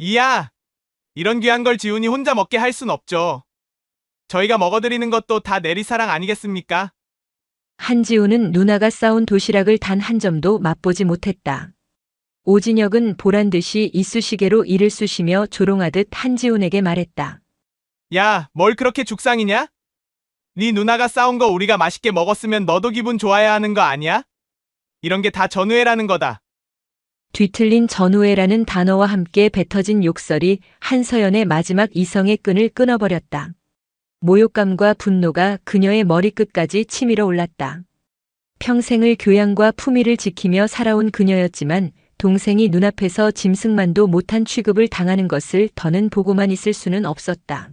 이야, 이런 귀한 걸 지훈이 혼자 먹게 할 순 없죠. 저희가 먹어드리는 것도 다 내리사랑 아니겠습니까? 한지우는 누나가 싸온 도시락을 단 한 점도 맛보지 못했다. 오진혁은 보란 듯이 이쑤시개로 이를 쑤시며 조롱하듯 한지훈에게 말했다. 야, 뭘 그렇게 죽상이냐? 네 누나가 싸운 거 우리가 맛있게 먹었으면 너도 기분 좋아야 하는 거 아니야? 이런 게 다 전우애라는 거다. 뒤틀린 전우애라는 단어와 함께 뱉어진 욕설이 한서연의 마지막 이성의 끈을 끊어버렸다. 모욕감과 분노가 그녀의 머리끝까지 치밀어 올랐다. 평생을 교양과 품위를 지키며 살아온 그녀였지만 동생이 눈앞에서 짐승만도 못한 취급을 당하는 것을 더는 보고만 있을 수는 없었다.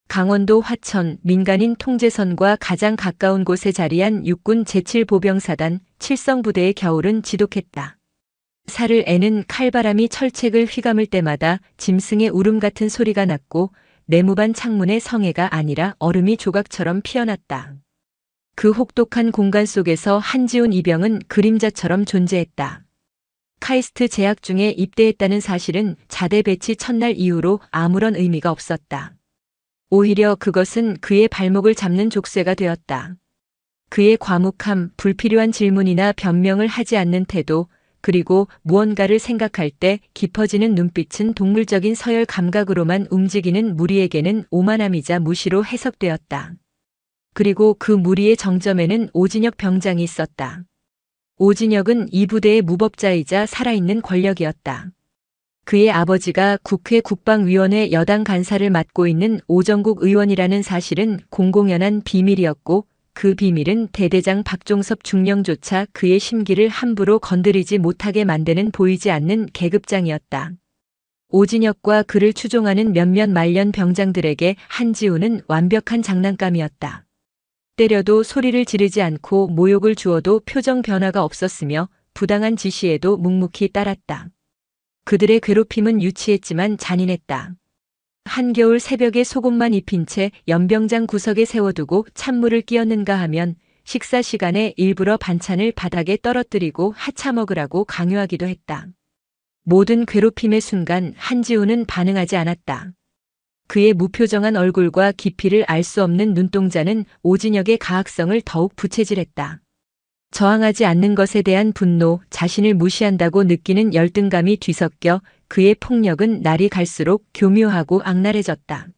강원도 화천 민간인 통제선과 가장 가까운 곳에 자리한 육군 제7보병사단 칠성부대의 겨울은 지독했다. 살을 애는 칼바람이 철책을 휘감을 때마다 짐승의 울음 같은 소리가 났고 내무반 창문에 성해가 아니라 얼음이 조각처럼 피어났다. 그 혹독한 공간 속에서 한지훈 이병은 그림자처럼 존재했다. 카이스트 재학 중에 입대했다는 사실은 자대 배치 첫날 이후로 아무런 의미가 없었다. 오히려 그것은 그의 발목을 잡는 족쇄가 되었다. 그의 과묵함, 불필요한 질문이나 변명을 하지 않는 태도, 그리고 무언가를 생각할 때 깊어지는 눈빛은 동물적인 서열 감각으로만 움직이는 무리에게는 오만함이자 무시로 해석되었다. 그리고 그 무리의 정점에는 오진혁 병장이 있었다. 오진혁은 이 부대의 무법자이자 살아있는 권력이었다. 그의 아버지가 국회 국방위원회 여당 간사를 맡고 있는 오정국 의원이라는 사실은 공공연한 비밀이었고 그 비밀은 대대장 박종섭 중령조차 그의 심기를 함부로 건드리지 못하게 만드는 보이지 않는 계급장이었다. 오진혁과 그를 추종하는 몇몇 말년 병장들에게 한지훈은 완벽한 장난감이었다. 때려도 소리를 지르지 않고 모욕을 주어도 표정 변화가 없었으며 부당한 지시에도 묵묵히 따랐다. 그들의 괴롭힘은 유치했지만 잔인했다. 한겨울 새벽에 속옷만 입힌 채 연병장 구석에 세워두고 찬물을 끼얹는가 하면 식사 시간에 일부러 반찬을 바닥에 떨어뜨리고 하차 먹으라고 강요하기도 했다. 모든 괴롭힘의 순간 한지훈은 반응하지 않았다. 그의 무표정한 얼굴과 깊이를 알 수 없는 눈동자는 오진혁의 가학성을 더욱 부채질했다. 저항하지 않는 것에 대한 분노, 자신을 무시한다고 느끼는 열등감이 뒤섞여 그의 폭력은 날이 갈수록 교묘하고 악랄해졌다.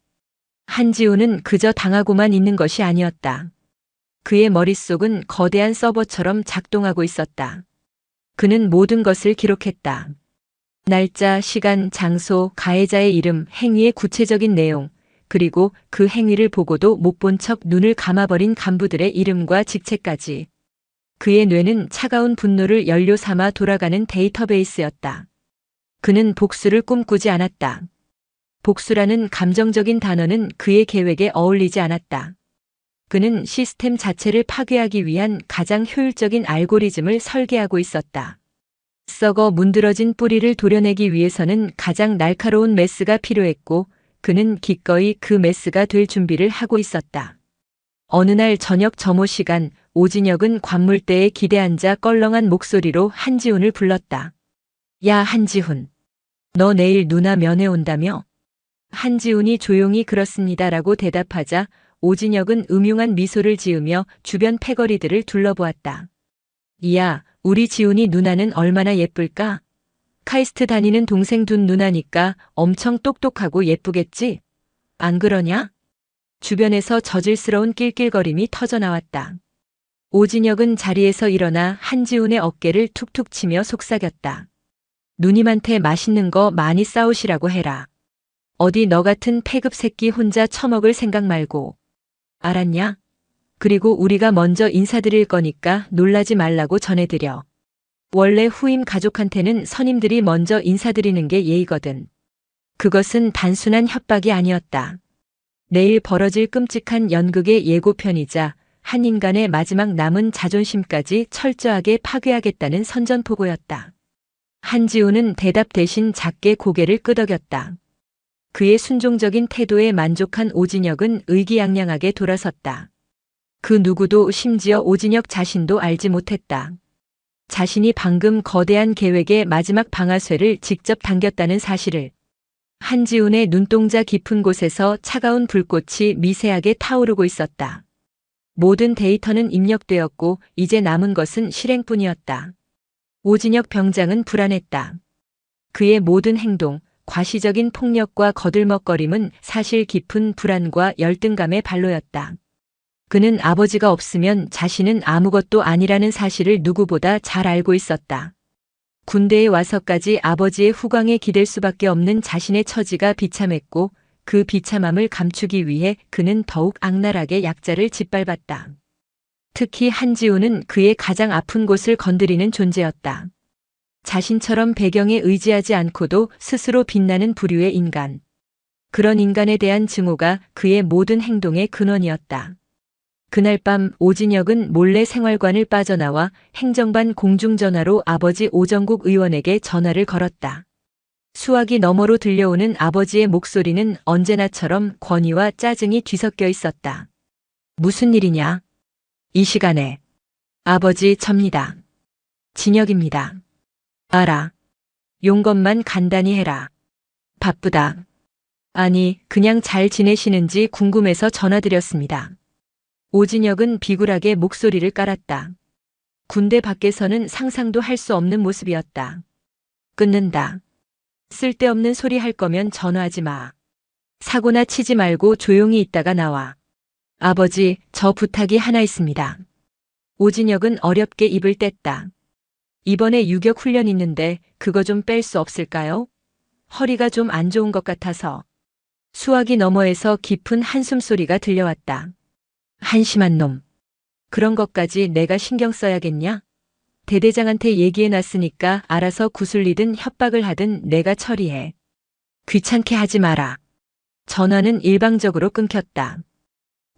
한지훈은 그저 당하고만 있는 것이 아니었다. 그의 머릿속은 거대한 서버처럼 작동하고 있었다. 그는 모든 것을 기록했다. 날짜, 시간, 장소, 가해자의 이름, 행위의 구체적인 내용, 그리고 그 행위를 보고도 못 본 척 눈을 감아버린 간부들의 이름과 직책까지. 그의 뇌는 차가운 분노를 연료 삼아 돌아가는 데이터베이스였다. 그는 복수를 꿈꾸지 않았다. 복수라는 감정적인 단어는 그의 계획에 어울리지 않았다. 그는 시스템 자체를 파괴하기 위한 가장 효율적인 알고리즘을 설계하고 있었다. 썩어 문드러진 뿌리를 도려내기 위해서는 가장 날카로운 메스가 필요했고 그는 기꺼이 그 메스가 될 준비를 하고 있었다. 어느 날 저녁 점호 시간 오진혁은 관물대에 기대 앉아 껄렁한 목소리로 한지훈을 불렀다. 야 한지훈, 너 내일 누나 면회 온다며? 한지훈이 조용히 그렇습니다라고 대답하자 오진혁은 음흉한 미소를 지으며 주변 패거리들을 둘러보았다. 이야, 우리 지훈이 누나는 얼마나 예쁠까? 카이스트 다니는 동생 둔 누나니까 엄청 똑똑하고 예쁘겠지? 안 그러냐? 주변에서 저질스러운 낄낄거림이 터져나왔다. 오진혁은 자리에서 일어나 한지훈의 어깨를 툭툭 치며 속삭였다. 누님한테 맛있는 거 많이 싸우시라고 해라. 어디 너 같은 패급 새끼 혼자 처먹을 생각 말고. 알았냐? 그리고 우리가 먼저 인사드릴 거니까 놀라지 말라고 전해드려. 원래 후임 가족한테는 선임들이 먼저 인사드리는 게 예의거든. 그것은 단순한 협박이 아니었다. 내일 벌어질 끔찍한 연극의 예고편이자 한 인간의 마지막 남은 자존심까지 철저하게 파괴하겠다는 선전포고였다. 한지훈은 대답 대신 작게 고개를 끄덕였다. 그의 순종적인 태도에 만족한 오진혁은 의기양양하게 돌아섰다. 그 누구도 심지어 오진혁 자신도 알지 못했다. 자신이 방금 거대한 계획의 마지막 방아쇠를 직접 당겼다는 사실을. 한지훈의 눈동자 깊은 곳에서 차가운 불꽃이 미세하게 타오르고 있었다. 모든 데이터는 입력되었고 이제 남은 것은 실행뿐이었다. 오진혁 병장은 불안했다. 그의 모든 행동, 과시적인 폭력과 거들먹거림은 사실 깊은 불안과 열등감의 발로였다. 그는 아버지가 없으면 자신은 아무것도 아니라는 사실을 누구보다 잘 알고 있었다. 군대에 와서까지 아버지의 후광에 기댈 수밖에 없는 자신의 처지가 비참했고 그 비참함을 감추기 위해 그는 더욱 악랄하게 약자를 짓밟았다. 특히 한지훈은 그의 가장 아픈 곳을 건드리는 존재였다. 자신처럼 배경에 의지하지 않고도 스스로 빛나는 부류의 인간. 그런 인간에 대한 증오가 그의 모든 행동의 근원이었다. 그날 밤 오진혁은 몰래 생활관을 빠져나와 행정반 공중전화로 아버지 오정국 의원에게 전화를 걸었다. 수화기 너머로 들려오는 아버지의 목소리는 언제나처럼 권위와 짜증이 뒤섞여 있었다. 무슨 일이냐? 이 시간에. 아버지 접니다. 진혁입니다. 알아. 용건만 간단히 해라. 바쁘다. 아니, 그냥 잘 지내시는지 궁금해서 전화드렸습니다. 오진혁은 비굴하게 목소리를 깔았다. 군대 밖에서는 상상도 할 수 없는 모습이었다. 끊는다. 쓸데없는 소리 할 거면 전화하지 마. 사고나 치지 말고 조용히 있다가 나와. 아버지, 저 부탁이 하나 있습니다. 오진혁은 어렵게 입을 뗐다. 이번에 유격 훈련 있는데 그거 좀 뺄 수 없을까요? 허리가 좀 안 좋은 것 같아서. 수화기 너머에서 깊은 한숨 소리가 들려왔다. 한심한 놈. 그런 것까지 내가 신경 써야겠냐? 대대장한테 얘기해놨으니까 알아서 구슬리든 협박을 하든 내가 처리해. 귀찮게 하지 마라. 전화는 일방적으로 끊겼다.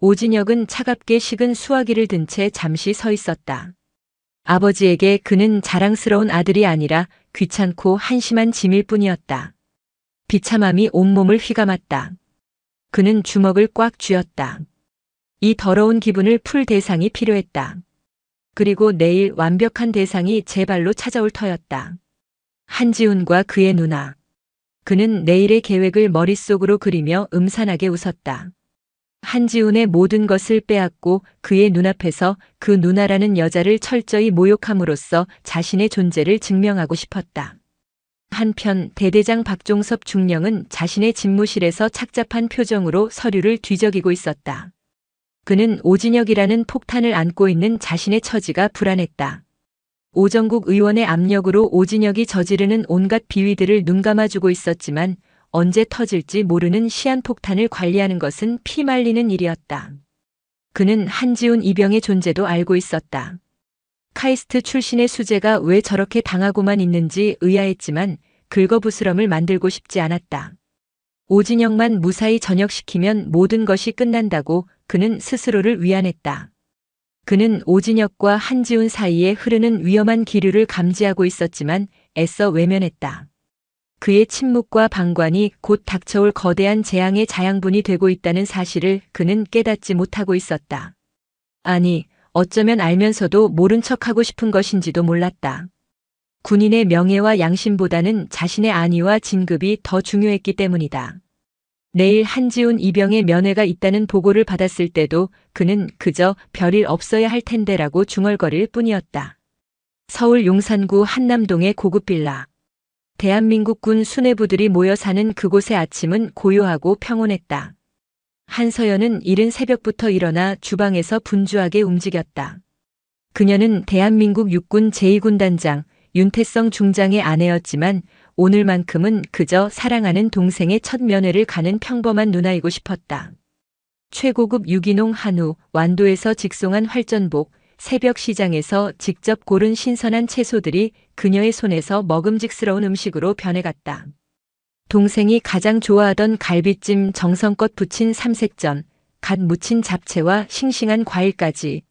오진혁은 차갑게 식은 수화기를 든 채 잠시 서 있었다. 아버지에게 그는 자랑스러운 아들이 아니라 귀찮고 한심한 짐일 뿐이었다. 비참함이 온몸을 휘감았다. 그는 주먹을 꽉 쥐었다. 이 더러운 기분을 풀 대상이 필요했다. 그리고 내일 완벽한 대상이 제 발로 찾아올 터였다. 한지훈과 그의 누나. 그는 내일의 계획을 머릿속으로 그리며 음산하게 웃었다. 한지훈의 모든 것을 빼앗고 그의 눈앞에서 그 누나라는 여자를 철저히 모욕함으로써 자신의 존재를 증명하고 싶었다. 한편 대대장 박종섭 중령은 자신의 집무실에서 착잡한 표정으로 서류를 뒤적이고 있었다. 그는 오진혁이라는 폭탄을 안고 있는 자신의 처지가 불안했다. 오정국 의원의 압력으로 오진혁이 저지르는 온갖 비위들을 눈감아주고 있었지만 언제 터질지 모르는 시한폭탄을 관리하는 것은 피말리는 일이었다. 그는 한지훈 이병의 존재도 알고 있었다. 카이스트 출신의 수재가 왜 저렇게 당하고만 있는지 의아했지만 긁어부스럼을 만들고 싶지 않았다. 오진혁만 무사히 전역시키면 모든 것이 끝난다고 그는 스스로를 위안했다. 그는 오진혁과 한지훈 사이에 흐르는 위험한 기류를 감지하고 있었지만 애써 외면했다. 그의 침묵과 방관이 곧 닥쳐올 거대한 재앙의 자양분이 되고 있다는 사실을 그는 깨닫지 못하고 있었다. 아니, 어쩌면 알면서도 모른 척하고 싶은 것인지도 몰랐다. 군인의 명예와 양심보다는 자신의 안위와 진급이 더 중요했기 때문이다. 내일 한지훈 이병의 면회가 있다는 보고를 받았을 때도 그는 그저 별일 없어야 할 텐데라고 중얼거릴 뿐이었다. 서울 용산구 한남동의 고급 빌라. 대한민국 군 수뇌부들이 모여 사는 그곳의 아침은 고요하고 평온했다. 한서연은 이른 새벽부터 일어나 주방에서 분주하게 움직였다. 그녀는 대한민국 육군 제2군단장 윤태성 중장의 아내였지만 오늘만큼은 그저 사랑하는 동생의 첫 면회를 가는 평범한 누나이고 싶었다. 최고급 유기농 한우, 완도에서 직송한 활전복, 새벽 시장에서 직접 고른 신선한 채소들이 그녀의 손에서 먹음직스러운 음식으로 변해갔다. 동생이 가장 좋아하던 갈비찜 정성껏 부친 삼색전, 갓 무친 잡채와 싱싱한 과일까지.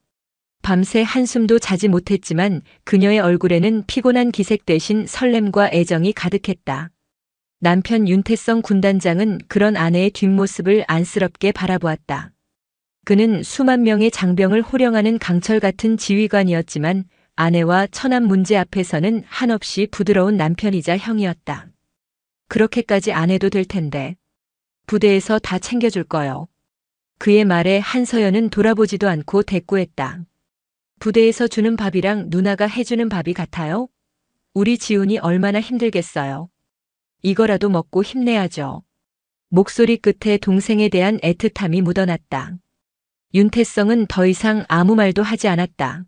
밤새 한숨도 자지 못했지만 그녀의 얼굴에는 피곤한 기색 대신 설렘과 애정이 가득했다. 남편 윤태성 군단장은 그런 아내의 뒷모습을 안쓰럽게 바라보았다. 그는 수만 명의 장병을 호령하는 강철 같은 지휘관이었지만 아내와 처남 문제 앞에서는 한없이 부드러운 남편이자 형이었다. 그렇게까지 안 해도 될 텐데. 부대에서 다 챙겨줄 거요. 그의 말에 한서연은 돌아보지도 않고 대꾸했다. 부대에서 주는 밥이랑 누나가 해주는 밥이 같아요? 우리 지훈이 얼마나 힘들겠어요. 이거라도 먹고 힘내야죠. 목소리 끝에 동생에 대한 애틋함이 묻어났다. 윤태성은 더 이상 아무 말도 하지 않았다.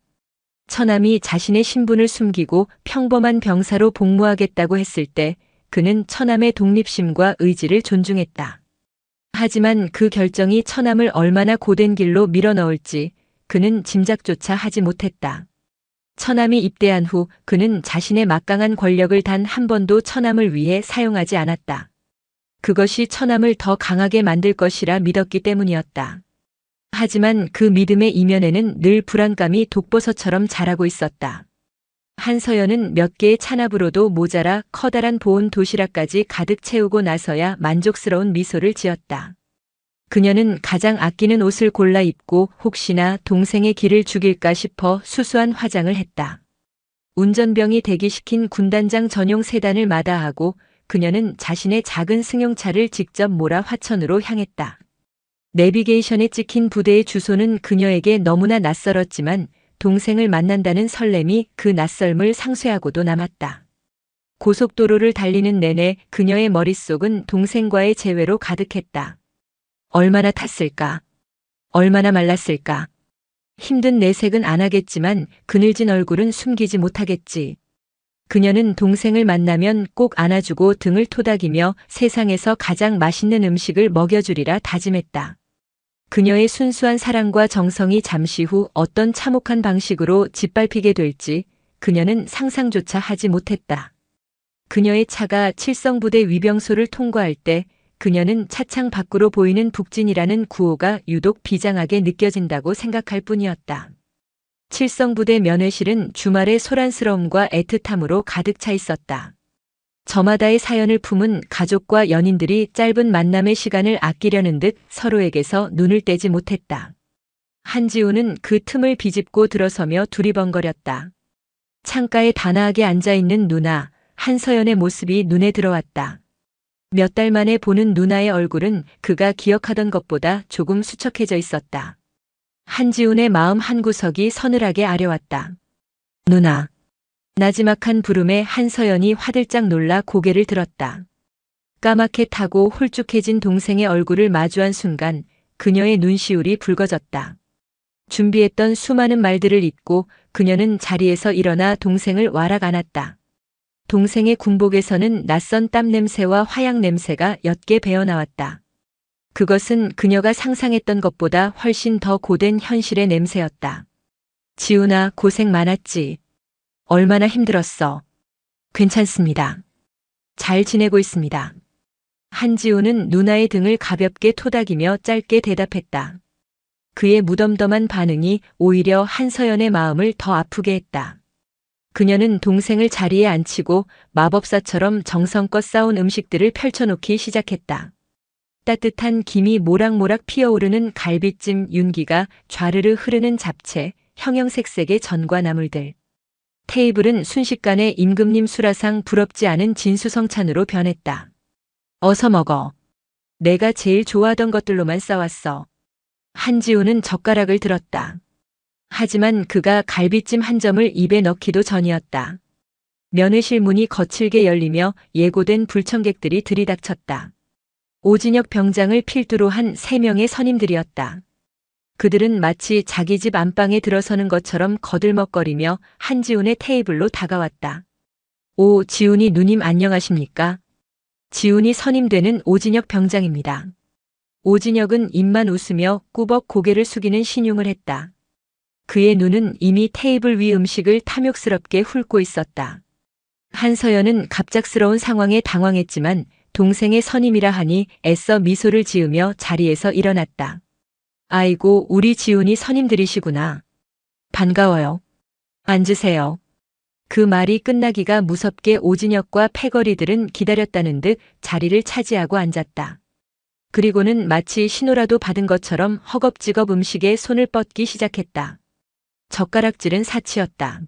처남이 자신의 신분을 숨기고 평범한 병사로 복무하겠다고 했을 때 그는 처남의 독립심과 의지를 존중했다. 하지만 그 결정이 처남을 얼마나 고된 길로 밀어넣을지 그는 짐작조차 하지 못했다. 처남이 입대한 후 그는 자신의 막강한 권력을 단 한 번도 처남을 위해 사용하지 않았다. 그것이 처남을 더 강하게 만들 것이라 믿었기 때문이었다. 하지만 그 믿음의 이면에는 늘 불안감이 독버섯처럼 자라고 있었다. 한서연은 몇 개의 찬압으로도 모자라 커다란 보온 도시락까지 가득 채우고 나서야 만족스러운 미소를 지었다. 그녀는 가장 아끼는 옷을 골라 입고 혹시나 동생의 기를 죽일까 싶어 수수한 화장을 했다. 운전병이 대기시킨 군단장 전용 세단을 마다하고 그녀는 자신의 작은 승용차를 직접 몰아 화천으로 향했다. 내비게이션에 찍힌 부대의 주소는 그녀에게 너무나 낯설었지만 동생을 만난다는 설렘이 그 낯설음을 상쇄하고도 남았다. 고속도로를 달리는 내내 그녀의 머릿속은 동생과의 재회로 가득했다. 얼마나 탔을까? 얼마나 말랐을까? 힘든 내색은 안 하겠지만 그늘진 얼굴은 숨기지 못하겠지. 그녀는 동생을 만나면 꼭 안아주고 등을 토닥이며 세상에서 가장 맛있는 음식을 먹여주리라 다짐했다. 그녀의 순수한 사랑과 정성이 잠시 후 어떤 참혹한 방식으로 짓밟히게 될지 그녀는 상상조차 하지 못했다. 그녀의 차가 칠성부대 위병소를 통과할 때 그녀는 차창 밖으로 보이는 북진이라는 구호가 유독 비장하게 느껴진다고 생각할 뿐이었다. 칠성부대 면회실은 주말의 소란스러움과 애틋함으로 가득 차 있었다. 저마다의 사연을 품은 가족과 연인들이 짧은 만남의 시간을 아끼려는 듯 서로에게서 눈을 떼지 못했다. 한지우는 그 틈을 비집고 들어서며 두리번거렸다. 창가에 단아하게 앉아있는 누나, 한서연의 모습이 눈에 들어왔다. 몇 달 만에 보는 누나의 얼굴은 그가 기억하던 것보다 조금 수척해져 있었다. 한지훈의 마음 한구석이 서늘하게 아려왔다. 누나. 나지막한 부름에 한서연이 화들짝 놀라 고개를 들었다. 까맣게 타고 홀쭉해진 동생의 얼굴을 마주한 순간 그녀의 눈시울이 붉어졌다. 준비했던 수많은 말들을 잊고 그녀는 자리에서 일어나 동생을 와락 안았다. 동생의 군복에서는 낯선 땀 냄새와 화약 냄새가 옅게 배어나왔다. 그것은 그녀가 상상했던 것보다 훨씬 더 고된 현실의 냄새였다. 지훈아, 고생 많았지. 얼마나 힘들었어. 괜찮습니다. 잘 지내고 있습니다. 한지훈은 누나의 등을 가볍게 토닥이며 짧게 대답했다. 그의 무덤덤한 반응이 오히려 한서연의 마음을 더 아프게 했다. 그녀는 동생을 자리에 앉히고 마법사처럼 정성껏 싸운 음식들을 펼쳐놓기 시작했다. 따뜻한 김이 모락모락 피어오르는 갈비찜 윤기가 좌르르 흐르는 잡채, 형형색색의 전과 나물들. 테이블은 순식간에 임금님 수라상 부럽지 않은 진수성찬으로 변했다. 어서 먹어. 내가 제일 좋아하던 것들로만 싸왔어. 한지우는 젓가락을 들었다. 하지만 그가 갈비찜 한 점을 입에 넣기도 전이었다. 면회실 문이 거칠게 열리며 예고된 불청객들이 들이닥쳤다. 오진혁 병장을 필두로 한 3명의 선임들이었다. 그들은 마치 자기 집 안방에 들어서는 것처럼 거들먹거리며 한지훈의 테이블로 다가왔다. 오, 지훈이 누님 안녕하십니까? 지훈이 선임되는 오진혁 병장입니다. 오진혁은 입만 웃으며 꾸벅 고개를 숙이는 신용을 했다. 그의 눈은 이미 테이블 위 음식을 탐욕스럽게 훑고 있었다. 한서연은 갑작스러운 상황에 당황했지만 동생의 선임이라 하니 애써 미소를 지으며 자리에서 일어났다. 아이고, 우리 지훈이 선임들이시구나. 반가워요. 앉으세요. 그 말이 끝나기가 무섭게 오진혁과 패거리들은 기다렸다는 듯 자리를 차지하고 앉았다. 그리고는 마치 신호라도 받은 것처럼 허겁지겁 음식에 손을 뻗기 시작했다. 젓가락질은 사치였다.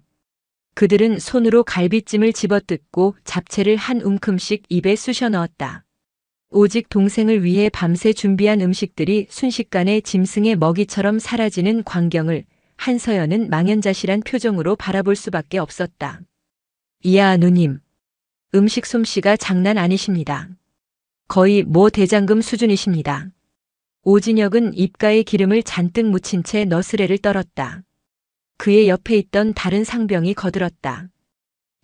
그들은 손으로 갈비찜을 집어뜯고 잡채를 한 움큼씩 입에 쑤셔 넣었다. 오직 동생을 위해 밤새 준비한 음식들이 순식간에 짐승의 먹이처럼 사라지는 광경을 한서연은 망연자실한 표정으로 바라볼 수밖에 없었다. 이야 누님, 음식 솜씨가 장난 아니십니다. 거의 모 대장금 수준이십니다. 오진혁은 입가에 기름을 잔뜩 묻힌 채 너스레를 떨었다. 그의 옆에 있던 다른 상병이 거들었다.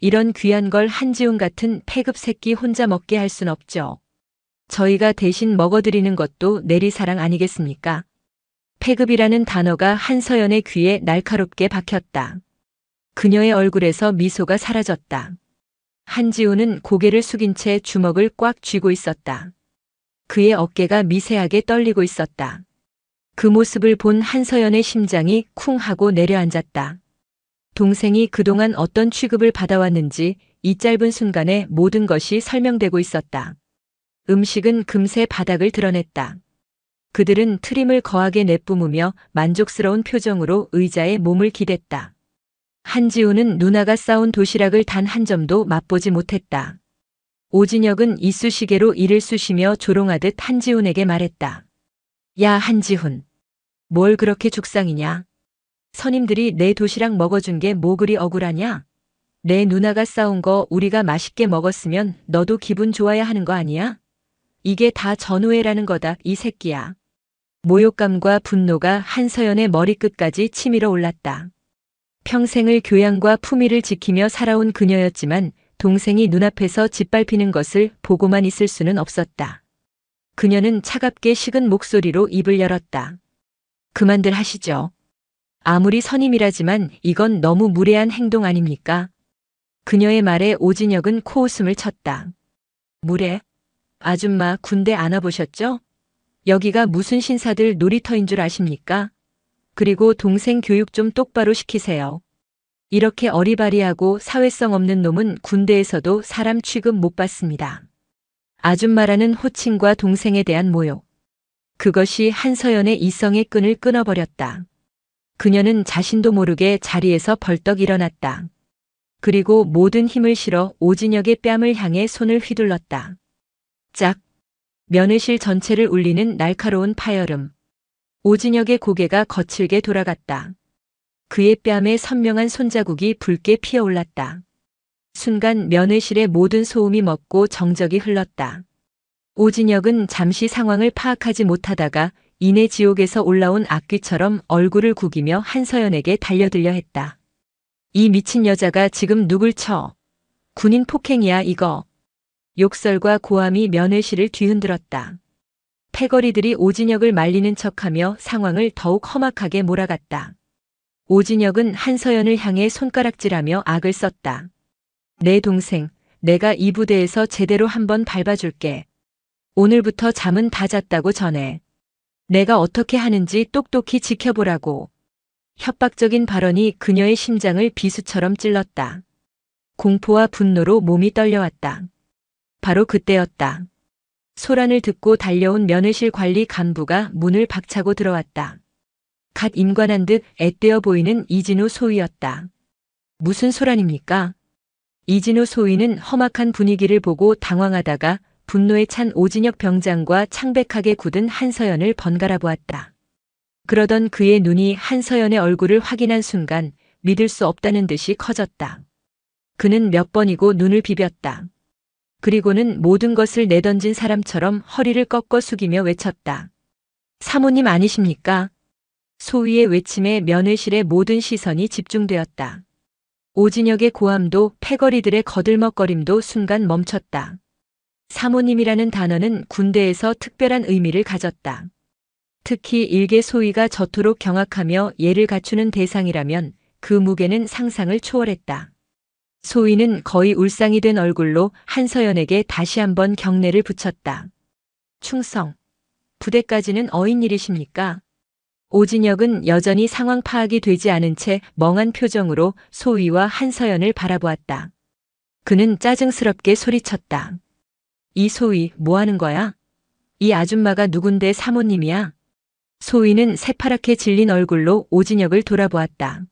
이런 귀한 걸 한지훈 같은 폐급 새끼 혼자 먹게 할 순 없죠. 저희가 대신 먹어드리는 것도 내리사랑 아니겠습니까? 폐급이라는 단어가 한서연의 귀에 날카롭게 박혔다. 그녀의 얼굴에서 미소가 사라졌다. 한지훈은 고개를 숙인 채 주먹을 꽉 쥐고 있었다. 그의 어깨가 미세하게 떨리고 있었다. 그 모습을 본 한서연의 심장이 쿵 하고 내려앉았다. 동생이 그동안 어떤 취급을 받아왔는지 이 짧은 순간에 모든 것이 설명되고 있었다. 음식은 금세 바닥을 드러냈다. 그들은 트림을 거하게 내뿜으며 만족스러운 표정으로 의자에 몸을 기댔다. 한지우는 누나가 싸온 도시락을 단 한 점도 맛보지 못했다. 오진혁은 이쑤시개로 이를 쑤시며 조롱하듯 한지훈에게 말했다. 야 한지훈, 뭘 그렇게 죽상이냐? 선임들이 내 도시락 먹어준 게 뭐 그리 억울하냐? 내 누나가 싸온 거 우리가 맛있게 먹었으면 너도 기분 좋아야 하는 거 아니야? 이게 다 전우애라는 거다 이 새끼야. 모욕감과 분노가 한서연의 머리끝까지 치밀어 올랐다. 평생을 교양과 품위를 지키며 살아온 그녀였지만 동생이 눈앞에서 짓밟히는 것을 보고만 있을 수는 없었다. 그녀는 차갑게 식은 목소리로 입을 열었다. 그만들 하시죠. 아무리 선임이라지만 이건 너무 무례한 행동 아닙니까? 그녀의 말에 오진혁은 코웃음을 쳤다. 무례? 아줌마 군대 안 와보셨죠? 여기가 무슨 신사들 놀이터인 줄 아십니까? 그리고 동생 교육 좀 똑바로 시키세요. 이렇게 어리바리하고 사회성 없는 놈은 군대에서도 사람 취급 못 받습니다. 아줌마라는 호칭과 동생에 대한 모욕. 그것이 한서연의 이성의 끈을 끊어버렸다. 그녀는 자신도 모르게 자리에서 벌떡 일어났다. 그리고 모든 힘을 실어 오진혁의 뺨을 향해 손을 휘둘렀다. 짝! 면회실 전체를 울리는 날카로운 파열음. 오진혁의 고개가 거칠게 돌아갔다. 그의 뺨에 선명한 손자국이 붉게 피어올랐다. 순간 면회실의 모든 소음이 멎고 정적이 흘렀다. 오진혁은 잠시 상황을 파악하지 못하다가 이내 지옥에서 올라온 악귀처럼 얼굴을 구기며 한서연에게 달려들려 했다. 이 미친 여자가 지금 누굴 쳐? 군인 폭행이야 이거. 욕설과 고함이 면회실을 뒤흔들었다. 패거리들이 오진혁을 말리는 척하며 상황을 더욱 험악하게 몰아갔다. 오진혁은 한서연을 향해 손가락질하며 악을 썼다. 내 동생, 내가 이 부대에서 제대로 한번 밟아줄게. 오늘부터 잠은 다 잤다고 전해. 내가 어떻게 하는지 똑똑히 지켜보라고. 협박적인 발언이 그녀의 심장을 비수처럼 찔렀다. 공포와 분노로 몸이 떨려왔다. 바로 그때였다. 소란을 듣고 달려온 면회실 관리 간부가 문을 박차고 들어왔다. 갓 임관한 듯 앳되어 보이는 이진우 소위였다. 무슨 소란입니까? 이진우 소위는 험악한 분위기를 보고 당황하다가 분노에 찬 오진혁 병장과 창백하게 굳은 한서연을 번갈아 보았다. 그러던 그의 눈이 한서연의 얼굴을 확인한 순간 믿을 수 없다는 듯이 커졌다. 그는 몇 번이고 눈을 비볐다. 그리고는 모든 것을 내던진 사람처럼 허리를 꺾어 숙이며 외쳤다. 사모님 아니십니까? 소위의 외침에 면회실의 모든 시선이 집중되었다. 오진혁의 고함도 패거리들의 거들먹거림도 순간 멈췄다. 사모님이라는 단어는 군대에서 특별한 의미를 가졌다. 특히 일개 소위가 저토록 경악하며 예를 갖추는 대상이라면 그 무게는 상상을 초월했다. 소위는 거의 울상이 된 얼굴로 한서연에게 다시 한번 경례를 붙였다. 충성. 부대까지는 어인일이십니까? 오진혁은 여전히 상황 파악이 되지 않은 채 멍한 표정으로 소위와 한서연을 바라보았다. 그는 짜증스럽게 소리쳤다. 이 소위 뭐 하는 거야? 이 아줌마가 누군데 사모님이야? 소위는 새파랗게 질린 얼굴로 오진혁을 돌아보았다.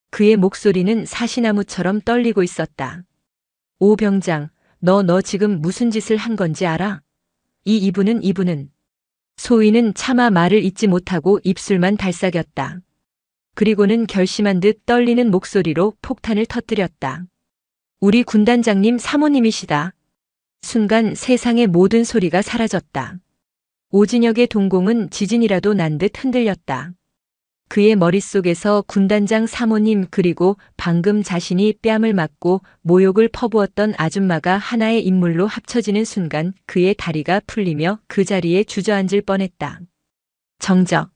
그의 목소리는 사시나무처럼 떨리고 있었다. 오 병장, 너 지금 무슨 짓을 한 건지 알아? 이분은. 소희는 차마 말을 잇지 못하고 입술만 달싹였다. 그리고는 결심한 듯 떨리는 목소리로 폭탄을 터뜨렸다. 우리 군단장님 사모님이시다. 순간 세상의 모든 소리가 사라졌다. 오진혁의 동공은 지진이라도 난 듯 흔들렸다. 그의 머릿속에서 군단장 사모님 그리고 방금 자신이 뺨을 맞고 모욕을 퍼부었던 아줌마가 하나의 인물로 합쳐지는 순간 그의 다리가 풀리며 그 자리에 주저앉을 뻔했다. 정적.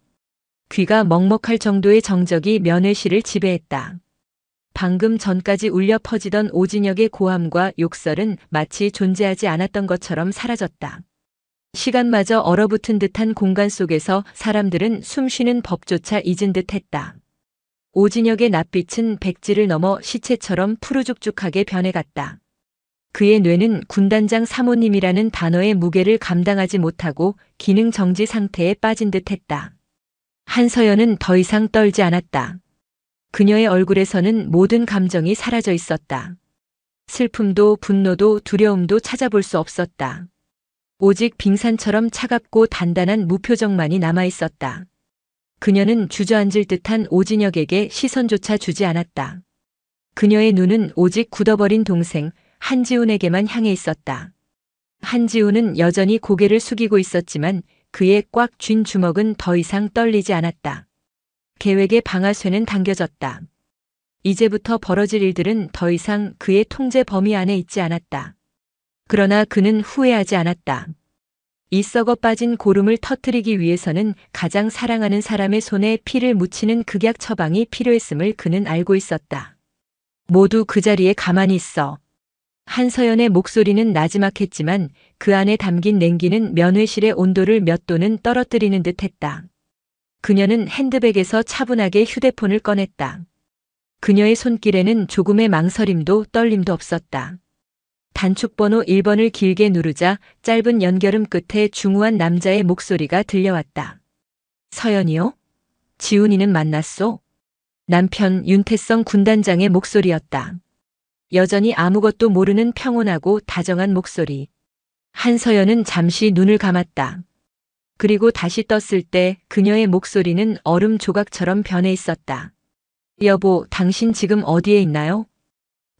귀가 먹먹할 정도의 정적이 면회실을 지배했다. 방금 전까지 울려 퍼지던 오진혁의 고함과 욕설은 마치 존재하지 않았던 것처럼 사라졌다. 시간마저 얼어붙은 듯한 공간 속에서 사람들은 숨쉬는 법조차 잊은 듯했다. 오진혁의 낯빛은 백지를 넘어 시체처럼 푸르죽죽하게 변해갔다. 그의 뇌는 군단장 사모님이라는 단어의 무게를 감당하지 못하고 기능 정지 상태에 빠진 듯했다. 한서연은 더 이상 떨지 않았다. 그녀의 얼굴에서는 모든 감정이 사라져 있었다. 슬픔도 분노도 두려움도 찾아볼 수 없었다. 오직 빙산처럼 차갑고 단단한 무표정만이 남아 있었다. 그녀는 주저앉을 듯한 오진혁에게 시선조차 주지 않았다. 그녀의 눈은 오직 굳어버린 동생 한지훈에게만 향해 있었다. 한지훈은 여전히 고개를 숙이고 있었지만 그의 꽉 쥔 주먹은 더 이상 떨리지 않았다. 계획의 방아쇠는 당겨졌다. 이제부터 벌어질 일들은 더 이상 그의 통제 범위 안에 있지 않았다. 그러나 그는 후회하지 않았다. 이 썩어 빠진 고름을 터뜨리기 위해서는 가장 사랑하는 사람의 손에 피를 묻히는 극약 처방이 필요했음을 그는 알고 있었다. 모두 그 자리에 가만히 있어. 한서연의 목소리는 나지막했지만 그 안에 담긴 냉기는 면회실의 온도를 몇 도는 떨어뜨리는 듯했다. 그녀는 핸드백에서 차분하게 휴대폰을 꺼냈다. 그녀의 손길에는 조금의 망설임도 떨림도 없었다. 단축번호 1번을 길게 누르자 짧은 연결음 끝에 중후한 남자의 목소리가 들려왔다. 서연이요? 지훈이는 만났소? 남편 윤태성 군단장의 목소리였다. 여전히 아무것도 모르는 평온하고 다정한 목소리. 한서연은 잠시 눈을 감았다. 그리고 다시 떴을 때 그녀의 목소리는 얼음 조각처럼 변해 있었다. 여보, 당신 지금 어디에 있나요?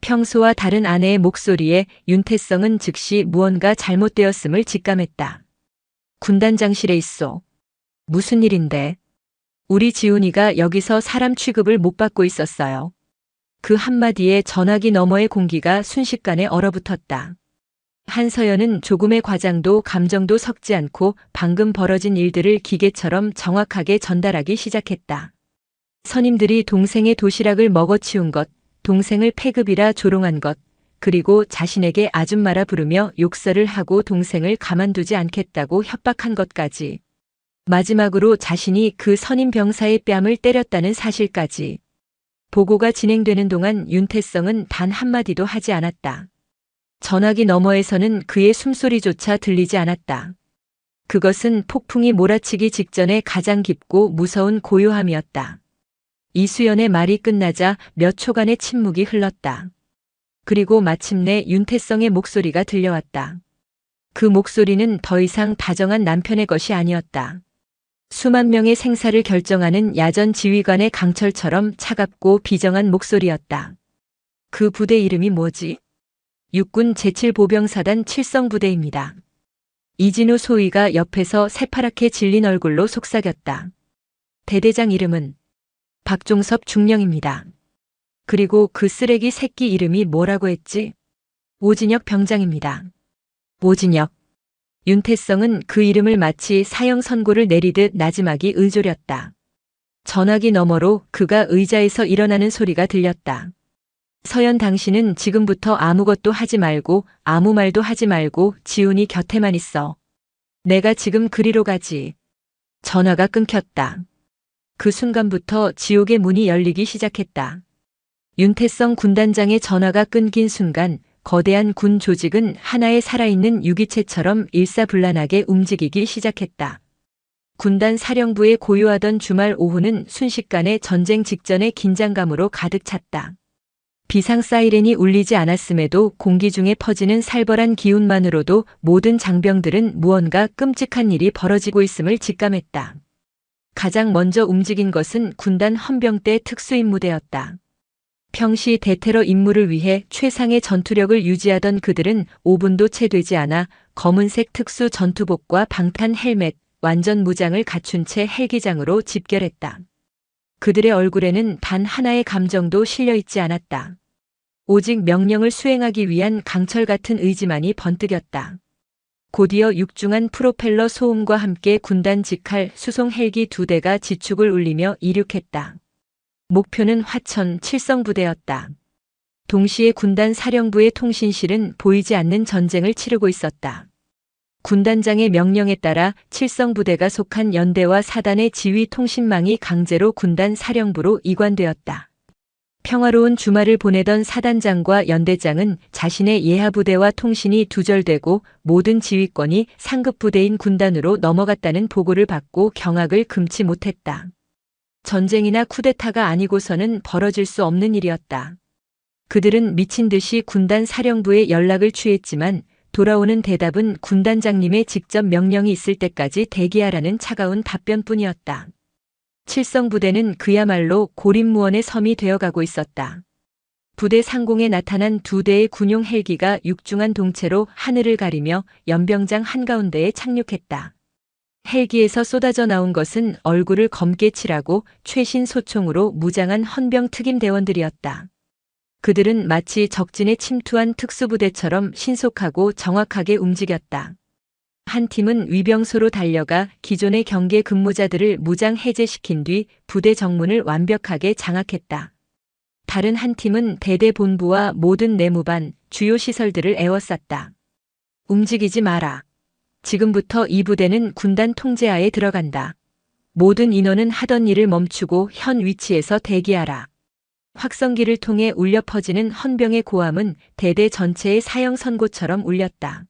평소와 다른 아내의 목소리에 윤태성은 즉시 무언가 잘못되었음을 직감했다. 군단장실에 있어. 무슨 일인데? 우리 지훈이가 여기서 사람 취급을 못 받고 있었어요. 그 한마디에 전화기 너머의 공기가 순식간에 얼어붙었다. 한서연은 조금의 과장도 감정도 섞지 않고 방금 벌어진 일들을 기계처럼 정확하게 전달하기 시작했다. 선임들이 동생의 도시락을 먹어치운 것, 동생을 폐급이라 조롱한 것, 그리고 자신에게 아줌마라 부르며 욕설을 하고 동생을 가만두지 않겠다고 협박한 것까지. 마지막으로 자신이 그 선임 병사의 뺨을 때렸다는 사실까지. 보고가 진행되는 동안 윤태성은 단 한마디도 하지 않았다. 전화기 너머에서는 그의 숨소리조차 들리지 않았다. 그것은 폭풍이 몰아치기 직전에 가장 깊고 무서운 고요함이었다. 이수연의 말이 끝나자 몇 초간의 침묵이 흘렀다. 그리고 마침내 윤태성의 목소리가 들려왔다. 그 목소리는 더 이상 다정한 남편의 것이 아니었다. 수만 명의 생사를 결정하는 야전 지휘관의 강철처럼 차갑고 비정한 목소리였다. 그 부대 이름이 뭐지? 육군 제7보병사단 칠성부대입니다. 이진우 소위가 옆에서 새파랗게 질린 얼굴로 속삭였다. 대대장 이름은 박종섭 중령입니다. 그리고 그 쓰레기 새끼 이름이 뭐라고 했지? 오진혁 병장입니다. 오진혁. 윤태성은 그 이름을 마치 사형 선고를 내리듯 나지막이 을조렸다. 전화기 너머로 그가 의자에서 일어나는 소리가 들렸다. 서연, 당신은 지금부터 아무것도 하지 말고 아무 말도 하지 말고 지훈이 곁에만 있어. 내가 지금 그리로 가지. 전화가 끊겼다. 그 순간부터 지옥의 문이 열리기 시작했다. 윤태성 군단장의 전화가 끊긴 순간 거대한 군 조직은 하나의 살아있는 유기체처럼 일사불란하게 움직이기 시작했다. 군단 사령부에 고요하던 주말 오후는 순식간에 전쟁 직전의 긴장감으로 가득 찼다. 비상 사이렌이 울리지 않았음에도 공기 중에 퍼지는 살벌한 기운만으로도 모든 장병들은 무언가 끔찍한 일이 벌어지고 있음을 직감했다. 가장 먼저 움직인 것은 군단 헌병대 특수임무대였다. 평시 대테러 임무를 위해 최상의 전투력을 유지하던 그들은 5분도 채 되지 않아 검은색 특수 전투복과 방탄 헬멧, 완전 무장을 갖춘 채 헬기장으로 집결했다. 그들의 얼굴에는 단 하나의 감정도 실려 있지 않았다. 오직 명령을 수행하기 위한 강철 같은 의지만이 번뜩였다. 곧이어 육중한 프로펠러 소음과 함께 군단 직할 수송 헬기 2대가 지축을 울리며 이륙했다. 목표는 화천 칠성부대였다. 동시에 군단 사령부의 통신실은 보이지 않는 전쟁을 치르고 있었다. 군단장의 명령에 따라 칠성부대가 속한 연대와 사단의 지휘 통신망이 강제로 군단 사령부로 이관되었다. 평화로운 주말을 보내던 사단장과 연대장은 자신의 예하부대와 통신이 두절되고 모든 지휘권이 상급부대인 군단으로 넘어갔다는 보고를 받고 경악을 금치 못했다. 전쟁이나 쿠데타가 아니고서는 벌어질 수 없는 일이었다. 그들은 미친 듯이 군단 사령부에 연락을 취했지만 돌아오는 대답은 군단장님의 직접 명령이 있을 때까지 대기하라는 차가운 답변뿐이었다. 칠성부대는 그야말로 고립무원의 섬이 되어가고 있었다. 부대 상공에 나타난 2대의 군용 헬기가 육중한 동체로 하늘을 가리며 연병장 한가운데에 착륙했다. 헬기에서 쏟아져 나온 것은 얼굴을 검게 칠하고 최신 소총으로 무장한 헌병 특임 대원들이었다. 그들은 마치 적진에 침투한 특수부대처럼 신속하고 정확하게 움직였다. 한 팀은 위병소로 달려가 기존의 경계 근무자들을 무장 해제시킨 뒤 부대 정문을 완벽하게 장악했다. 다른 한 팀은 대대 본부와 모든 내무반, 주요 시설들을 에워쌌다. 움직이지 마라. 지금부터 이 부대는 군단 통제하에 들어간다. 모든 인원은 하던 일을 멈추고 현 위치에서 대기하라. 확성기를 통해 울려 퍼지는 헌병의 고함은 대대 전체의 사형 선고처럼 울렸다.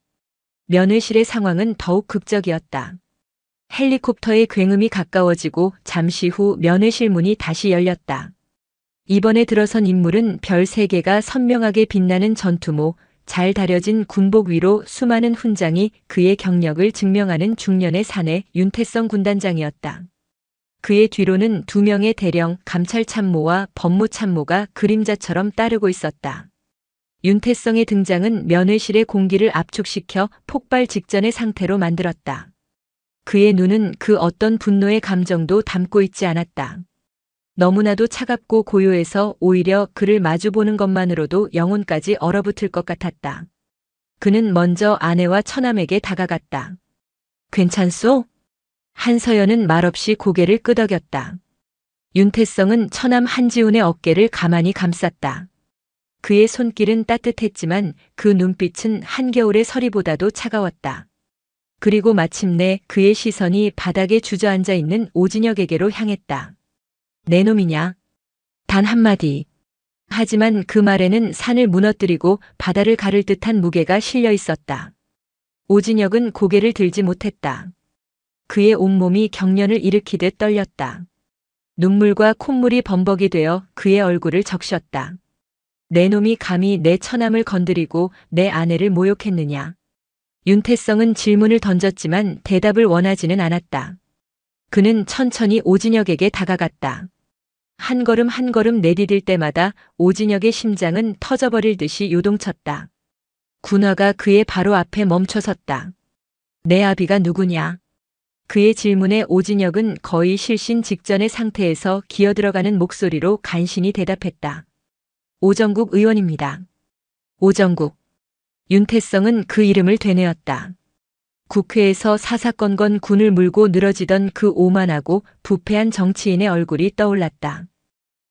면회실의 상황은 더욱 극적이었다. 헬리콥터의 굉음이 가까워지고 잠시 후 면회실 문이 다시 열렸다. 이번에 들어선 인물은 별 3개가 선명하게 빛나는 전투모, 잘 다려진 군복 위로 수많은 훈장이 그의 경력을 증명하는 중년의 사내 윤태성 군단장이었다. 그의 뒤로는 2명의 대령 감찰참모와 법무참모가 그림자처럼 따르고 있었다. 윤태성의 등장은 면회실의 공기를 압축시켜 폭발 직전의 상태로 만들었다. 그의 눈은 그 어떤 분노의 감정도 담고 있지 않았다. 너무나도 차갑고 고요해서 오히려 그를 마주보는 것만으로도 영혼까지 얼어붙을 것 같았다. 그는 먼저 아내와 처남에게 다가갔다. 괜찮소? 한서연은 말없이 고개를 끄덕였다. 윤태성은 처남 한지훈의 어깨를 가만히 감쌌다. 그의 손길은 따뜻했지만 그 눈빛은 한겨울의 서리보다도 차가웠다. 그리고 마침내 그의 시선이 바닥에 주저앉아 있는 오진혁에게로 향했다. 내 놈이냐? 단 한마디. 하지만 그 말에는 산을 무너뜨리고 바다를 가를 듯한 무게가 실려 있었다. 오진혁은 고개를 들지 못했다. 그의 온몸이 경련을 일으키듯 떨렸다. 눈물과 콧물이 범벅이 되어 그의 얼굴을 적셨다. 내 놈이 감히 내 처남을 건드리고 내 아내를 모욕했느냐. 윤태성은 질문을 던졌지만 대답을 원하지는 않았다. 그는 천천히 오진혁에게 다가갔다. 한 걸음 한 걸음 내디딜 때마다 오진혁의 심장은 터져버릴 듯이 요동쳤다. 군화가 그의 바로 앞에 멈춰섰다. 내 아비가 누구냐? 그의 질문에 오진혁은 거의 실신 직전의 상태에서 기어들어가는 목소리로 간신히 대답했다. 오정국 의원입니다. 오정국. 윤태성은 그 이름을 되뇌었다. 국회에서 사사건건 군을 물고 늘어지던 그 오만하고 부패한 정치인의 얼굴이 떠올랐다.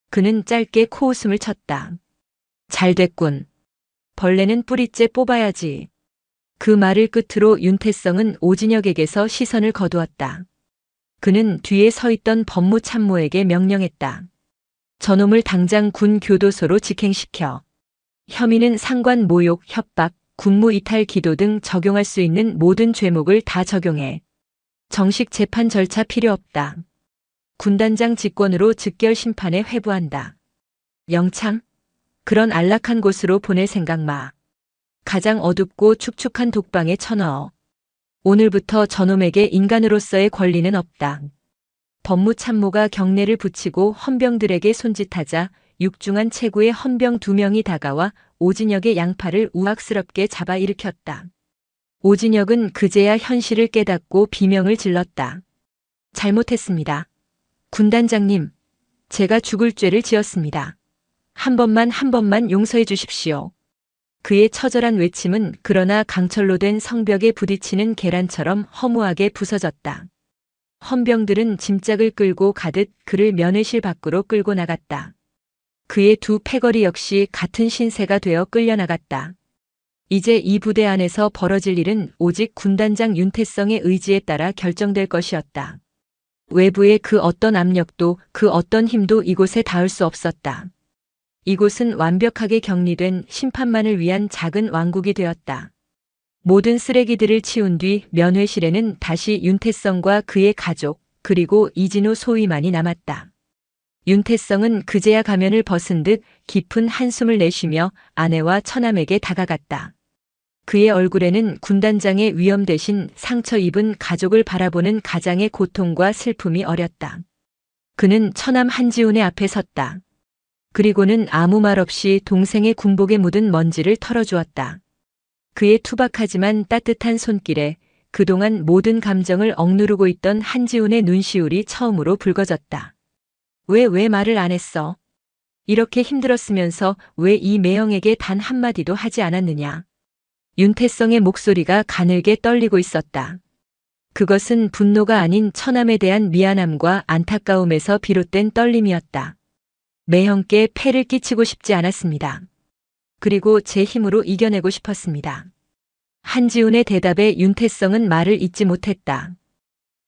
그는 짧게 코웃음을 쳤다. 잘 됐군. 벌레는 뿌리째 뽑아야지. 그 말을 끝으로 윤태성은 오진혁에게서 시선을 거두었다. 그는 뒤에 서 있던 법무참모에게 명령했다. 저놈을 당장 군 교도소로 직행시켜. 혐의는 상관 모욕, 협박, 군무 이탈 기도 등 적용할 수 있는 모든 죄목을 다 적용해. 정식 재판 절차 필요 없다. 군단장 직권으로 즉결 심판에 회부한다. 영창? 그런 안락한 곳으로 보낼 생각 마. 가장 어둡고 축축한 독방에 쳐넣어. 오늘부터 저놈에게 인간으로서의 권리는 없다. 법무참모가 경례를 붙이고 헌병들에게 손짓하자 육중한 체구의 헌병 2명이 다가와 오진혁의 양팔을 우악스럽게 잡아 일으켰다. 오진혁은 그제야 현실을 깨닫고 비명을 질렀다. 잘못했습니다. 군단장님, 제가 죽을 죄를 지었습니다. 한 번만 용서해 주십시오. 그의 처절한 외침은 그러나 강철로 된 성벽에 부딪히는 계란처럼 허무하게 부서졌다. 헌병들은 짐짝을 끌고 가듯 그를 면회실 밖으로 끌고 나갔다. 그의 두 패거리 역시 같은 신세가 되어 끌려나갔다. 이제 이 부대 안에서 벌어질 일은 오직 군단장 윤태성의 의지에 따라 결정될 것이었다. 외부의 그 어떤 압력도 그 어떤 힘도 이곳에 닿을 수 없었다. 이곳은 완벽하게 격리된 심판만을 위한 작은 왕국이 되었다. 모든 쓰레기들을 치운 뒤 면회실에는 다시 윤태성과 그의 가족, 그리고 이진우 소위만이 남았다. 윤태성은 그제야 가면을 벗은 듯 깊은 한숨을 내쉬며 아내와 처남에게 다가갔다. 그의 얼굴에는 군단장의 위험 대신 상처 입은 가족을 바라보는 가장의 고통과 슬픔이 어렸다. 그는 처남 한지훈의 앞에 섰다. 그리고는 아무 말 없이 동생의 군복에 묻은 먼지를 털어주었다. 그의 투박하지만 따뜻한 손길에 그동안 모든 감정을 억누르고 있던 한지훈의 눈시울이 처음으로 붉어졌다. 왜 말을 안 했어? 이렇게 힘들었으면서 왜 이 매형에게 단 한마디도 하지 않았느냐? 윤태성의 목소리가 가늘게 떨리고 있었다. 그것은 분노가 아닌 처남에 대한 미안함과 안타까움에서 비롯된 떨림이었다. 매형께 폐를 끼치고 싶지 않았습니다. 그리고 제 힘으로 이겨내고 싶었습니다. 한지훈의 대답에 윤태성은 말을 잇지 못했다.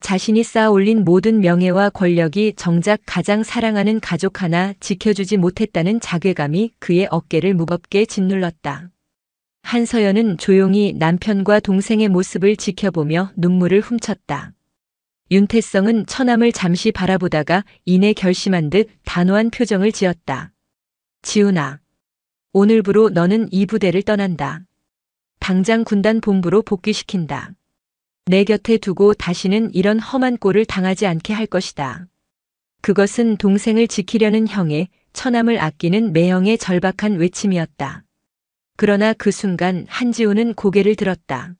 자신이 쌓아올린 모든 명예와 권력이 정작 가장 사랑하는 가족 하나 지켜주지 못했다는 자괴감이 그의 어깨를 무겁게 짓눌렀다. 한서연은 조용히 남편과 동생의 모습을 지켜보며 눈물을 훔쳤다. 윤태성은 처남을 잠시 바라보다가 이내 결심한 듯 단호한 표정을 지었다. 지훈아, 오늘부로 너는 이 부대를 떠난다. 당장 군단 본부로 복귀시킨다. 내 곁에 두고 다시는 이런 험한 꼴을 당하지 않게 할 것이다. 그것은 동생을 지키려는 형의, 처남을 아끼는 매형의 절박한 외침이었다. 그러나 그 순간 한지훈은 고개를 들었다.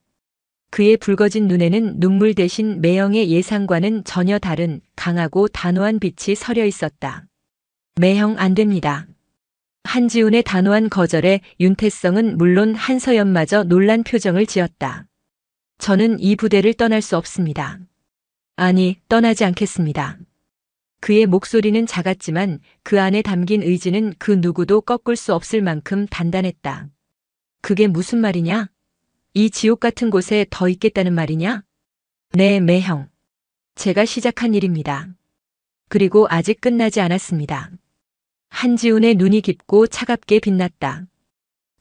그의 붉어진 눈에는 눈물 대신 매형의 예상과는 전혀 다른 강하고 단호한 빛이 서려 있었다. 매형 안 됩니다. 한지훈의 단호한 거절에 윤태성은 물론 한서연마저 놀란 표정을 지었다. 저는 이 부대를 떠날 수 없습니다. 아니, 떠나지 않겠습니다. 그의 목소리는 작았지만 그 안에 담긴 의지는 그 누구도 꺾을 수 없을 만큼 단단했다. 그게 무슨 말이냐? 이 지옥 같은 곳에 더 있겠다는 말이냐? 네, 매형. 제가 시작한 일입니다. 그리고 아직 끝나지 않았습니다. 한지훈의 눈이 깊고 차갑게 빛났다.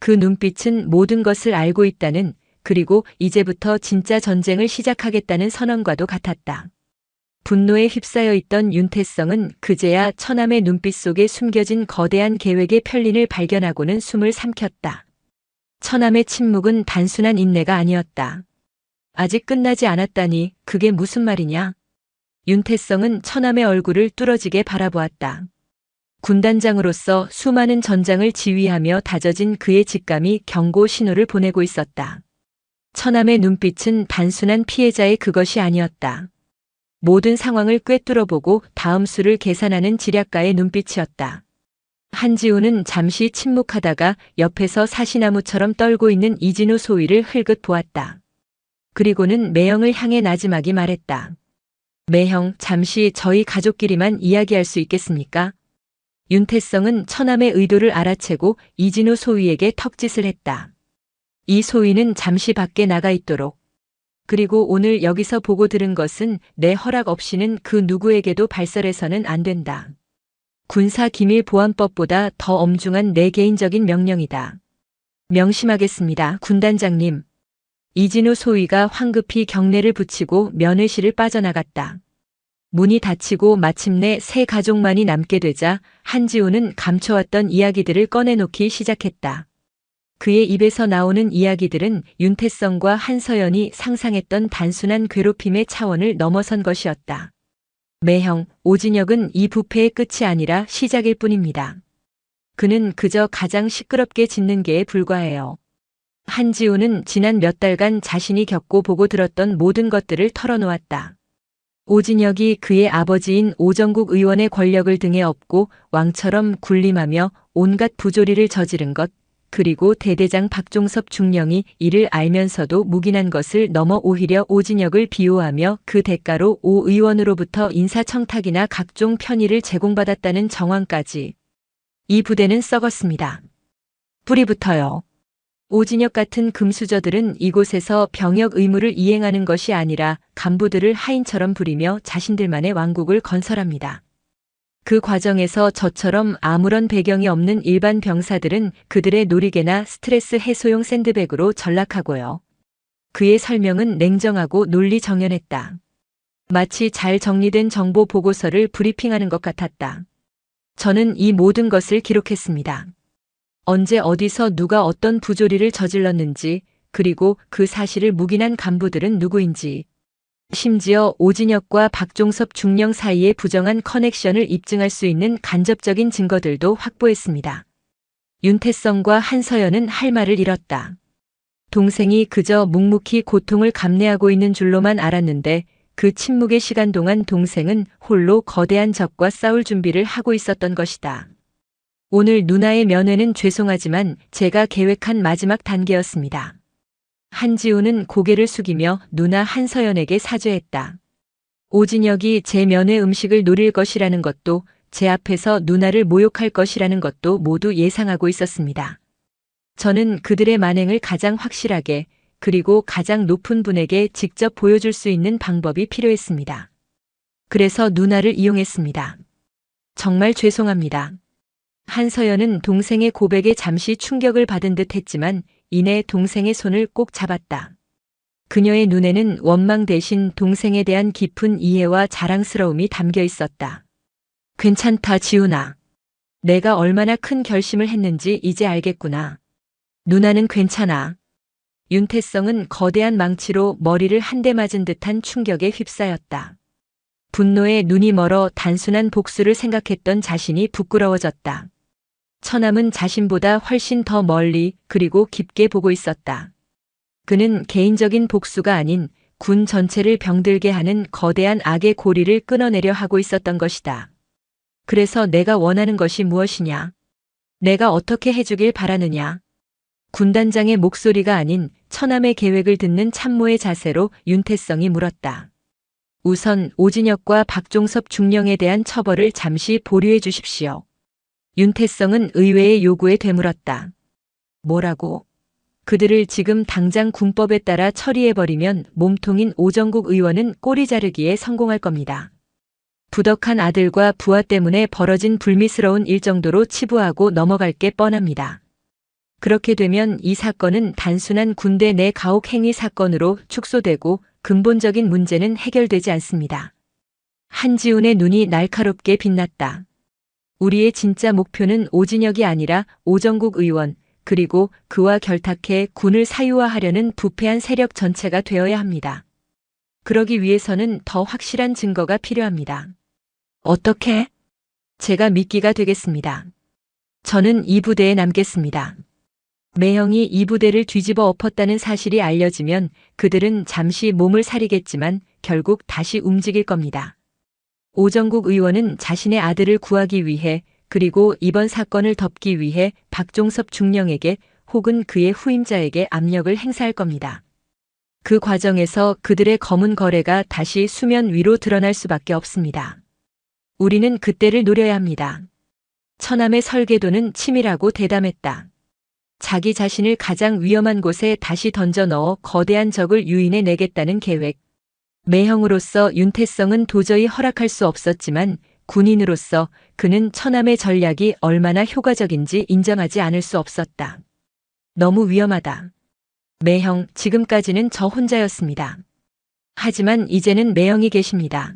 그 눈빛은 모든 것을 알고 있다는, 그리고 이제부터 진짜 전쟁을 시작하겠다는 선언과도 같았다. 분노에 휩싸여 있던 윤태성은 그제야 처남의 눈빛 속에 숨겨진 거대한 계획의 편린을 발견하고는 숨을 삼켰다. 처남의 침묵은 단순한 인내가 아니었다. 아직 끝나지 않았다니 그게 무슨 말이냐? 윤태성은 처남의 얼굴을 뚫어지게 바라보았다. 군단장으로서 수많은 전장을 지휘하며 다져진 그의 직감이 경고 신호를 보내고 있었다. 처남의 눈빛은 단순한 피해자의 그것이 아니었다. 모든 상황을 꿰뚫어보고 다음 수를 계산하는 지략가의 눈빛이었다. 한지훈은 잠시 침묵하다가 옆에서 사시나무처럼 떨고 있는 이진우 소위를 흘끗 보았다. 그리고는 매형을 향해 나지막이 말했다. 매형, 잠시 저희 가족끼리만 이야기할 수 있겠습니까? 윤태성은 처남의 의도를 알아채고 이진우 소위에게 턱짓을 했다. 이 소위는 잠시 밖에 나가 있도록. 그리고 오늘 여기서 보고 들은 것은 내 허락 없이는 그 누구에게도 발설해서는 안 된다. 군사기밀보안법보다 더 엄중한 내 개인적인 명령이다. 명심하겠습니다, 군단장님. 이진우 소위가 황급히 경례를 붙이고 면회실을 빠져나갔다. 문이 닫히고 마침내 세 가족만이 남게 되자 한지우는 감춰왔던 이야기들을 꺼내놓기 시작했다. 그의 입에서 나오는 이야기들은 윤태성과 한서연이 상상했던 단순한 괴롭힘의 차원을 넘어선 것이었다. 매형, 오진혁은 이 부패의 끝이 아니라 시작일 뿐입니다. 그는 그저 가장 시끄럽게 짖는 개에 불과해요. 한지우는 지난 몇 달간 자신이 겪고 보고 들었던 모든 것들을 털어놓았다. 오진혁이 그의 아버지인 오정국 의원의 권력을 등에 업고 왕처럼 군림하며 온갖 부조리를 저지른 것, 그리고 대대장 박종섭 중령이 이를 알면서도 묵인한 것을 넘어 오히려 오진혁을 비호하며 그 대가로 오 의원으로부터 인사청탁이나 각종 편의를 제공받았다는 정황까지. 이 부대는 썩었습니다. 뿌리부터요. 오진혁 같은 금수저들은 이곳에서 병역 의무를 이행하는 것이 아니라 간부들을 하인처럼 부리며 자신들만의 왕국을 건설합니다. 그 과정에서 저처럼 아무런 배경이 없는 일반 병사들은 그들의 놀이개나 스트레스 해소용 샌드백으로 전락하고요. 그의 설명은 냉정하고 논리정연했다. 마치 잘 정리된 정보 보고서를 브리핑하는 것 같았다. 저는 이 모든 것을 기록했습니다. 언제 어디서 누가 어떤 부조리를 저질렀는지, 그리고 그 사실을 묵인한 간부들은 누구인지, 심지어 오진혁과 박종섭 중령 사이의 부정한 커넥션을 입증할 수 있는 간접적인 증거들도 확보했습니다. 윤태성과 한서연은 할 말을 잃었다. 동생이 그저 묵묵히 고통을 감내하고 있는 줄로만 알았는데 그 침묵의 시간 동안 동생은 홀로 거대한 적과 싸울 준비를 하고 있었던 것이다. 오늘 누나의 면회는 죄송하지만 제가 계획한 마지막 단계였습니다. 한지우는 고개를 숙이며 누나 한서연에게 사죄했다. 오진혁이 제 면회 음식을 노릴 것이라는 것도 제 앞에서 누나를 모욕할 것이라는 것도 모두 예상하고 있었습니다. 저는 그들의 만행을 가장 확실하게 그리고 가장 높은 분에게 직접 보여줄 수 있는 방법이 필요했습니다. 그래서 누나를 이용했습니다. 정말 죄송합니다. 한서연은 동생의 고백에 잠시 충격을 받은 듯 했지만 이내 동생의 손을 꼭 잡았다. 그녀의 눈에는 원망 대신 동생에 대한 깊은 이해와 자랑스러움이 담겨 있었다. 괜찮다, 지훈아. 내가 얼마나 큰 결심을 했는지 이제 알겠구나. 누나는 괜찮아. 윤태성은 거대한 망치로 머리를 한 대 맞은 듯한 충격에 휩싸였다. 분노에 눈이 멀어 단순한 복수를 생각했던 자신이 부끄러워졌다. 처남은 자신보다 훨씬 더 멀리 그리고 깊게 보고 있었다. 그는 개인적인 복수가 아닌 군 전체를 병들게 하는 거대한 악의 고리를 끊어내려 하고 있었던 것이다. 그래서 내가 원하는 것이 무엇이냐? 내가 어떻게 해주길 바라느냐? 군단장의 목소리가 아닌 처남의 계획을 듣는 참모의 자세로 윤태성이 물었다. 우선 오진혁과 박종섭 중령에 대한 처벌을 잠시 보류해 주십시오. 윤태성은 의외의 요구에 되물었다. 뭐라고? 그들을 지금 당장 군법에 따라 처리해버리면 몸통인 오정국 의원은 꼬리 자르기에 성공할 겁니다. 부덕한 아들과 부하 때문에 벌어진 불미스러운 일 정도로 치부하고 넘어갈 게 뻔합니다. 그렇게 되면 이 사건은 단순한 군대 내 가혹 행위 사건으로 축소되고 근본적인 문제는 해결되지 않습니다. 한지훈의 눈이 날카롭게 빛났다. 우리의 진짜 목표는 오진혁이 아니라 오정국 의원, 그리고 그와 결탁해 군을 사유화하려는 부패한 세력 전체가 되어야 합니다. 그러기 위해서는 더 확실한 증거가 필요합니다. 어떻게? 제가 미끼가 되겠습니다. 저는 이 부대에 남겠습니다. 매형이 이 부대를 뒤집어 엎었다는 사실이 알려지면 그들은 잠시 몸을 사리겠지만 결국 다시 움직일 겁니다. 오정국 의원은 자신의 아들을 구하기 위해 그리고 이번 사건을 덮기 위해 박종섭 중령에게 혹은 그의 후임자에게 압력을 행사할 겁니다. 그 과정에서 그들의 검은 거래가 다시 수면 위로 드러날 수밖에 없습니다. 우리는 그때를 노려야 합니다. 처남의 설계도는 치밀하고 대담했다. 자기 자신을 가장 위험한 곳에 다시 던져 넣어 거대한 적을 유인해 내겠다는 계획. 매형으로서 윤태성은 도저히 허락할 수 없었지만 군인으로서 그는 처남의 전략이 얼마나 효과적인지 인정하지 않을 수 없었다. 너무 위험하다. 매형, 지금까지는 저 혼자였습니다. 하지만 이제는 매형이 계십니다.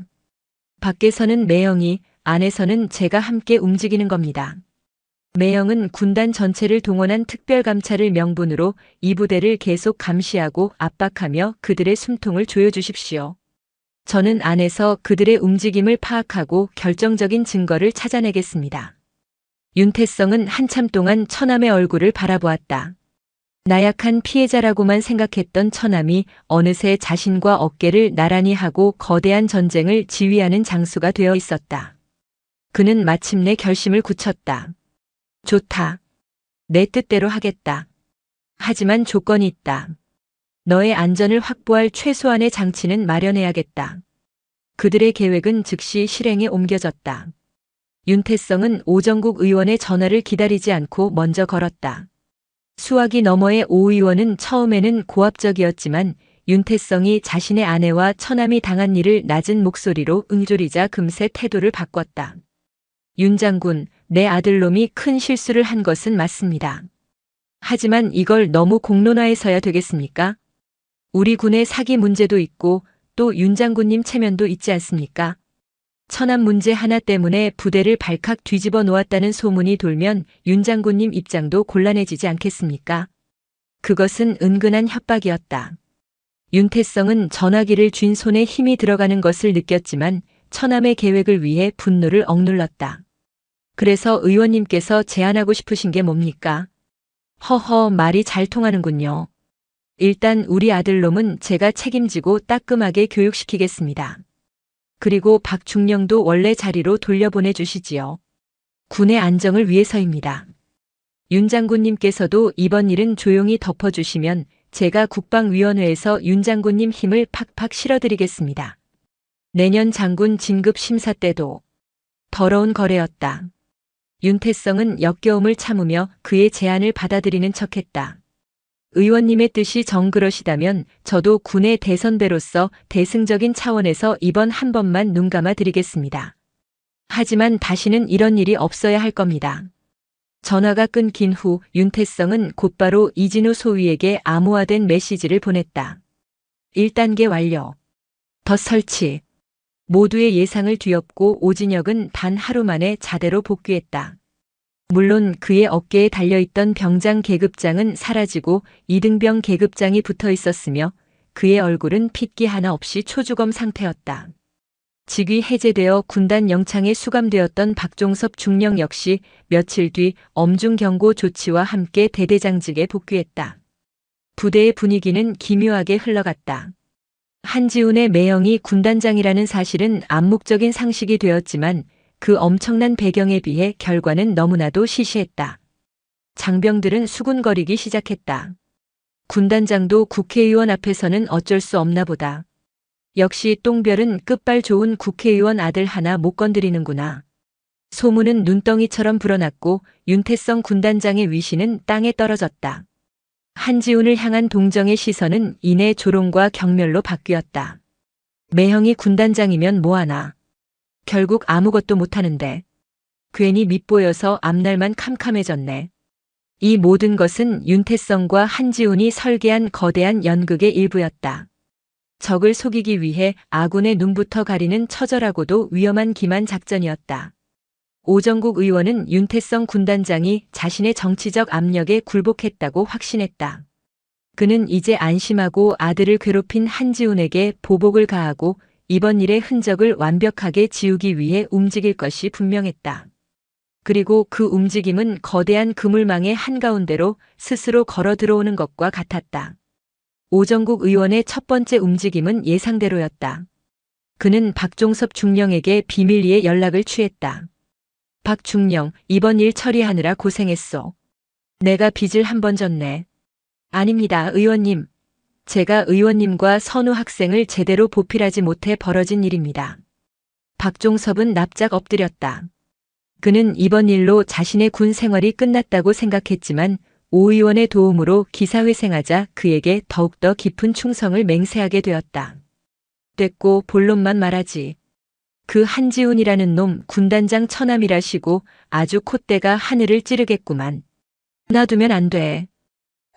밖에서는 매형이, 안에서는 제가 함께 움직이는 겁니다. 매형은 군단 전체를 동원한 특별감찰을 명분으로 이 부대를 계속 감시하고 압박하며 그들의 숨통을 조여주십시오. 저는 안에서 그들의 움직임을 파악하고 결정적인 증거를 찾아내겠습니다. 윤태성은 한참 동안 처남의 얼굴을 바라보았다. 나약한 피해자라고만 생각했던 처남이 어느새 자신과 어깨를 나란히 하고 거대한 전쟁을 지휘하는 장수가 되어 있었다. 그는 마침내 결심을 굳혔다. 좋다. 내 뜻대로 하겠다. 하지만 조건이 있다. 너의 안전을 확보할 최소한의 장치는 마련해야겠다. 그들의 계획은 즉시 실행에 옮겨졌다. 윤태성은 오정국 의원의 전화를 기다리지 않고 먼저 걸었다. 수화기 너머의 오 의원은 처음에는 고압적이었지만 윤태성이 자신의 아내와 처남이 당한 일을 낮은 목소리로 응조리자 금세 태도를 바꿨다. 윤 장군, 내 아들놈이 큰 실수를 한 것은 맞습니다. 하지만 이걸 너무 공론화해서야 되겠습니까? 우리 군의 사기 문제도 있고 또 윤 장군님 체면도 있지 않습니까? 처남 문제 하나 때문에 부대를 발칵 뒤집어 놓았다는 소문이 돌면 윤 장군님 입장도 곤란해지지 않겠습니까? 그것은 은근한 협박이었다. 윤태성은 전화기를 쥔 손에 힘이 들어가는 것을 느꼈지만 처남의 계획을 위해 분노를 억눌렀다. 그래서 의원님께서 제안하고 싶으신 게 뭡니까? 허허, 말이 잘 통하는군요. 일단 우리 아들놈은 제가 책임지고 따끔하게 교육시키겠습니다. 그리고 박중령도 원래 자리로 돌려보내 주시지요. 군의 안정을 위해서입니다. 윤 장군님께서도 이번 일은 조용히 덮어주시면 제가 국방위원회에서 윤 장군님 힘을 팍팍 실어드리겠습니다. 내년 장군 진급 심사 때도 더러운 거래였다. 윤태성은 역겨움을 참으며 그의 제안을 받아들이는 척했다. 의원님의 뜻이 정그러시다면 저도 군의 대선배로서 대승적인 차원에서 이번 한 번만 눈감아 드리겠습니다. 하지만 다시는 이런 일이 없어야 할 겁니다. 전화가 끊긴 후 윤태성은 곧바로 이진우 소위에게 암호화된 메시지를 보냈다. 1단계 완료. 더 설치. 모두의 예상을 뒤엎고 오진혁은 단 하루 만에 자대로 복귀했다. 물론 그의 어깨에 달려있던 병장 계급장은 사라지고 이등병 계급장이 붙어 있었으며 그의 얼굴은 핏기 하나 없이 초주검 상태였다. 직위 해제되어 군단 영창에 수감되었던 박종섭 중령 역시 며칠 뒤 엄중 경고 조치와 함께 대대장직에 복귀했다. 부대의 분위기는 기묘하게 흘러갔다. 한지훈의 매형이 군단장이라는 사실은 암묵적인 상식이 되었지만 그 엄청난 배경에 비해 결과는 너무나도 시시했다. 장병들은 수군거리기 시작했다. 군단장도 국회의원 앞에서는 어쩔 수 없나 보다. 역시 똥별은 끝발 좋은 국회의원 아들 하나 못 건드리는구나. 소문은 눈덩이처럼 불어났고 윤태성 군단장의 위신은 땅에 떨어졌다. 한지훈을 향한 동정의 시선은 이내 조롱과 경멸로 바뀌었다. 매형이 군단장이면 뭐하나. 결국 아무것도 못하는데. 괜히 밉보여서 앞날만 캄캄해졌네. 이 모든 것은 윤태성과 한지훈이 설계한 거대한 연극의 일부였다. 적을 속이기 위해 아군의 눈부터 가리는 처절하고도 위험한 기만 작전이었다. 오정국 의원은 윤태성 군단장이 자신의 정치적 압력에 굴복했다고 확신했다. 그는 이제 안심하고 아들을 괴롭힌 한지훈에게 보복을 가하고 이번 일의 흔적을 완벽하게 지우기 위해 움직일 것이 분명했다. 그리고 그 움직임은 거대한 그물망의 한가운데로 스스로 걸어 들어오는 것과 같았다. 오정국 의원의 첫 번째 움직임은 예상대로였다. 그는 박종섭 중령에게 비밀리에 연락을 취했다. 박 중령, 이번 일 처리하느라 고생했소. 내가 빚을 한 번 졌네. 아닙니다, 의원님. 제가 의원님과 선우 학생을 제대로 보필하지 못해 벌어진 일입니다. 박종섭은 납작 엎드렸다. 그는 이번 일로 자신의 군 생활이 끝났다고 생각했지만 오 의원의 도움으로 기사회생하자 그에게 더욱더 깊은 충성을 맹세하게 되었다. 됐고 본론만 말하지. 그 한지훈이라는 놈 군단장 처남이라시고 아주 콧대가 하늘을 찌르겠구만. 놔두면 안 돼.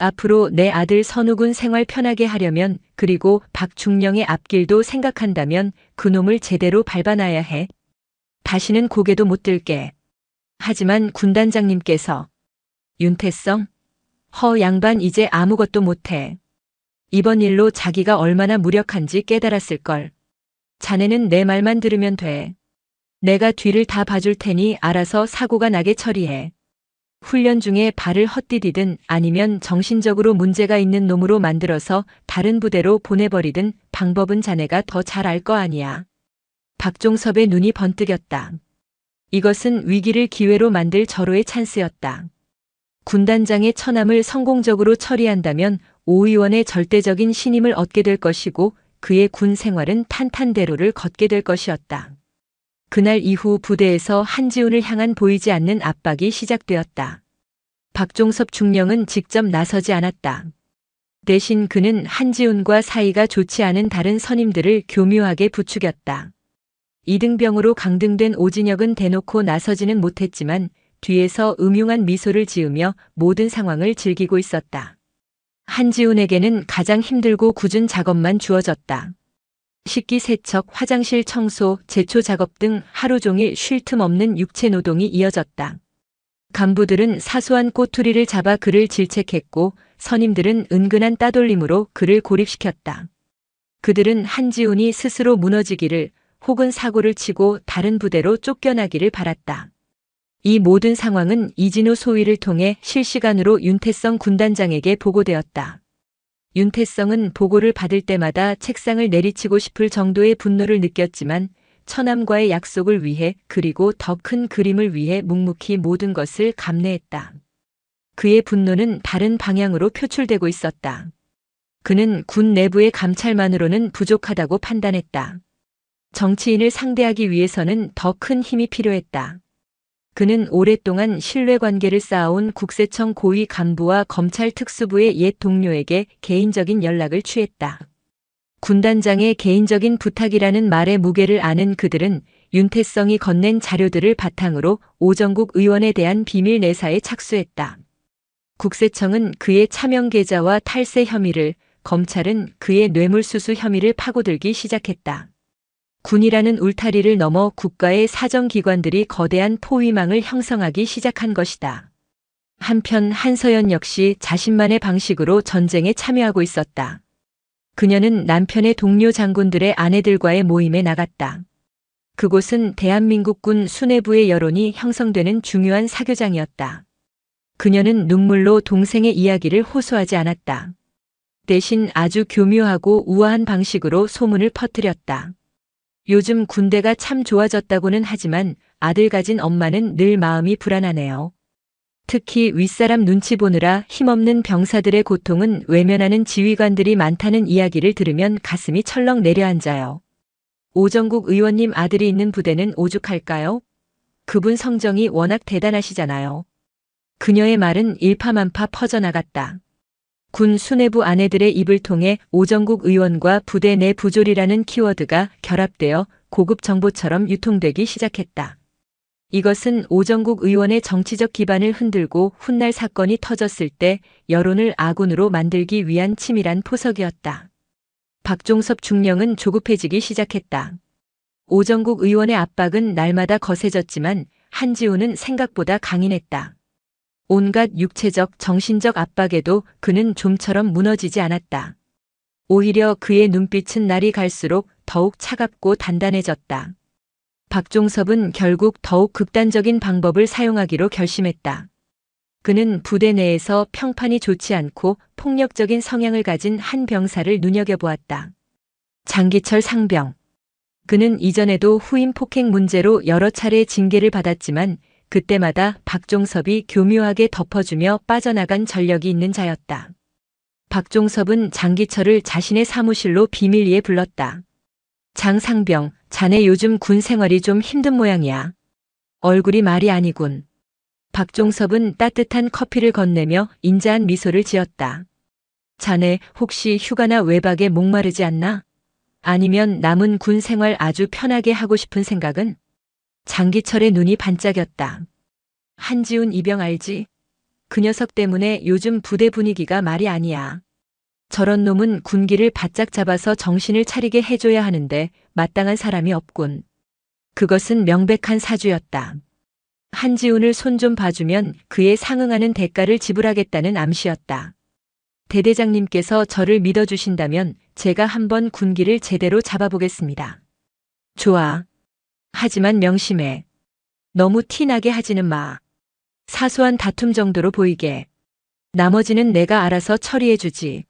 앞으로 내 아들 선우군 생활 편하게 하려면 그리고 박중령의 앞길도 생각한다면 그놈을 제대로 밟아놔야 해. 다시는 고개도 못 들게. 하지만 군단장님께서 윤태성? 허 양반 이제 아무것도 못해. 이번 일로 자기가 얼마나 무력한지 깨달았을걸. 자네는 내 말만 들으면 돼. 내가 뒤를 다 봐줄 테니 알아서 사고가 나게 처리해. 훈련 중에 발을 헛디디든 아니면 정신적으로 문제가 있는 놈으로 만들어서 다른 부대로 보내버리든 방법은 자네가 더 잘 알 거 아니야. 박종섭의 눈이 번뜩였다. 이것은 위기를 기회로 만들 절호의 찬스였다. 군단장의 처남을 성공적으로 처리한다면 오 의원의 절대적인 신임을 얻게 될 것이고 그의 군 생활은 탄탄대로를 걷게 될 것이었다. 그날 이후 부대에서 한지훈을 향한 보이지 않는 압박이 시작되었다. 박종섭 중령은 직접 나서지 않았다. 대신 그는 한지훈과 사이가 좋지 않은 다른 선임들을 교묘하게 부추겼다. 이등병으로 강등된 오진혁은 대놓고 나서지는 못했지만 뒤에서 음흉한 미소를 지으며 모든 상황을 즐기고 있었다. 한지훈에게는 가장 힘들고 굳은 작업만 주어졌다. 식기 세척, 화장실 청소, 제초 작업 등 하루 종일 쉴 틈 없는 육체 노동이 이어졌다. 간부들은 사소한 꼬투리를 잡아 그를 질책했고 선임들은 은근한 따돌림으로 그를 고립시켰다. 그들은 한지훈이 스스로 무너지기를 혹은 사고를 치고 다른 부대로 쫓겨나기를 바랐다. 이 모든 상황은 이진우 소위를 통해 실시간으로 윤태성 군단장에게 보고되었다. 윤태성은 보고를 받을 때마다 책상을 내리치고 싶을 정도의 분노를 느꼈지만 처남과의 약속을 위해 그리고 더 큰 그림을 위해 묵묵히 모든 것을 감내했다. 그의 분노는 다른 방향으로 표출되고 있었다. 그는 군 내부의 감찰만으로는 부족하다고 판단했다. 정치인을 상대하기 위해서는 더 큰 힘이 필요했다. 그는 오랫동안 신뢰관계를 쌓아온 국세청 고위 간부와 검찰 특수부의 옛 동료에게 개인적인 연락을 취했다. 군단장의 개인적인 부탁이라는 말의 무게를 아는 그들은 윤태성이 건넨 자료들을 바탕으로 오정국 의원에 대한 비밀 내사에 착수했다. 국세청은 그의 차명 계좌와 탈세 혐의를, 검찰은 그의 뇌물수수 혐의를 파고들기 시작했다. 군이라는 울타리를 넘어 국가의 사정기관들이 거대한 포위망을 형성하기 시작한 것이다. 한편 한서연 역시 자신만의 방식으로 전쟁에 참여하고 있었다. 그녀는 남편의 동료 장군들의 아내들과의 모임에 나갔다. 그곳은 대한민국군 수뇌부의 여론이 형성되는 중요한 사교장이었다. 그녀는 눈물로 동생의 이야기를 호소하지 않았다. 대신 아주 교묘하고 우아한 방식으로 소문을 퍼뜨렸다. 요즘 군대가 참 좋아졌다고는 하지만 아들 가진 엄마는 늘 마음이 불안하네요. 특히 윗사람 눈치 보느라 힘없는 병사들의 고통은 외면하는 지휘관들이 많다는 이야기를 들으면 가슴이 철렁 내려앉아요. 오정국 의원님 아들이 있는 부대는 오죽할까요? 그분 성정이 워낙 대단하시잖아요. 그녀의 말은 일파만파 퍼져나갔다. 군 수뇌부 아내들의 입을 통해 오정국 의원과 부대 내 부조리라는 키워드가 결합되어 고급 정보처럼 유통되기 시작했다. 이것은 오정국 의원의 정치적 기반을 흔들고 훗날 사건이 터졌을 때 여론을 아군으로 만들기 위한 치밀한 포석이었다. 박종섭 중령은 조급해지기 시작했다. 오정국 의원의 압박은 날마다 거세졌지만 한지훈은 생각보다 강인했다. 온갖 육체적, 정신적 압박에도 그는 좀처럼 무너지지 않았다. 오히려 그의 눈빛은 날이 갈수록 더욱 차갑고 단단해졌다. 박종섭은 결국 더욱 극단적인 방법을 사용하기로 결심했다. 그는 부대 내에서 평판이 좋지 않고 폭력적인 성향을 가진 한 병사를 눈여겨보았다. 장기철 상병. 그는 이전에도 후임 폭행 문제로 여러 차례 징계를 받았지만 그때마다 박종섭이 교묘하게 덮어주며 빠져나간 전력이 있는 자였다. 박종섭은 장기철을 자신의 사무실로 비밀리에 불렀다. 장상병, 자네 요즘 군 생활이 좀 힘든 모양이야. 얼굴이 말이 아니군. 박종섭은 따뜻한 커피를 건네며 인자한 미소를 지었다. 자네 혹시 휴가나 외박에 목마르지 않나? 아니면 남은 군 생활 아주 편하게 하고 싶은 생각은? 장기철의 눈이 반짝였다. 한지훈 이병 알지? 그 녀석 때문에 요즘 부대 분위기가 말이 아니야. 저런 놈은 군기를 바짝 잡아서 정신을 차리게 해줘야 하는데 마땅한 사람이 없군. 그것은 명백한 사주였다. 한지훈을 손 좀 봐주면 그에 상응하는 대가를 지불하겠다는 암시였다. 대대장님께서 저를 믿어주신다면 제가 한번 군기를 제대로 잡아보겠습니다. 좋아. 하지만 명심해. 너무 티나게 하지는 마. 사소한 다툼 정도로 보이게. 나머지는 내가 알아서 처리해주지.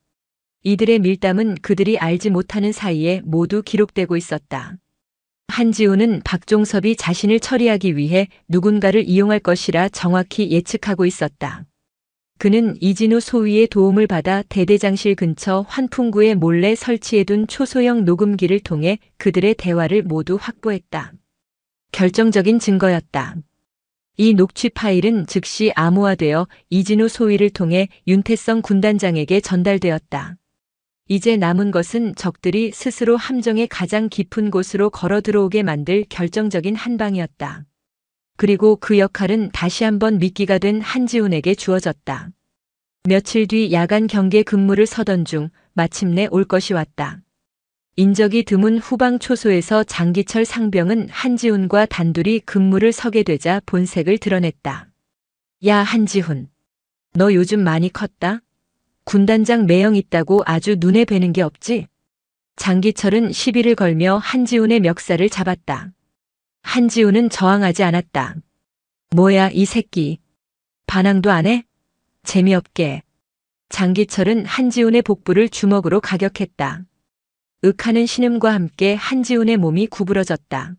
이들의 밀담은 그들이 알지 못하는 사이에 모두 기록되고 있었다. 한지훈은 박종섭이 자신을 처리하기 위해 누군가를 이용할 것이라 정확히 예측하고 있었다. 그는 이진우 소위의 도움을 받아 대대장실 근처 환풍구에 몰래 설치해둔 초소형 녹음기를 통해 그들의 대화를 모두 확보했다. 결정적인 증거였다. 이 녹취 파일은 즉시 암호화되어 이진우 소위를 통해 윤태성 군단장에게 전달되었다. 이제 남은 것은 적들이 스스로 함정의 가장 깊은 곳으로 걸어 들어오게 만들 결정적인 한 방이었다. 그리고 그 역할은 다시 한번 미끼가 된 한지훈에게 주어졌다. 며칠 뒤 야간 경계 근무를 서던 중 마침내 올 것이 왔다. 인적이 드문 후방 초소에서 장기철 상병은 한지훈과 단둘이 근무를 서게 되자 본색을 드러냈다. 야, 한지훈. 너 요즘 많이 컸다? 군단장 매형 있다고 아주 눈에 뵈는 게 없지? 장기철은 시비를 걸며 한지훈의 멱살을 잡았다. 한지훈은 저항하지 않았다. 뭐야, 이 새끼. 반항도 안 해? 재미없게. 장기철은 한지훈의 복부를 주먹으로 가격했다. 윽하는 신음과 함께 한지훈의 몸이 구부러졌다.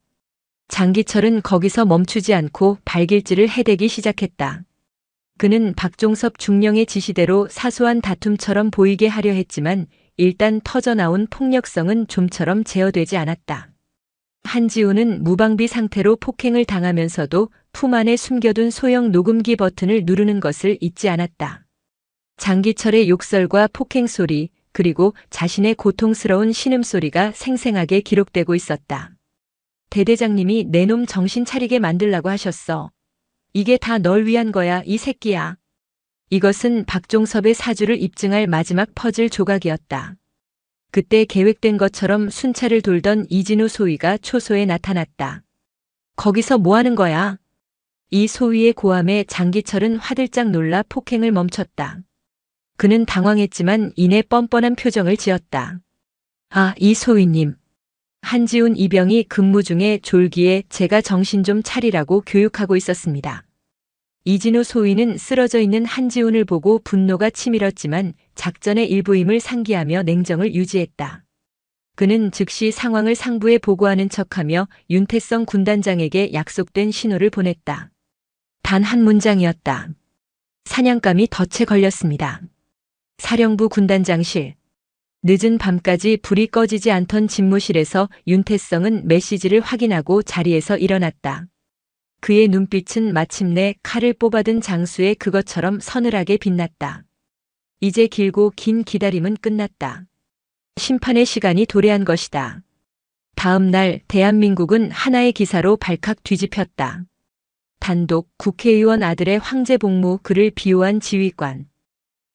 장기철은 거기서 멈추지 않고 발길질을 해대기 시작했다. 그는 박종섭 중령의 지시대로 사소한 다툼처럼 보이게 하려 했지만 일단 터져나온 폭력성은 좀처럼 제어되지 않았다. 한지훈은 무방비 상태로 폭행을 당하면서도 품 안에 숨겨둔 소형 녹음기 버튼을 누르는 것을 잊지 않았다. 장기철의 욕설과 폭행 소리, 그리고 자신의 고통스러운 신음소리가 생생하게 기록되고 있었다. 대대장님이 내 놈 정신 차리게 만들라고 하셨어. 이게 다 널 위한 거야, 이 새끼야. 이것은 박종섭의 사주를 입증할 마지막 퍼즐 조각이었다. 그때 계획된 것처럼 순찰을 돌던 이진우 소위가 초소에 나타났다. 거기서 뭐 하는 거야? 이 소위의 고함에 장기철은 화들짝 놀라 폭행을 멈췄다. 그는 당황했지만 이내 뻔뻔한 표정을 지었다. 아, 이 소위님. 한지훈 이병이 근무 중에 졸기에 제가 정신 좀 차리라고 교육하고 있었습니다. 이진우 소위는 쓰러져 있는 한지훈을 보고 분노가 치밀었지만 작전의 일부임을 상기하며 냉정을 유지했다. 그는 즉시 상황을 상부에 보고하는 척하며 윤태성 군단장에게 약속된 신호를 보냈다. 단 한 문장이었다. 사냥감이 덫에 걸렸습니다. 사령부 군단장실. 늦은 밤까지 불이 꺼지지 않던 집무실에서 윤태성은 메시지를 확인하고 자리에서 일어났다. 그의 눈빛은 마침내 칼을 뽑아든 장수의 그것처럼 서늘하게 빛났다. 이제 길고 긴 기다림은 끝났다. 심판의 시간이 도래한 것이다. 다음 날 대한민국은 하나의 기사로 발칵 뒤집혔다. 단독 국회의원 아들의 황제 복무 그를 비호한 지휘관.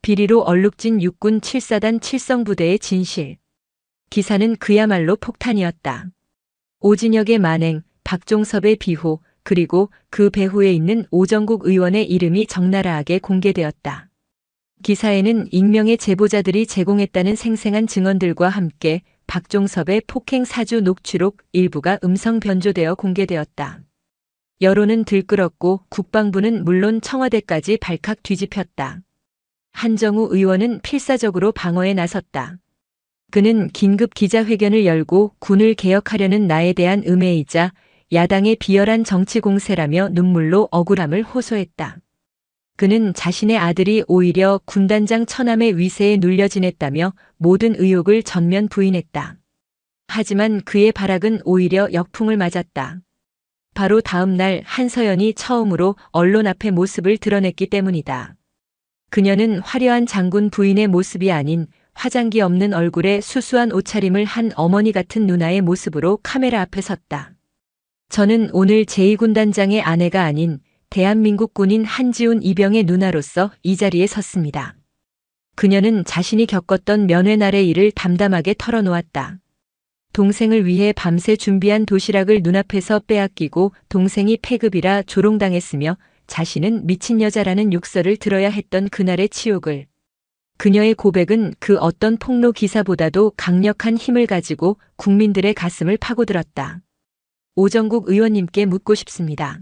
비리로 얼룩진 육군 7사단 칠성부대의 진실. 기사는 그야말로 폭탄이었다. 오진혁의 만행, 박종섭의 비호, 그리고 그 배후에 있는 오정국 의원의 이름이 적나라하게 공개되었다. 기사에는 익명의 제보자들이 제공했다는 생생한 증언들과 함께 박종섭의 폭행 사주 녹취록 일부가 음성 변조되어 공개되었다. 여론은 들끓었고 국방부는 물론 청와대까지 발칵 뒤집혔다. 한정우 의원은 필사적으로 방어에 나섰다. 그는 긴급 기자회견을 열고 군을 개혁하려는 나에 대한 음해이자 야당의 비열한 정치 공세라며 눈물로 억울함을 호소했다. 그는 자신의 아들이 오히려 군단장 처남의 위세에 눌려 지냈다며 모든 의혹을 전면 부인했다. 하지만 그의 발악은 오히려 역풍을 맞았다. 바로 다음 날 한서연이 처음으로 언론 앞에 모습을 드러냈기 때문이다. 그녀는 화려한 장군 부인의 모습이 아닌 화장기 없는 얼굴에 수수한 옷차림을 한 어머니 같은 누나의 모습으로 카메라 앞에 섰다. 저는 오늘 제2군단장의 아내가 아닌 대한민국 군인 한지훈 이병의 누나로서 이 자리에 섰습니다. 그녀는 자신이 겪었던 면회날의 일을 담담하게 털어놓았다. 동생을 위해 밤새 준비한 도시락을 눈앞에서 빼앗기고 동생이 폐급이라 조롱당했으며 자신은 미친 여자라는 욕설을 들어야 했던 그날의 치욕을. 그녀의 고백은 그 어떤 폭로 기사보다도 강력한 힘을 가지고 국민들의 가슴을 파고들었다. 오정국 의원님께 묻고 싶습니다.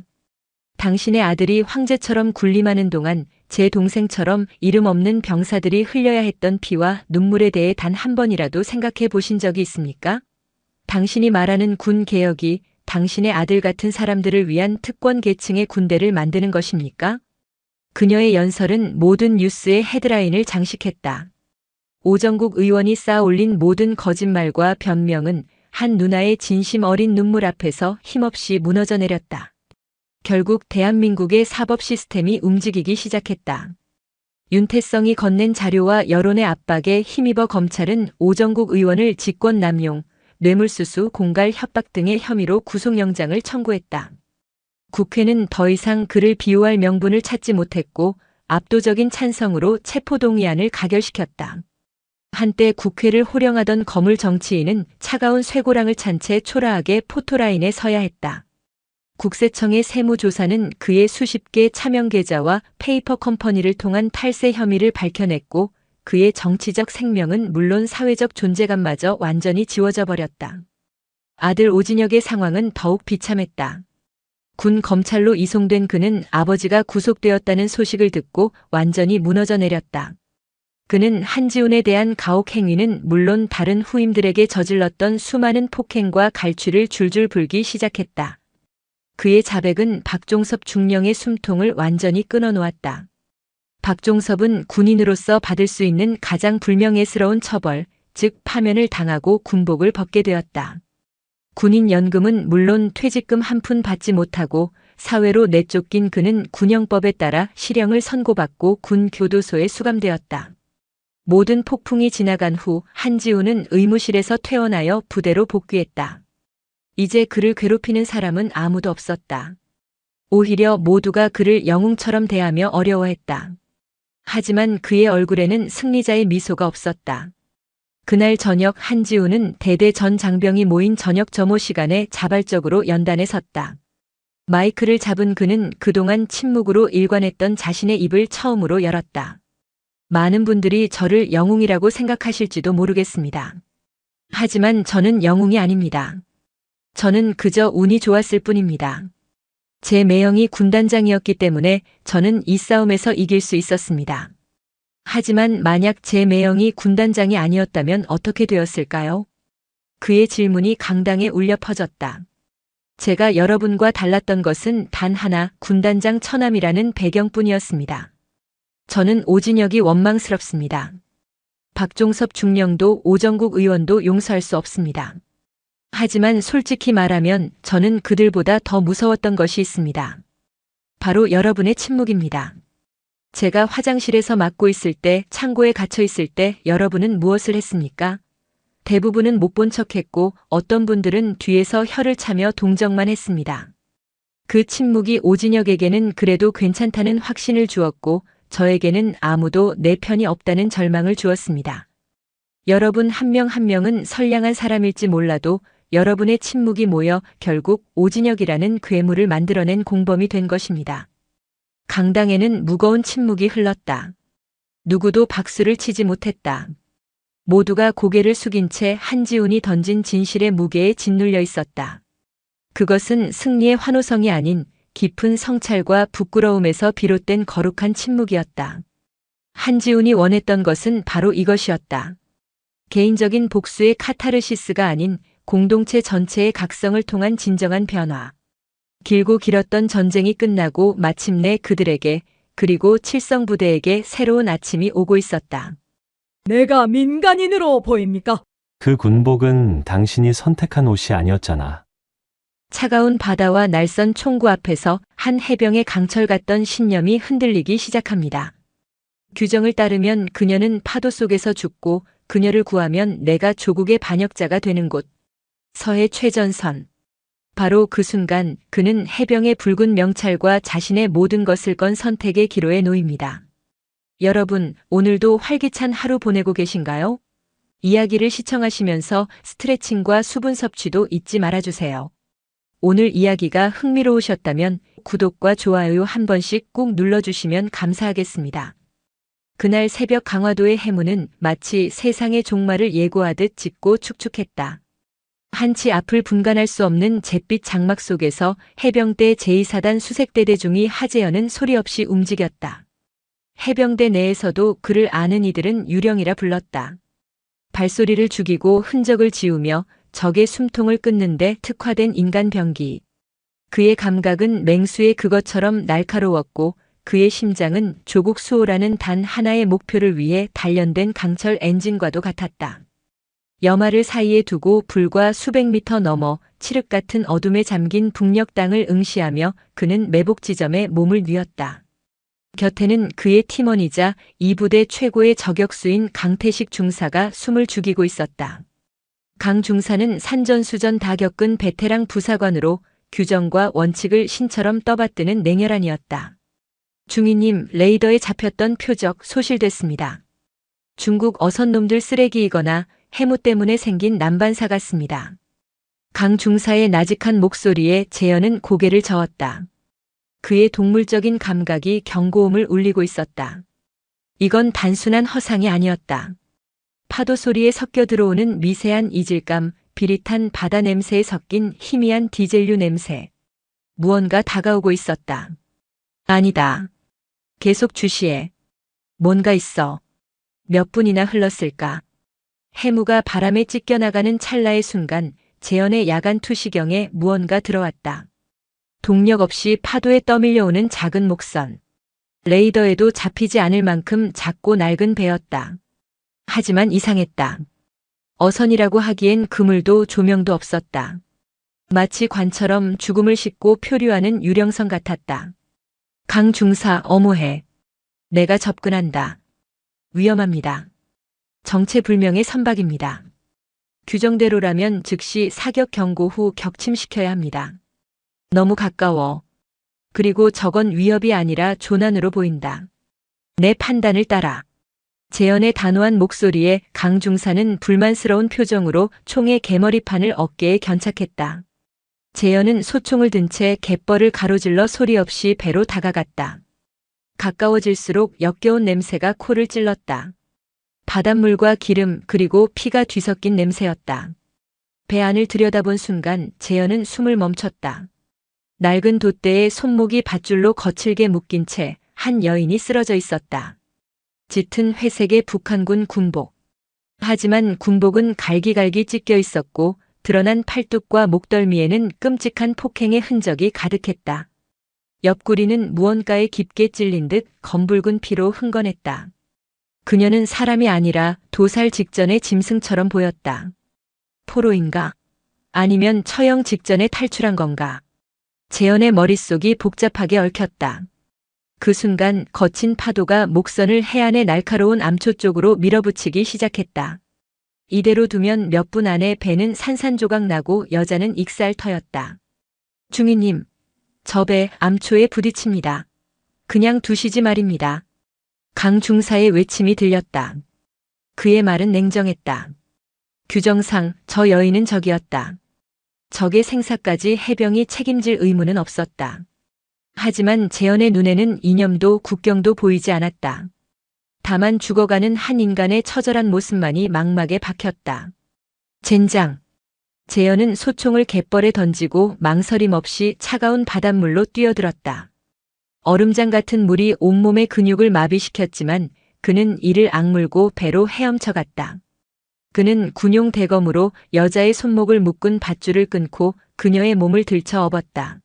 당신의 아들이 황제처럼 군림하는 동안 제 동생처럼 이름 없는 병사들이 흘려야 했던 피와 눈물에 대해 단 한 번이라도 생각해 보신 적이 있습니까? 당신이 말하는 군 개혁이 당신의 아들 같은 사람들을 위한 특권 계층의 군대를 만드는 것입니까? 그녀의 연설은 모든 뉴스의 헤드라인을 장식했다. 오정국 의원이 쌓아올린 모든 거짓말과 변명은 한 누나의 진심 어린 눈물 앞에서 힘없이 무너져 내렸다. 결국 대한민국의 사법 시스템이 움직이기 시작했다. 윤태성이 건넨 자료와 여론의 압박에 힘입어 검찰은 오정국 의원을 직권 남용, 뇌물수수, 공갈 협박 등의 혐의로 구속영장을 청구했다. 국회는 더 이상 그를 비호할 명분을 찾지 못했고 압도적인 찬성으로 체포동의안을 가결시켰다. 한때 국회를 호령하던 거물 정치인은 차가운 쇠고랑을 찬 채 초라하게 포토라인에 서야 했다. 국세청의 세무조사는 그의 수십 개 차명 계좌와 페이퍼 컴퍼니를 통한 탈세 혐의를 밝혀냈고 그의 정치적 생명은 물론 사회적 존재감마저 완전히 지워져 버렸다. 아들 오진혁의 상황은 더욱 비참했다. 군 검찰로 이송된 그는 아버지가 구속되었다는 소식을 듣고 완전히 무너져 내렸다. 그는 한지훈에 대한 가혹 행위는 물론 다른 후임들에게 저질렀던 수많은 폭행과 갈취를 줄줄 불기 시작했다. 그의 자백은 박종섭 중령의 숨통을 완전히 끊어놓았다. 박종섭은 군인으로서 받을 수 있는 가장 불명예스러운 처벌, 즉 파면을 당하고 군복을 벗게 되었다. 군인 연금은 물론 퇴직금 한 푼 받지 못하고 사회로 내쫓긴 그는 군형법에 따라 실형을 선고받고 군 교도소에 수감되었다. 모든 폭풍이 지나간 후 한지훈은 의무실에서 퇴원하여 부대로 복귀했다. 이제 그를 괴롭히는 사람은 아무도 없었다. 오히려 모두가 그를 영웅처럼 대하며 어려워했다. 하지만 그의 얼굴에는 승리자의 미소가 없었다. 그날 저녁 한지훈은 대대 전 장병이 모인 저녁 점호 시간에 자발적으로 연단에 섰다. 마이크를 잡은 그는 그동안 침묵으로 일관했던 자신의 입을 처음으로 열었다. 많은 분들이 저를 영웅이라고 생각하실지도 모르겠습니다. 하지만 저는 영웅이 아닙니다. 저는 그저 운이 좋았을 뿐입니다. 제 매형이 군단장이었기 때문에 저는 이 싸움에서 이길 수 있었습니다. 하지만 만약 제 매형이 군단장이 아니었다면 어떻게 되었을까요? 그의 질문이 강당에 울려 퍼졌다. 제가 여러분과 달랐던 것은 단 하나, 군단장 처남이라는 배경뿐이었습니다. 저는 오진혁이 원망스럽습니다. 박종섭 중령도 오정국 의원도 용서할 수 없습니다. 하지만 솔직히 말하면 저는 그들보다 더 무서웠던 것이 있습니다. 바로 여러분의 침묵입니다. 제가 화장실에서 맡고 있을 때, 창고에 갇혀 있을 때 여러분은 무엇을 했습니까? 대부분은 못 본 척했고 어떤 분들은 뒤에서 혀를 차며 동정만 했습니다. 그 침묵이 오진혁에게는 그래도 괜찮다는 확신을 주었고 저에게는 아무도 내 편이 없다는 절망을 주었습니다. 여러분 한 명 한 명은 선량한 사람일지 몰라도 여러분의 침묵이 모여 결국 오진혁이라는 괴물을 만들어낸 공범이 된 것입니다. 강당에는 무거운 침묵이 흘렀다. 누구도 박수를 치지 못했다. 모두가 고개를 숙인 채 한지훈이 던진 진실의 무게에 짓눌려 있었다. 그것은 승리의 환호성이 아닌 깊은 성찰과 부끄러움에서 비롯된 거룩한 침묵이었다. 한지훈이 원했던 것은 바로 이것이었다. 개인적인 복수의 카타르시스가 아닌 공동체 전체의 각성을 통한 진정한 변화. 길고 길었던 전쟁이 끝나고 마침내 그들에게 그리고 칠성부대에게 새로운 아침이 오고 있었다. 내가 민간인으로 보입니까? 그 군복은 당신이 선택한 옷이 아니었잖아. 차가운 바다와 날선 총구 앞에서 한 해병의 강철 같던 신념이 흔들리기 시작합니다. 규정을 따르면 그녀는 파도 속에서 죽고 그녀를 구하면 내가 조국의 반역자가 되는 곳. 서해 최전선. 바로 그 순간 그는 해병의 붉은 명찰과 자신의 모든 것을 건 선택의 기로에 놓입니다. 여러분, 오늘도 활기찬 하루 보내고 계신가요? 이야기를 시청하시면서 스트레칭과 수분 섭취도 잊지 말아주세요. 오늘 이야기가 흥미로우셨다면 구독과 좋아요 한 번씩 꾹 눌러주시면 감사하겠습니다. 그날 새벽 강화도의 해무는 마치 세상의 종말을 예고하듯 짙고 축축했다. 한치 앞을 분간할 수 없는 잿빛 장막 속에서 해병대 제2사단 수색대대 중위 하재현은 소리 없이 움직였다. 해병대 내에서도 그를 아는 이들은 유령이라 불렀다. 발소리를 죽이고 흔적을 지우며 적의 숨통을 끊는데 특화된 인간 병기. 그의 감각은 맹수의 그것처럼 날카로웠고 그의 심장은 조국 수호라는 단 하나의 목표를 위해 단련된 강철 엔진과도 같았다. 여마를 사이에 두고 불과 수백 미터 넘어 칠흑 같은 어둠에 잠긴 북녘 땅을 응시하며 그는 매복 지점에 몸을 뉘었다. 곁에는 그의 팀원이자 이 부대 최고의 저격수인 강태식 중사가 숨을 죽이고 있었다. 강 중사는 산전수전 다 겪은 베테랑 부사관으로 규정과 원칙을 신처럼 떠받드는 냉혈한이었다. 중위님, 레이더에 잡혔던 표적 소실됐습니다. 중국 어선놈들 쓰레기이거나 해무 때문에 생긴 난반사 같습니다. 강 중사의 나직한 목소리에 재현은 고개를 저었다. 그의 동물적인 감각이 경고음을 울리고 있었다. 이건 단순한 허상이 아니었다. 파도 소리에 섞여 들어오는 미세한 이질감, 비릿한 바다 냄새에 섞인 희미한 디젤류 냄새. 무언가 다가오고 있었다. 아니다. 계속 주시해. 뭔가 있어. 몇 분이나 흘렀을까. 해무가 바람에 찢겨나가는 찰나의 순간 재현의 야간 투시경에 무언가 들어왔다. 동력 없이 파도에 떠밀려오는 작은 목선. 레이더에도 잡히지 않을 만큼 작고 낡은 배였다. 하지만 이상했다. 어선이라고 하기엔 그물도 조명도 없었다. 마치 관처럼 죽음을 싣고 표류하는 유령선 같았다. 강 중사, 어모해. 내가 접근한다. 위험합니다. 정체불명의 선박입니다. 규정대로라면 즉시 사격 경고 후 격침시켜야 합니다. 너무 가까워. 그리고 저건 위협이 아니라 조난으로 보인다. 내 판단을 따라. 재현의 단호한 목소리에 강 중사는 불만스러운 표정으로 총의 개머리판을 어깨에 견착했다. 재현은 소총을 든 채 갯벌을 가로질러 소리 없이 배로 다가갔다. 가까워질수록 역겨운 냄새가 코를 찔렀다. 바닷물과 기름 그리고 피가 뒤섞인 냄새였다. 배 안을 들여다본 순간 재현은 숨을 멈췄다. 낡은 돛대에 손목이 밧줄로 거칠게 묶인 채 한 여인이 쓰러져 있었다. 짙은 회색의 북한군 군복. 하지만 군복은 갈기갈기 찢겨 있었고 드러난 팔뚝과 목덜미에는 끔찍한 폭행의 흔적이 가득했다. 옆구리는 무언가에 깊게 찔린 듯 검붉은 피로 흥건했다. 그녀는 사람이 아니라 도살 직전의 짐승처럼 보였다. 포로인가? 아니면 처형 직전에 탈출한 건가? 재현의 머릿속이 복잡하게 얽혔다. 그 순간 거친 파도가 목선을 해안의 날카로운 암초 쪽으로 밀어붙이기 시작했다. 이대로 두면 몇 분 안에 배는 산산조각 나고 여자는 익살터였다. 중위님, 저 배 암초에 부딪힙니다. 그냥 두시지 말입니다. 강 중사의 외침이 들렸다. 그의 말은 냉정했다. 규정상 저 여인은 적이었다. 적의 생사까지 해병이 책임질 의무는 없었다. 하지만 재현의 눈에는 이념도 국경도 보이지 않았다. 다만 죽어가는 한 인간의 처절한 모습만이 망막에 박혔다. 젠장. 재현은 소총을 갯벌에 던지고 망설임 없이 차가운 바닷물로 뛰어들었다. 얼음장 같은 물이 온몸의 근육을 마비시켰지만 그는 이를 악물고 배로 헤엄쳐갔다. 그는 군용 대검으로 여자의 손목을 묶은 밧줄을 끊고 그녀의 몸을 들쳐 업었다.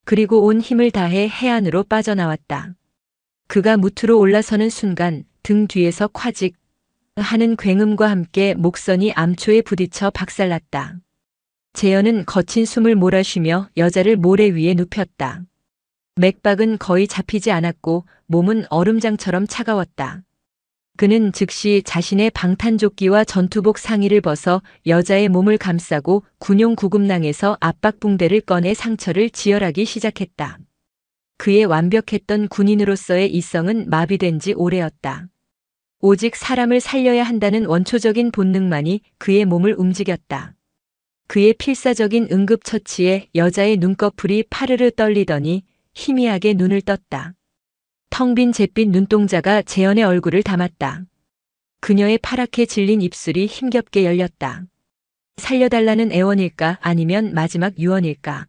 그리고 온 힘을 다해 해안으로 빠져나왔다. 그가 무트로 올라서는 순간 등 뒤에서 콰직 하는 굉음과 함께 목선이 암초에 부딪혀 박살났다. 재현은 거친 숨을 몰아쉬며 여자를 모래 위에 눕혔다. 맥박은 거의 잡히지 않았고 몸은 얼음장처럼 차가웠다. 그는 즉시 자신의 방탄조끼와 전투복 상의를 벗어 여자의 몸을 감싸고 군용 구급낭에서 압박붕대를 꺼내 상처를 지혈하기 시작했다. 그의 완벽했던 군인으로서의 이성은 마비된 지 오래였다. 오직 사람을 살려야 한다는 원초적인 본능만이 그의 몸을 움직였다. 그의 필사적인 응급처치에 여자의 눈꺼풀이 파르르 떨리더니 희미하게 눈을 떴다. 텅 빈 잿빛 눈동자가 재현의 얼굴을 담았다. 그녀의 파랗게 질린 입술이 힘겹게 열렸다. 살려달라는 애원일까 아니면 마지막 유언일까.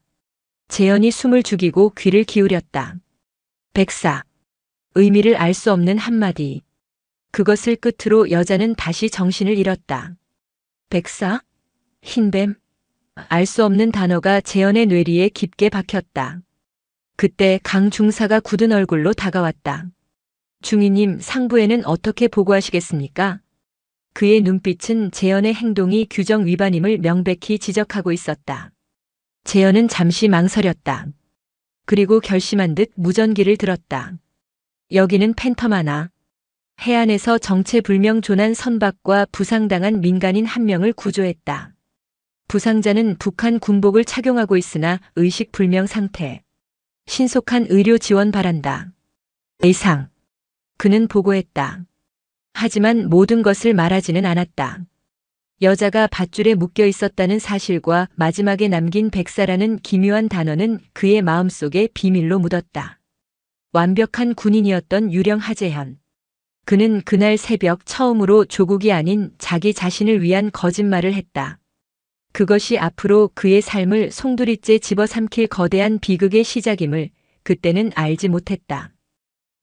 재현이 숨을 죽이고 귀를 기울였다. 백사. 의미를 알 수 없는 한마디. 그것을 끝으로 여자는 다시 정신을 잃었다. 백사? 흰뱀? 알 수 없는 단어가 재현의 뇌리에 깊게 박혔다. 그때 강 중사가 굳은 얼굴로 다가왔다. 중위님, 상부에는 어떻게 보고하시겠습니까? 그의 눈빛은 재현의 행동이 규정 위반임을 명백히 지적하고 있었다. 재현은 잠시 망설였다. 그리고 결심한 듯 무전기를 들었다. 여기는 팬텀 하나. 해안에서 정체불명 조난 선박과 부상당한 민간인 한 명을 구조했다. 부상자는 북한 군복을 착용하고 있으나 의식불명 상태. 신속한 의료 지원 바란다. 이상. 그는 보고했다. 하지만 모든 것을 말하지는 않았다. 여자가 밧줄에 묶여 있었다는 사실과 마지막에 남긴 백사라는 기묘한 단어는 그의 마음속에 비밀로 묻었다. 완벽한 군인이었던 유령 하재현. 그는 그날 새벽 처음으로 조국이 아닌 자기 자신을 위한 거짓말을 했다. 그것이 앞으로 그의 삶을 송두리째 집어삼킬 거대한 비극의 시작임을 그때는 알지 못했다.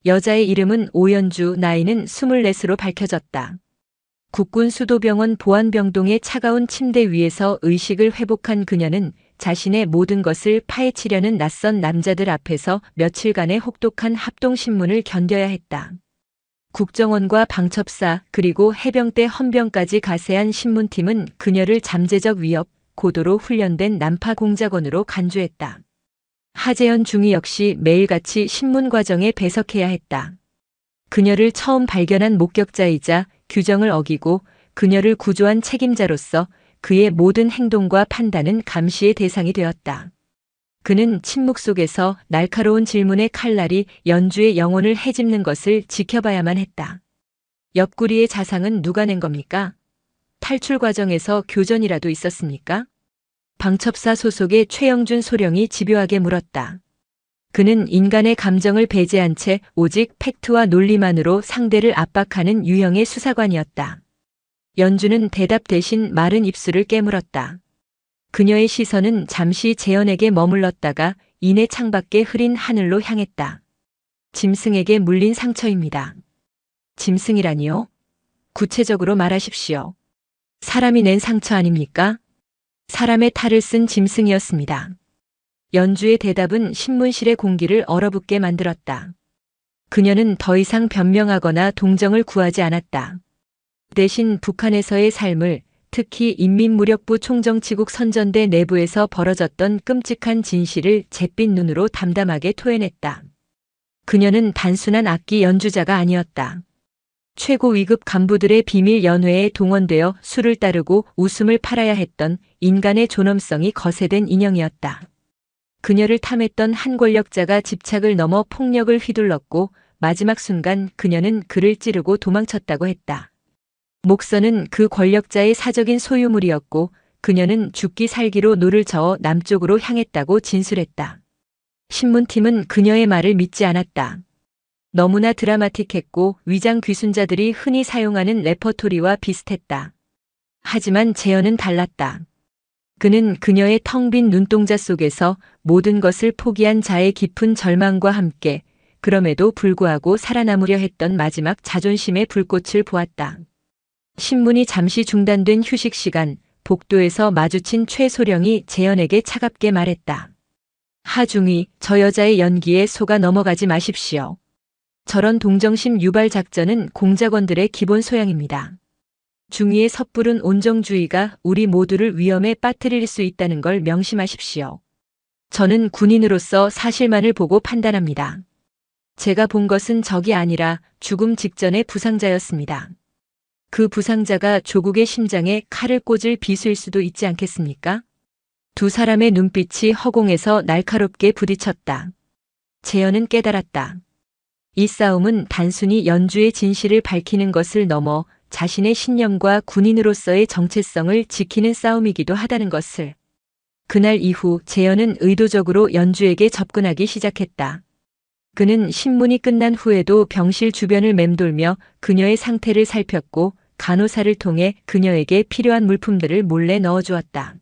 여자의 이름은 오연주, 나이는 24으로 밝혀졌다. 국군 수도병원 보안병동의 차가운 침대 위에서 의식을 회복한 그녀는 자신의 모든 것을 파헤치려는 낯선 남자들 앞에서 며칠간의 혹독한 합동신문을 견뎌야 했다. 국정원과 방첩사 그리고 해병대 헌병까지 가세한 신문팀은 그녀를 잠재적 위협, 고도로 훈련된 난파 공작원으로 간주했다. 하재현 중위 역시 매일같이 신문 과정에 배석해야 했다. 그녀를 처음 발견한 목격자이자 규정을 어기고 그녀를 구조한 책임자로서 그의 모든 행동과 판단은 감시의 대상이 되었다. 그는 침묵 속에서 날카로운 질문의 칼날이 연주의 영혼을 헤집는 것을 지켜봐야만 했다. 옆구리의 자상은 누가 낸 겁니까? 탈출 과정에서 교전이라도 있었습니까? 방첩사 소속의 최영준 소령이 집요하게 물었다. 그는 인간의 감정을 배제한 채 오직 팩트와 논리만으로 상대를 압박하는 유형의 수사관이었다. 연주는 대답 대신 마른 입술을 깨물었다. 그녀의 시선은 잠시 재현에게 머물렀다가 이내 창밖에 흐린 하늘로 향했다. 짐승에게 물린 상처입니다. 짐승이라니요? 구체적으로 말하십시오. 사람이 낸 상처 아닙니까? 사람의 탈을 쓴 짐승이었습니다. 연주의 대답은 신문실의 공기를 얼어붙게 만들었다. 그녀는 더 이상 변명하거나 동정을 구하지 않았다. 대신 북한에서의 삶을, 특히 인민무력부 총정치국 선전대 내부에서 벌어졌던 끔찍한 진실을 잿빛 눈으로 담담하게 토해냈다. 그녀는 단순한 악기 연주자가 아니었다. 최고 위급 간부들의 비밀 연회에 동원되어 수를 따르고 웃음을 팔아야 했던 인간의 존엄성이 거세된 인형이었다. 그녀를 탐했던 한 권력자가 집착을 넘어 폭력을 휘둘렀고 마지막 순간 그녀는 그를 찌르고 도망쳤다고 했다. 목선은 그 권력자의 사적인 소유물이었고 그녀는 죽기 살기로 노를 저어 남쪽으로 향했다고 진술했다. 신문팀은 그녀의 말을 믿지 않았다. 너무나 드라마틱했고 위장 귀순자들이 흔히 사용하는 레퍼토리와 비슷했다. 하지만 재현은 달랐다. 그는 그녀의 텅 빈 눈동자 속에서 모든 것을 포기한 자의 깊은 절망과 함께 그럼에도 불구하고 살아남으려 했던 마지막 자존심의 불꽃을 보았다. 신문이 잠시 중단된 휴식 시간, 복도에서 마주친 최소령이 재현에게 차갑게 말했다. 하중이, 저 여자의 연기에 속아 넘어가지 마십시오. 저런 동정심 유발 작전은 공작원들의 기본 소양입니다. 중위의 섣부른 온정주의가 우리 모두를 위험에 빠뜨릴 수 있다는 걸 명심하십시오. 저는 군인으로서 사실만을 보고 판단합니다. 제가 본 것은 적이 아니라 죽음 직전의 부상자였습니다. 그 부상자가 조국의 심장에 칼을 꽂을 비수일 수도 있지 않겠습니까? 두 사람의 눈빛이 허공에서 날카롭게 부딪혔다. 재현은 깨달았다. 이 싸움은 단순히 연주의 진실을 밝히는 것을 넘어 자신의 신념과 군인으로서의 정체성을 지키는 싸움이기도 하다는 것을. 그날 이후 재현은 의도적으로 연주에게 접근하기 시작했다. 그는 신문이 끝난 후에도 병실 주변을 맴돌며 그녀의 상태를 살폈고 간호사를 통해 그녀에게 필요한 물품들을 몰래 넣어주었다.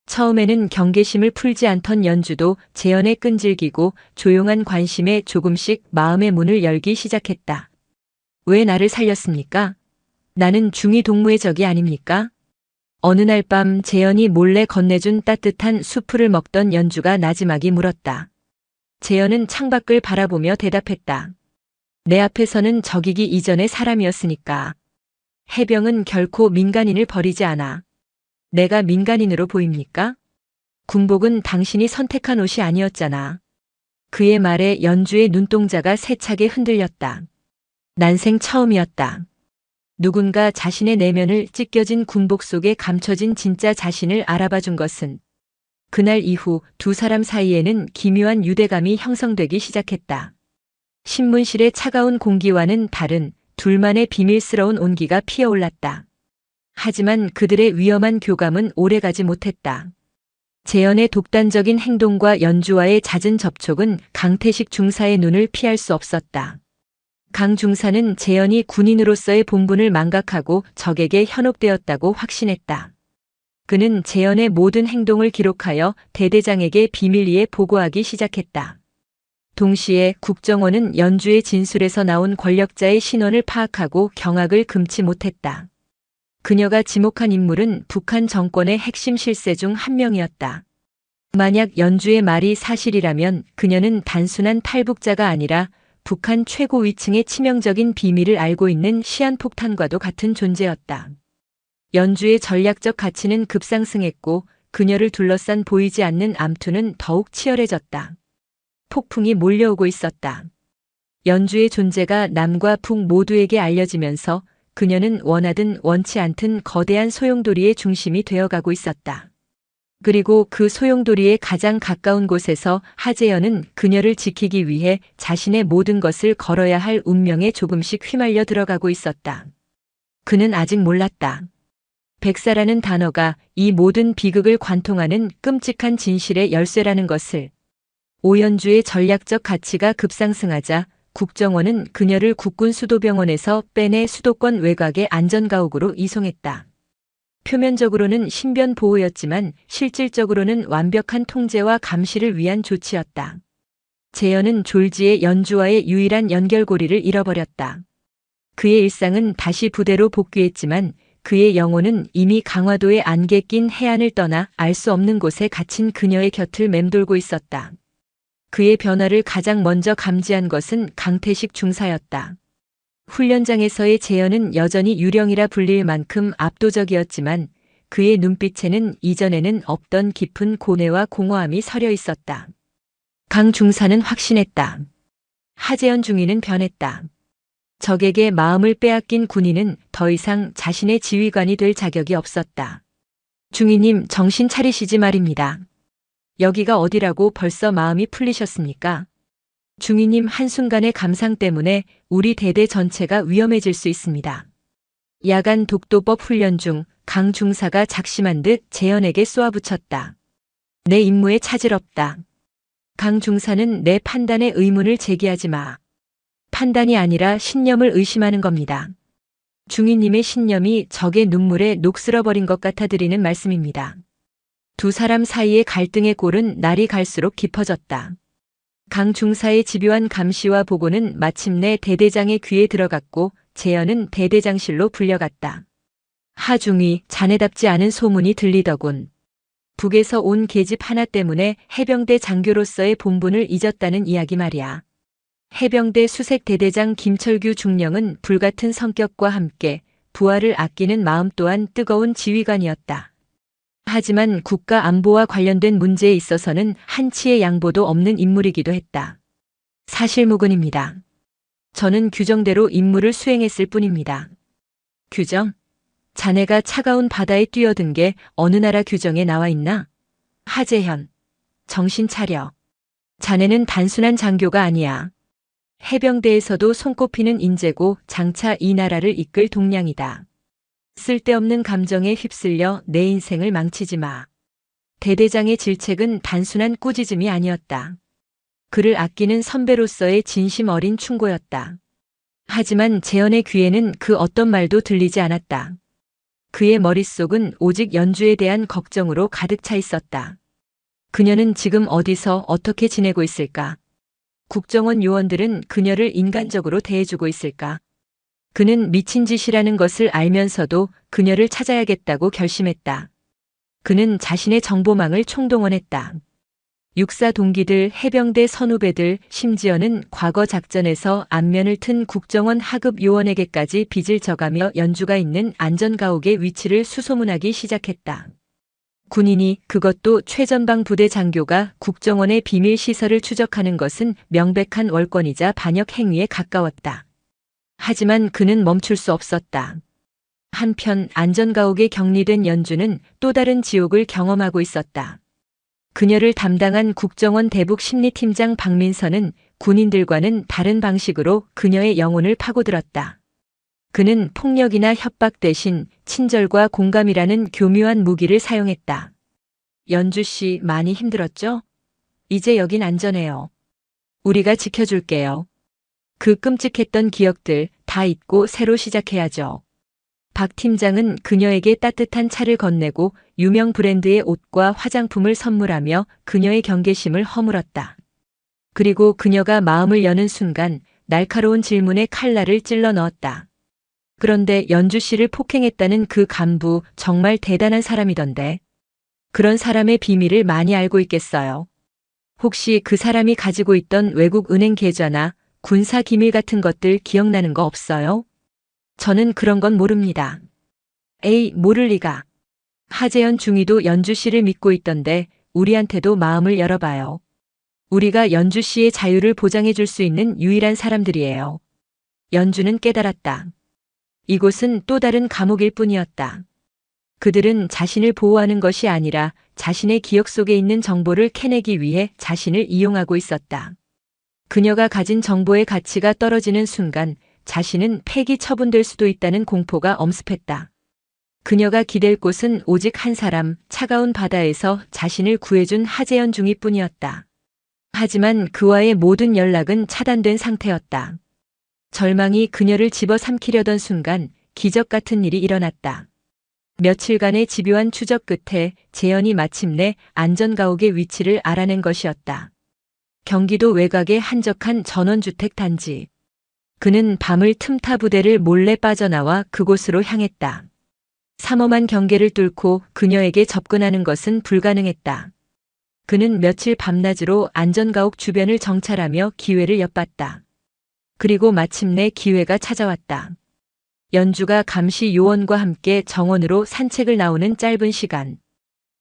처음에는 경계심을 풀지 않던 연주도 재현에 끈질기고 조용한 관심에 조금씩 마음의 문을 열기 시작했다. 왜 나를 살렸습니까? 나는 중이 동무의 적이 아닙니까? 어느 날 밤 재현이 몰래 건네준 따뜻한 수프를 먹던 연주가 나지막이 물었다. 재현은 창밖을 바라보며 대답했다. 내 앞에서는 적이기 이전의 사람이었으니까. 해병은 결코 민간인을 버리지 않아. 내가 민간인으로 보입니까? 군복은 당신이 선택한 옷이 아니었잖아. 그의 말에 연주의 눈동자가 세차게 흔들렸다. 난생 처음이었다. 누군가 자신의 내면을 찢겨진 군복 속에 감춰진 진짜 자신을 알아봐 준 것은. 그날 이후 두 사람 사이에는 기묘한 유대감이 형성되기 시작했다. 신문실의 차가운 공기와는 다른 둘만의 비밀스러운 온기가 피어올랐다. 하지만 그들의 위험한 교감은 오래가지 못했다. 재현의 독단적인 행동과 연주와의 잦은 접촉은 강태식 중사의 눈을 피할 수 없었다. 강 중사는 재현이 군인으로서의 본분을 망각하고 적에게 현혹되었다고 확신했다. 그는 재현의 모든 행동을 기록하여 대대장에게 비밀리에 보고하기 시작했다. 동시에 국정원은 연주의 진술에서 나온 권력자의 신원을 파악하고 경악을 금치 못했다. 그녀가 지목한 인물은 북한 정권의 핵심 실세 중 한 명이었다. 만약 연주의 말이 사실이라면 그녀는 단순한 탈북자가 아니라 북한 최고 위층의 치명적인 비밀을 알고 있는 시한폭탄과도 같은 존재였다. 연주의 전략적 가치는 급상승했고 그녀를 둘러싼 보이지 않는 암투는 더욱 치열해졌다. 폭풍이 몰려오고 있었다. 연주의 존재가 남과 북 모두에게 알려지면서 그녀는 원하든 원치 않든 거대한 소용돌이의 중심이 되어가고 있었다. 그리고 그 소용돌이의 가장 가까운 곳에서 하재현은 그녀를 지키기 위해 자신의 모든 것을 걸어야 할 운명에 조금씩 휘말려 들어가고 있었다. 그는 아직 몰랐다. 백사라는 단어가 이 모든 비극을 관통하는 끔찍한 진실의 열쇠라는 것을. 오연주의 전략적 가치가 급상승하자 국정원은 그녀를 국군 수도병원에서 빼내 수도권 외곽의 안전가옥으로 이송했다. 표면적으로는 신변 보호였지만 실질적으로는 완벽한 통제와 감시를 위한 조치였다. 재현은 졸지에 연주와의 유일한 연결고리를 잃어버렸다. 그의 일상은 다시 부대로 복귀했지만 그의 영혼은 이미 강화도의 안개 낀 해안을 떠나 알 수 없는 곳에 갇힌 그녀의 곁을 맴돌고 있었다. 그의 변화를 가장 먼저 감지한 것은 강태식 중사였다. 훈련장에서의 재현은 여전히 유령이라 불릴 만큼 압도적이었지만 그의 눈빛에는 이전에는 없던 깊은 고뇌와 공허함이 서려 있었다. 강 중사는 확신했다. 하재현 중위는 변했다. 적에게 마음을 빼앗긴 군인은 더 이상 자신의 지휘관이 될 자격이 없었다. 중위님, 정신 차리시지 말입니다. 여기가 어디라고 벌써 마음이 풀리셨습니까? 중위님, 한순간의 감상 때문에 우리 대대 전체가 위험해질 수 있습니다. 야간 독도법 훈련 중 강 중사가 작심한 듯 재현에게 쏘아붙였다. 내 임무에 차질 없다. 강 중사는 내 판단에 의문을 제기하지 마. 판단이 아니라 신념을 의심하는 겁니다. 중위님의 신념이 적의 눈물에 녹슬어버린 것 같아 드리는 말씀입니다. 두 사람 사이의 갈등의 골은 날이 갈수록 깊어졌다. 강 중사의 집요한 감시와 보고는 마침내 대대장의 귀에 들어갔고 재현은 대대장실로 불려갔다. 하중위, 자네답지 않은 소문이 들리더군. 북에서 온 계집 하나 때문에 해병대 장교로서의 본분을 잊었다는 이야기 말이야. 해병대 수색 대대장 김철규 중령은 불같은 성격과 함께 부하를 아끼는 마음 또한 뜨거운 지휘관이었다. 하지만 국가 안보와 관련된 문제에 있어서는 한치의 양보도 없는 인물이기도 했다. 사실무근입니다. 저는 규정대로 임무를 수행했을 뿐입니다. 규정? 자네가 차가운 바다에 뛰어든 게 어느 나라 규정에 나와 있나? 하재현, 정신 차려. 자네는 단순한 장교가 아니야. 해병대에서도 손꼽히는 인재고 장차 이 나라를 이끌 동량이다. 쓸데없는 감정에 휩쓸려 내 인생을 망치지 마. 대대장의 질책은 단순한 꾸짖음이 아니었다. 그를 아끼는 선배로서의 진심 어린 충고였다. 하지만 재현의 귀에는 그 어떤 말도 들리지 않았다. 그의 머릿속은 오직 연주에 대한 걱정으로 가득 차 있었다. 그녀는 지금 어디서 어떻게 지내고 있을까? 국정원 요원들은 그녀를 인간적으로 대해주고 있을까? 그는 미친 짓이라는 것을 알면서도 그녀를 찾아야겠다고 결심했다. 그는 자신의 정보망을 총동원했다. 육사 동기들, 해병대 선후배들, 심지어는 과거 작전에서 안면을 튼 국정원 하급 요원에게까지 빚을 져가며 연주가 있는 안전가옥의 위치를 수소문하기 시작했다. 군인이, 그것도 최전방 부대 장교가 국정원의 비밀 시설을 추적하는 것은 명백한 월권이자 반역 행위에 가까웠다. 하지만 그는 멈출 수 없었다. 한편 안전가옥에 격리된 연주는 또 다른 지옥을 경험하고 있었다. 그녀를 담당한 국정원 대북 심리팀장 박민선은 군인들과는 다른 방식으로 그녀의 영혼을 파고들었다. 그는 폭력이나 협박 대신 친절과 공감이라는 교묘한 무기를 사용했다. 연주 씨 많이 힘들었죠? 이제 여긴 안전해요. 우리가 지켜줄게요. 그 끔찍했던 기억들 다 잊고 새로 시작해야죠. 박 팀장은 그녀에게 따뜻한 차를 건네고 유명 브랜드의 옷과 화장품을 선물하며 그녀의 경계심을 허물었다. 그리고 그녀가 마음을 여는 순간 날카로운 질문에 칼날을 찔러 넣었다. 그런데 연주 씨를 폭행했다는 그 간부 정말 대단한 사람이던데. 그런 사람의 비밀을 많이 알고 있겠어요. 혹시 그 사람이 가지고 있던 외국 은행 계좌나 군사 기밀 같은 것들 기억나는 거 없어요? 저는 그런 건 모릅니다. 에이, 모를 리가. 하재현 중위도 연주 씨를 믿고 있던데 우리한테도 마음을 열어봐요. 우리가 연주 씨의 자유를 보장해 줄 수 있는 유일한 사람들이에요. 연주는 깨달았다. 이곳은 또 다른 감옥일 뿐이었다. 그들은 자신을 보호하는 것이 아니라 자신의 기억 속에 있는 정보를 캐내기 위해 자신을 이용하고 있었다. 그녀가 가진 정보의 가치가 떨어지는 순간 자신은 폐기 처분될 수도 있다는 공포가 엄습했다. 그녀가 기댈 곳은 오직 한 사람, 차가운 바다에서 자신을 구해준 하재현 중위뿐이었다. 하지만 그와의 모든 연락은 차단된 상태였다. 절망이 그녀를 집어삼키려던 순간 기적 같은 일이 일어났다. 며칠간의 집요한 추적 끝에 재현이 마침내 안전가옥의 위치를 알아낸 것이었다. 경기도 외곽의 한적한 전원주택 단지. 그는 밤을 틈타 부대를 몰래 빠져나와 그곳으로 향했다. 삼엄한 경계를 뚫고 그녀에게 접근하는 것은 불가능했다. 그는 며칠 밤낮으로 안전가옥 주변을 정찰하며 기회를 엿봤다. 그리고 마침내 기회가 찾아왔다. 연주가 감시 요원과 함께 정원으로 산책을 나오는 짧은 시간.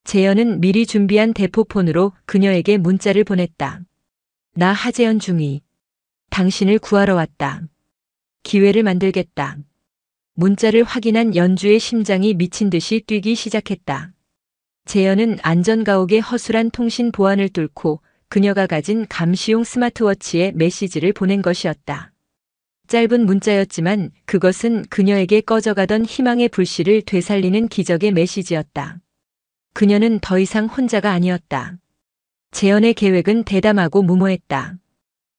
재현은 미리 준비한 대포폰으로 그녀에게 문자를 보냈다. 나 하재현 중위. 당신을 구하러 왔다. 기회를 만들겠다. 문자를 확인한 연주의 심장이 미친 듯이 뛰기 시작했다. 재현은 안전가옥의 허술한 통신 보안을 뚫고 그녀가 가진 감시용 스마트워치에 메시지를 보낸 것이었다. 짧은 문자였지만 그것은 그녀에게 꺼져가던 희망의 불씨를 되살리는 기적의 메시지였다. 그녀는 더 이상 혼자가 아니었다. 재현의 계획은 대담하고 무모했다.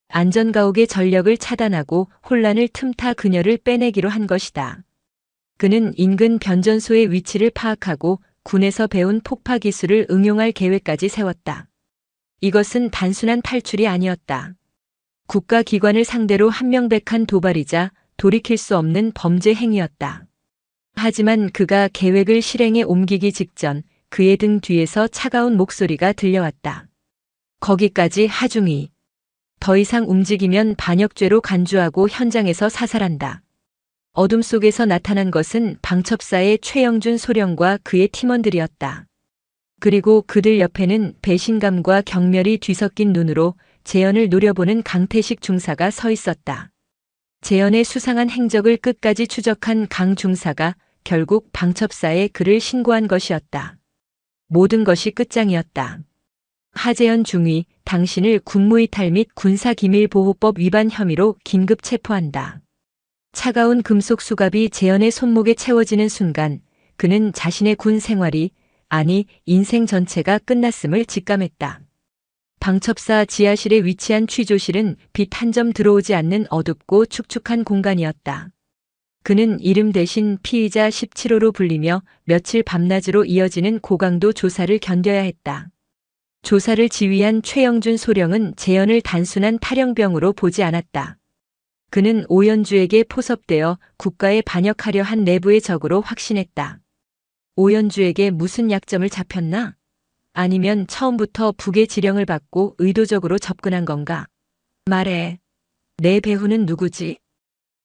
안전가옥의 전력을 차단하고 혼란을 틈타 그녀를 빼내기로 한 것이다. 그는 인근 변전소의 위치를 파악하고 군에서 배운 폭파 기술을 응용할 계획까지 세웠다. 이것은 단순한 탈출이 아니었다. 국가기관을 상대로 한명백한 도발이자 돌이킬 수 없는 범죄 행위였다. 하지만 그가 계획을 실행에 옮기기 직전 그의 등 뒤에서 차가운 목소리가 들려왔다. 거기까지 하중이. 더 이상 움직이면 반역죄로 간주하고 현장에서 사살한다. 어둠 속에서 나타난 것은 방첩사의 최영준 소령과 그의 팀원들이었다. 그리고 그들 옆에는 배신감과 경멸이 뒤섞인 눈으로 재현을 노려보는 강태식 중사가 서 있었다. 재현의 수상한 행적을 끝까지 추적한 강 중사가 결국 방첩사에 그를 신고한 것이었다. 모든 것이 끝장이었다. 하재현 중위, 당신을 국무이탈 및 군사기밀보호법 위반 혐의로 긴급 체포한다. 차가운 금속 수갑이 재현의 손목에 채워지는 순간 그는 자신의 군 생활이, 아니 인생 전체가 끝났음을 직감했다. 방첩사 지하실에 위치한 취조실은 빛 한 점 들어오지 않는 어둡고 축축한 공간이었다. 그는 이름 대신 피의자 17호로 불리며 며칠 밤낮으로 이어지는 고강도 조사를 견뎌야 했다. 조사를 지휘한 최영준 소령은 재현을 단순한 탈영병으로 보지 않았다. 그는 오연주에게 포섭되어 국가에 반역하려 한 내부의 적으로 확신했다. 오연주에게 무슨 약점을 잡혔나? 아니면 처음부터 북의 지령을 받고 의도적으로 접근한 건가? 말해. 내 배후는 누구지?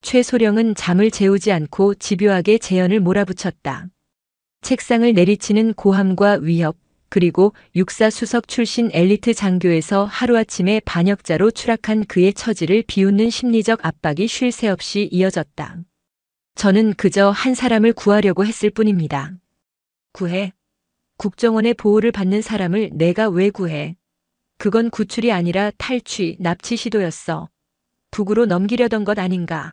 최 소령은 잠을 재우지 않고 집요하게 재현을 몰아붙였다. 책상을 내리치는 고함과 위협, 그리고 육사 수석 출신 엘리트 장교에서 하루아침에 반역자로 추락한 그의 처지를 비웃는 심리적 압박이 쉴 새 없이 이어졌다. 저는 그저 한 사람을 구하려고 했을 뿐입니다. 구해? 국정원의 보호를 받는 사람을 내가 왜 구해? 그건 구출이 아니라 탈취, 납치 시도였어. 북으로 넘기려던 것 아닌가?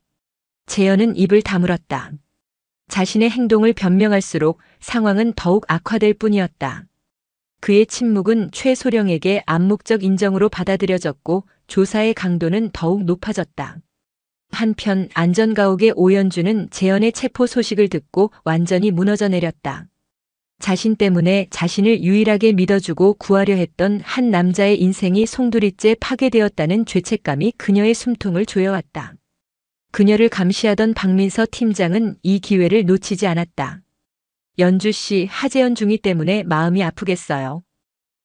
재현은 입을 다물었다. 자신의 행동을 변명할수록 상황은 더욱 악화될 뿐이었다. 그의 침묵은 최 소령에게 암묵적 인정으로 받아들여졌고 조사의 강도는 더욱 높아졌다. 한편 안전가옥의 오연주는 재현의 체포 소식을 듣고 완전히 무너져 내렸다. 자신 때문에 자신을 유일하게 믿어주고 구하려 했던 한 남자의 인생이 송두리째 파괴되었다는 죄책감이 그녀의 숨통을 조여왔다. 그녀를 감시하던 박민서 팀장은 이 기회를 놓치지 않았다. 연주 씨, 하재현 중위 때문에 마음이 아프겠어요.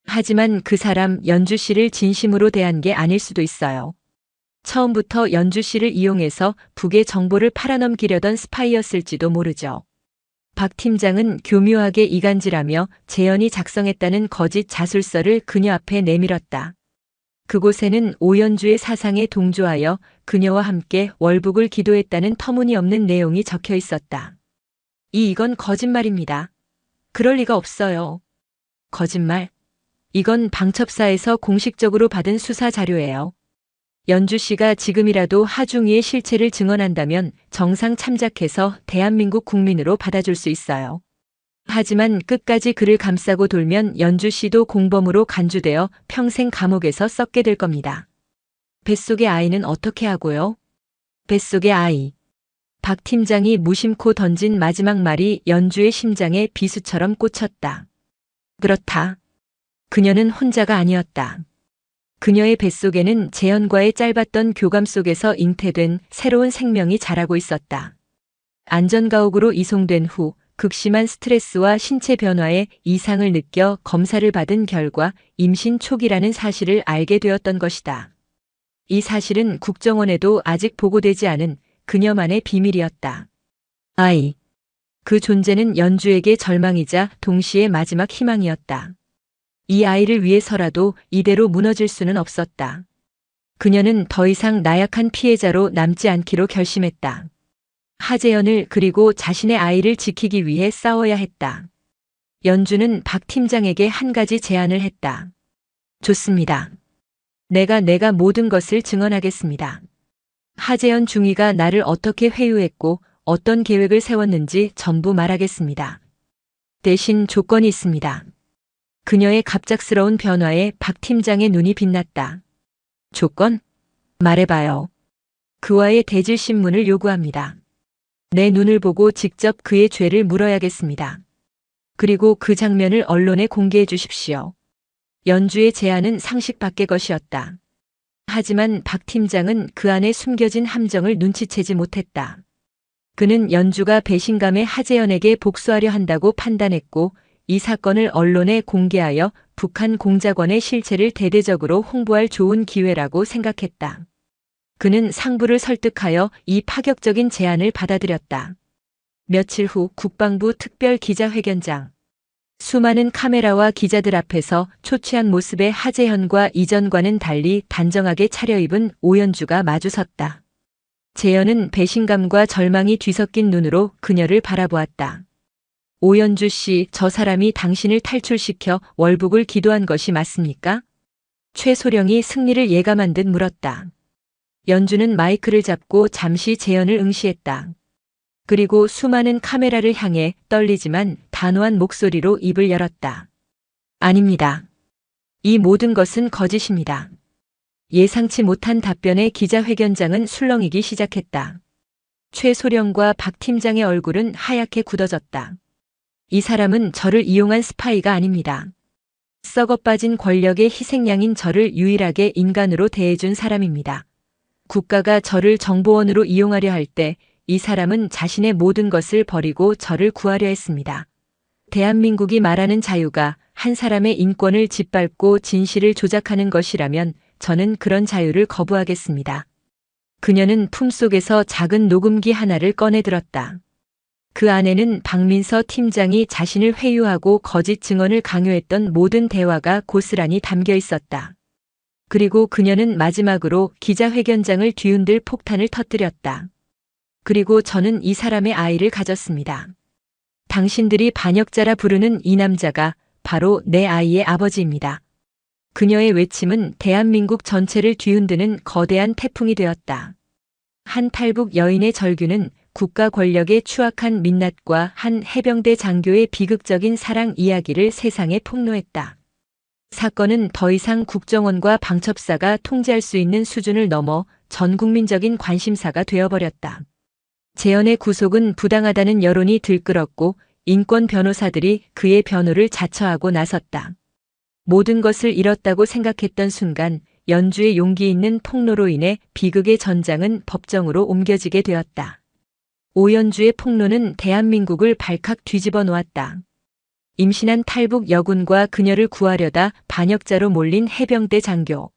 하지만 그 사람 연주 씨를 진심으로 대한 게 아닐 수도 있어요. 처음부터 연주 씨를 이용해서 북의 정보를 팔아넘기려던 스파이였을지도 모르죠. 박 팀장은 교묘하게 이간질하며 재현이 작성했다는 거짓 자술서를 그녀 앞에 내밀었다. 그곳에는 오연주의 사상에 동조하여 그녀와 함께 월북을 기도했다는 터무니없는 내용이 적혀 있었다. 이건 거짓말입니다. 그럴 리가 없어요. 거짓말? 이건 방첩사에서 공식적으로 받은 수사 자료예요. 연주 씨가 지금이라도 하중위의 실체를 증언한다면 정상 참작해서 대한민국 국민으로 받아줄 수 있어요. 하지만 끝까지 그를 감싸고 돌면 연주 씨도 공범으로 간주되어 평생 감옥에서 썩게 될 겁니다. 뱃속의 아이는 어떻게 하고요? 뱃속의 아이. 박 팀장이 무심코 던진 마지막 말이 연주의 심장에 비수처럼 꽂혔다. 그렇다. 그녀는 혼자가 아니었다. 그녀의 뱃속에는 재현과의 짧았던 교감 속에서 잉태된 새로운 생명이 자라고 있었다. 안전가옥으로 이송된 후 극심한 스트레스와 신체 변화에 이상을 느껴 검사를 받은 결과 임신 초기라는 사실을 알게 되었던 것이다. 이 사실은 국정원에도 아직 보고되지 않은 그녀만의 비밀이었다. 아이. 그 존재는 연주에게 절망이자 동시에 마지막 희망이었다. 이 아이를 위해서라도 이대로 무너질 수는 없었다. 그녀는 더 이상 나약한 피해자로 남지 않기로 결심했다. 하재현을 그리고 자신의 아이를 지키기 위해 싸워야 했다. 연주는 박 팀장에게 한 가지 제안을 했다. 좋습니다. 내가 모든 것을 증언하겠습니다. 하재현 중위가 나를 어떻게 회유했고 어떤 계획을 세웠는지 전부 말하겠습니다. 대신 조건이 있습니다. 그녀의 갑작스러운 변화에 박 팀장의 눈이 빛났다. 조건? 말해봐요. 그와의 대질 신문을 요구합니다. 내 눈을 보고 직접 그의 죄를 물어야겠습니다. 그리고 그 장면을 언론에 공개해 주십시오. 연주의 제안은 상식 밖의 것이었다. 하지만 박 팀장은 그 안에 숨겨진 함정을 눈치채지 못했다. 그는 연주가 배신감에 하재현에게 복수하려 한다고 판단했고 이 사건을 언론에 공개하여 북한 공작원의 실체를 대대적으로 홍보할 좋은 기회라고 생각했다. 그는 상부를 설득하여 이 파격적인 제안을 받아들였다. 며칠 후 국방부 특별 기자회견장. 수많은 카메라와 기자들 앞에서 초췌한 모습의 하재현과 이전과는 달리 단정하게 차려입은 오연주가 마주섰다. 재현은 배신감과 절망이 뒤섞인 눈으로 그녀를 바라보았다. 오연주 씨, 저 사람이 당신을 탈출시켜 월북을 기도한 것이 맞습니까? 최소령이 승리를 예감한 듯 물었다. 연주는 마이크를 잡고 잠시 재현을 응시했다. 그리고 수많은 카메라를 향해 떨리지만 단호한 목소리로 입을 열었다. 아닙니다. 이 모든 것은 거짓입니다. 예상치 못한 답변에 기자회견장은 술렁이기 시작했다. 최소령과 박 팀장의 얼굴은 하얗게 굳어졌다. 이 사람은 저를 이용한 스파이가 아닙니다. 썩어 빠진 권력의 희생양인 저를 유일하게 인간으로 대해준 사람입니다. 국가가 저를 정보원으로 이용하려 할 때 이 사람은 자신의 모든 것을 버리고 저를 구하려 했습니다. 대한민국이 말하는 자유가 한 사람의 인권을 짓밟고 진실을 조작하는 것이라면 저는 그런 자유를 거부하겠습니다. 그녀는 품속에서 작은 녹음기 하나를 꺼내 들었다. 그 안에는 박민서 팀장이 자신을 회유하고 거짓 증언을 강요했던 모든 대화가 고스란히 담겨 있었다. 그리고 그녀는 마지막으로 기자회견장을 뒤흔들 폭탄을 터뜨렸다. 그리고 저는 이 사람의 아이를 가졌습니다. 당신들이 반역자라 부르는 이 남자가 바로 내 아이의 아버지입니다. 그녀의 외침은 대한민국 전체를 뒤흔드는 거대한 태풍이 되었다. 한 탈북 여인의 절규는 국가 권력의 추악한 민낯과 한 해병대 장교의 비극적인 사랑 이야기를 세상에 폭로했다. 사건은 더 이상 국정원과 방첩사가 통제할 수 있는 수준을 넘어 전 국민적인 관심사가 되어버렸다. 재현의 구속은 부당하다는 여론이 들끓었고 인권 변호사들이 그의 변호를 자처하고 나섰다. 모든 것을 잃었다고 생각했던 순간 연주의 용기 있는 폭로로 인해 비극의 전장은 법정으로 옮겨지게 되었다. 오연주의 폭로는 대한민국을 발칵 뒤집어 놓았다. 임신한 탈북 여군과 그녀를 구하려다 반역자로 몰린 해병대 장교.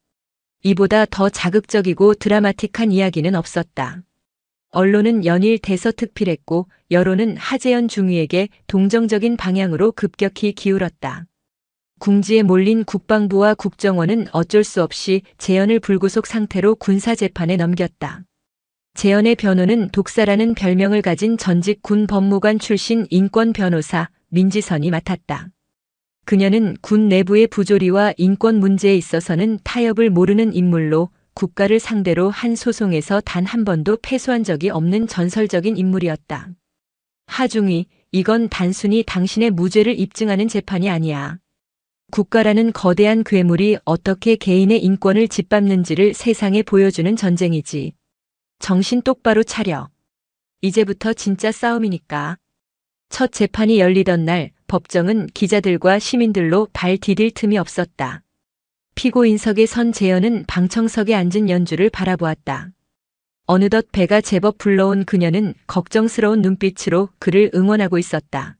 이보다 더 자극적이고 드라마틱한 이야기는 없었다. 언론은 연일 대서특필했고 여론은 하재현 중위에게 동정적인 방향으로 급격히 기울었다. 궁지에 몰린 국방부와 국정원은 어쩔 수 없이 재현을 불구속 상태로 군사재판에 넘겼다. 재현의 변호는 독사라는 별명을 가진 전직 군 법무관 출신 인권 변호사 민지선이 맡았다. 그녀는 군 내부의 부조리와 인권 문제에 있어서는 타협을 모르는 인물로 국가를 상대로 한 소송에서 단 한 번도 패소한 적이 없는 전설적인 인물이었다. 하중희, 이건 단순히 당신의 무죄를 입증하는 재판이 아니야. 국가라는 거대한 괴물이 어떻게 개인의 인권을 짓밟는지를 세상에 보여주는 전쟁이지. 정신 똑바로 차려. 이제부터 진짜 싸움이니까. 첫 재판이 열리던 날 법정은 기자들과 시민들로 발 디딜 틈이 없었다. 피고인석에 선 재현은 방청석에 앉은 연주를 바라보았다. 어느덧 배가 제법 불러온 그녀는 걱정스러운 눈빛으로 그를 응원하고 있었다.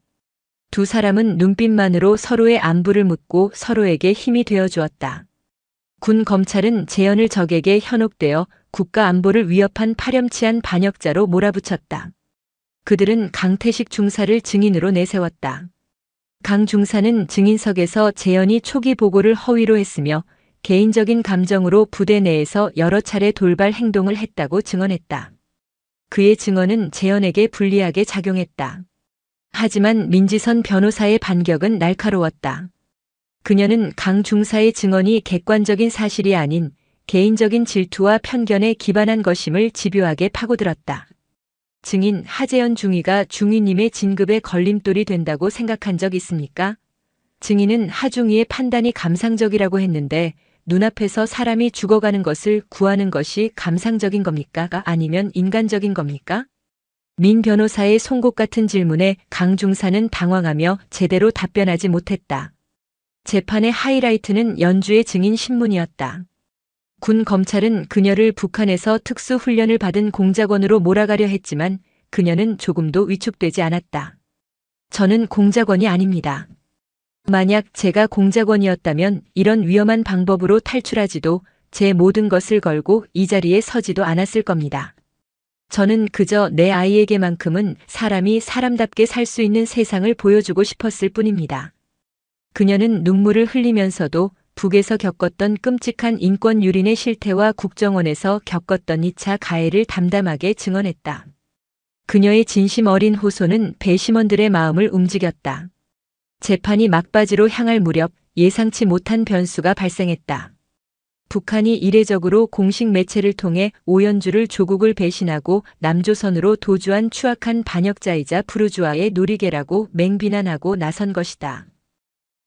두 사람은 눈빛만으로 서로의 안부를 묻고 서로에게 힘이 되어주었다. 군 검찰은 재현을 적에게 현혹되어 국가 안보를 위협한 파렴치한 반역자로 몰아붙였다. 그들은 강태식 중사를 증인으로 내세웠다. 강 중사는 증인석에서 재현이 초기 보고를 허위로 했으며 개인적인 감정으로 부대 내에서 여러 차례 돌발 행동을 했다고 증언했다. 그의 증언은 재현에게 불리하게 작용했다. 하지만 민지선 변호사의 반격은 날카로웠다. 그녀는 강 중사의 증언이 객관적인 사실이 아닌 개인적인 질투와 편견에 기반한 것임을 집요하게 파고들었다. 증인 하재현 중위가 중위님의 진급에 걸림돌이 된다고 생각한 적 있습니까? 증인은 하중위의 판단이 감상적이라고 했는데 눈앞에서 사람이 죽어가는 것을 구하는 것이 감상적인 겁니까? 아니면 인간적인 겁니까? 민 변호사의 송곳 같은 질문에 강 중사는 당황하며 제대로 답변하지 못했다. 재판의 하이라이트는 연주의 증인 신문이었다. 군 검찰은 그녀를 북한에서 특수훈련을 받은 공작원으로 몰아가려 했지만 그녀는 조금도 위축되지 않았다. 저는 공작원이 아닙니다. 만약 제가 공작원이었다면 이런 위험한 방법으로 탈출하지도 제 모든 것을 걸고 이 자리에 서지도 않았을 겁니다. 저는 그저 내 아이에게만큼은 사람이 사람답게 살 수 있는 세상을 보여주고 싶었을 뿐입니다. 그녀는 눈물을 흘리면서도 북에서 겪었던 끔찍한 인권 유린의 실태와 국정원에서 겪었던 2차 가해를 담담하게 증언했다. 그녀의 진심 어린 호소는 배심원들의 마음을 움직였다. 재판이 막바지로 향할 무렵 예상치 못한 변수가 발생했다. 북한이 이례적으로 공식 매체를 통해 오연주를 조국을 배신하고 남조선으로 도주한 추악한 반역자이자 부르주아의 놀이개라고 맹비난하고 나선 것이다.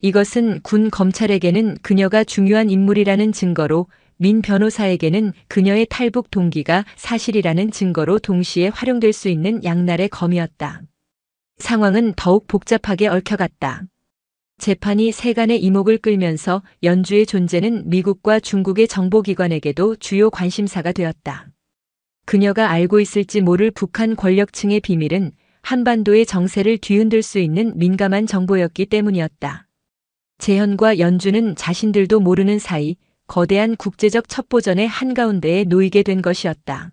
이것은 군 검찰에게는 그녀가 중요한 인물이라는 증거로, 민 변호사에게는 그녀의 탈북 동기가 사실이라는 증거로 동시에 활용될 수 있는 양날의 검이었다. 상황은 더욱 복잡하게 얽혀갔다. 재판이 세간의 이목을 끌면서 연주의 존재는 미국과 중국의 정보기관에게도 주요 관심사가 되었다. 그녀가 알고 있을지 모를 북한 권력층의 비밀은 한반도의 정세를 뒤흔들 수 있는 민감한 정보였기 때문이었다. 재현과 연주는 자신들도 모르는 사이 거대한 국제적 첩보전의 한가운데에 놓이게 된 것이었다.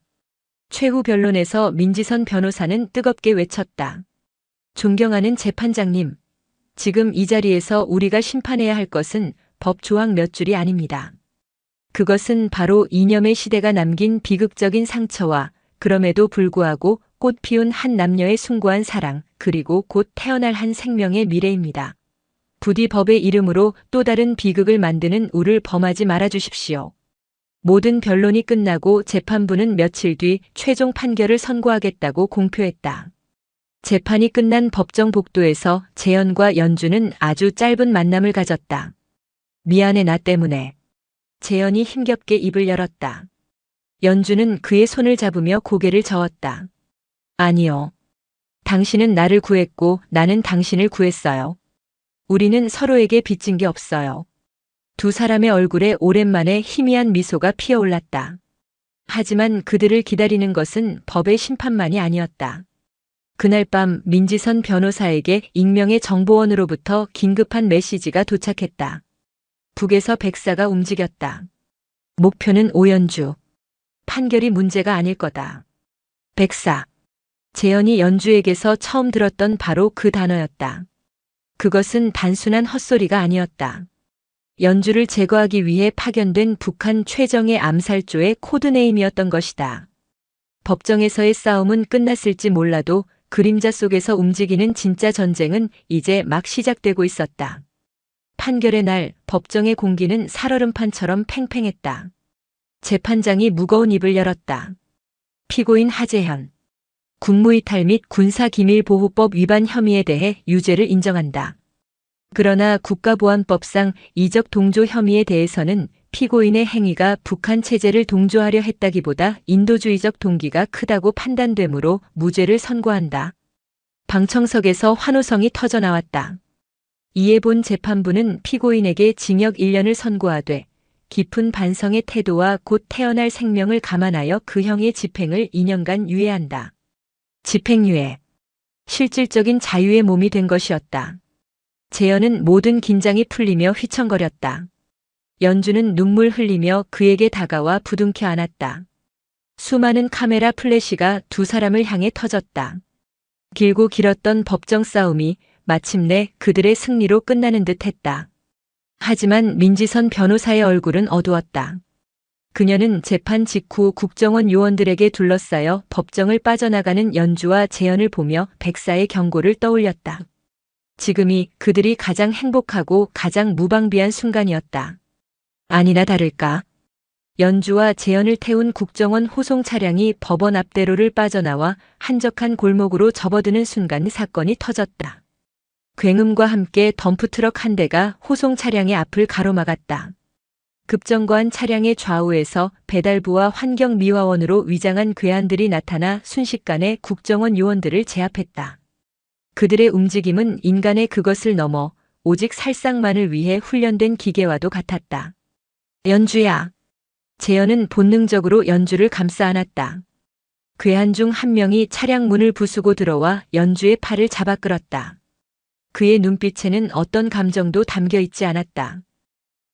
최후 변론에서 민지선 변호사는 뜨겁게 외쳤다. 존경하는 재판장님, 지금 이 자리에서 우리가 심판해야 할 것은 법 조항 몇 줄이 아닙니다. 그것은 바로 이념의 시대가 남긴 비극적인 상처와 그럼에도 불구하고 꽃 피운 한 남녀의 숭고한 사랑, 그리고 곧 태어날 한 생명의 미래입니다. 부디 법의 이름으로 또 다른 비극을 만드는 우를 범하지 말아 주십시오. 모든 변론이 끝나고 재판부는 며칠 뒤 최종 판결을 선고하겠다고 공표했다. 재판이 끝난 법정 복도에서 재현과 연주는 아주 짧은 만남을 가졌다. 미안해 나 때문에. 재현이 힘겹게 입을 열었다. 연주는 그의 손을 잡으며 고개를 저었다. 아니요. 당신은 나를 구했고 나는 당신을 구했어요. 우리는 서로에게 빚진 게 없어요. 두 사람의 얼굴에 오랜만에 희미한 미소가 피어올랐다. 하지만 그들을 기다리는 것은 법의 심판만이 아니었다. 그날 밤 민지선 변호사에게 익명의 정보원으로부터 긴급한 메시지가 도착했다. 북에서 백사가 움직였다. 목표는 오연주. 판결이 문제가 아닐 거다. 백사. 재현이 연주에게서 처음 들었던 바로 그 단어였다. 그것은 단순한 헛소리가 아니었다. 연주를 제거하기 위해 파견된 북한 최정예 암살조의 코드네임이었던 것이다. 법정에서의 싸움은 끝났을지 몰라도 그림자 속에서 움직이는 진짜 전쟁은 이제 막 시작되고 있었다. 판결의 날 법정의 공기는 살얼음판처럼 팽팽했다. 재판장이 무거운 입을 열었다. 피고인 하재현. 국무이탈 및 군사기밀보호법 위반 혐의에 대해 유죄를 인정한다. 그러나 국가보안법상 이적 동조 혐의에 대해서는 피고인의 행위가 북한 체제를 동조하려 했다기보다 인도주의적 동기가 크다고 판단되므로 무죄를 선고한다. 방청석에서 환호성이 터져나왔다. 이에 본 재판부는 피고인에게 징역 1년을 선고하되 깊은 반성의 태도와 곧 태어날 생명을 감안하여 그 형의 집행을 2년간 유예한다. 집행유예. 실질적인 자유의 몸이 된 것이었다. 재현은 모든 긴장이 풀리며 휘청거렸다. 연주는 눈물 흘리며 그에게 다가와 부둥켜 안았다. 수많은 카메라 플래시가 두 사람을 향해 터졌다. 길고 길었던 법정 싸움이 마침내 그들의 승리로 끝나는 듯 했다. 하지만 민지선 변호사의 얼굴은 어두웠다. 그녀는 재판 직후 국정원 요원들에게 둘러싸여 법정을 빠져나가는 연주와 재현을 보며 백사의 경고를 떠올렸다. 지금이 그들이 가장 행복하고 가장 무방비한 순간이었다. 아니나 다를까. 연주와 재현을 태운 국정원 호송 차량이 법원 앞대로를 빠져나와 한적한 골목으로 접어드는 순간 사건이 터졌다. 굉음과 함께 덤프트럭 한 대가 호송 차량의 앞을 가로막았다. 급정거한 차량의 좌우에서 배달부와 환경미화원으로 위장한 괴한들이 나타나 순식간에 국정원 요원들을 제압했다. 그들의 움직임은 인간의 그것을 넘어 오직 살상만을 위해 훈련된 기계와도 같았다. 연주야. 재현은 본능적으로 연주를 감싸 안았다. 괴한 중 한 명이 차량 문을 부수고 들어와 연주의 팔을 잡아 끌었다. 그의 눈빛에는 어떤 감정도 담겨 있지 않았다.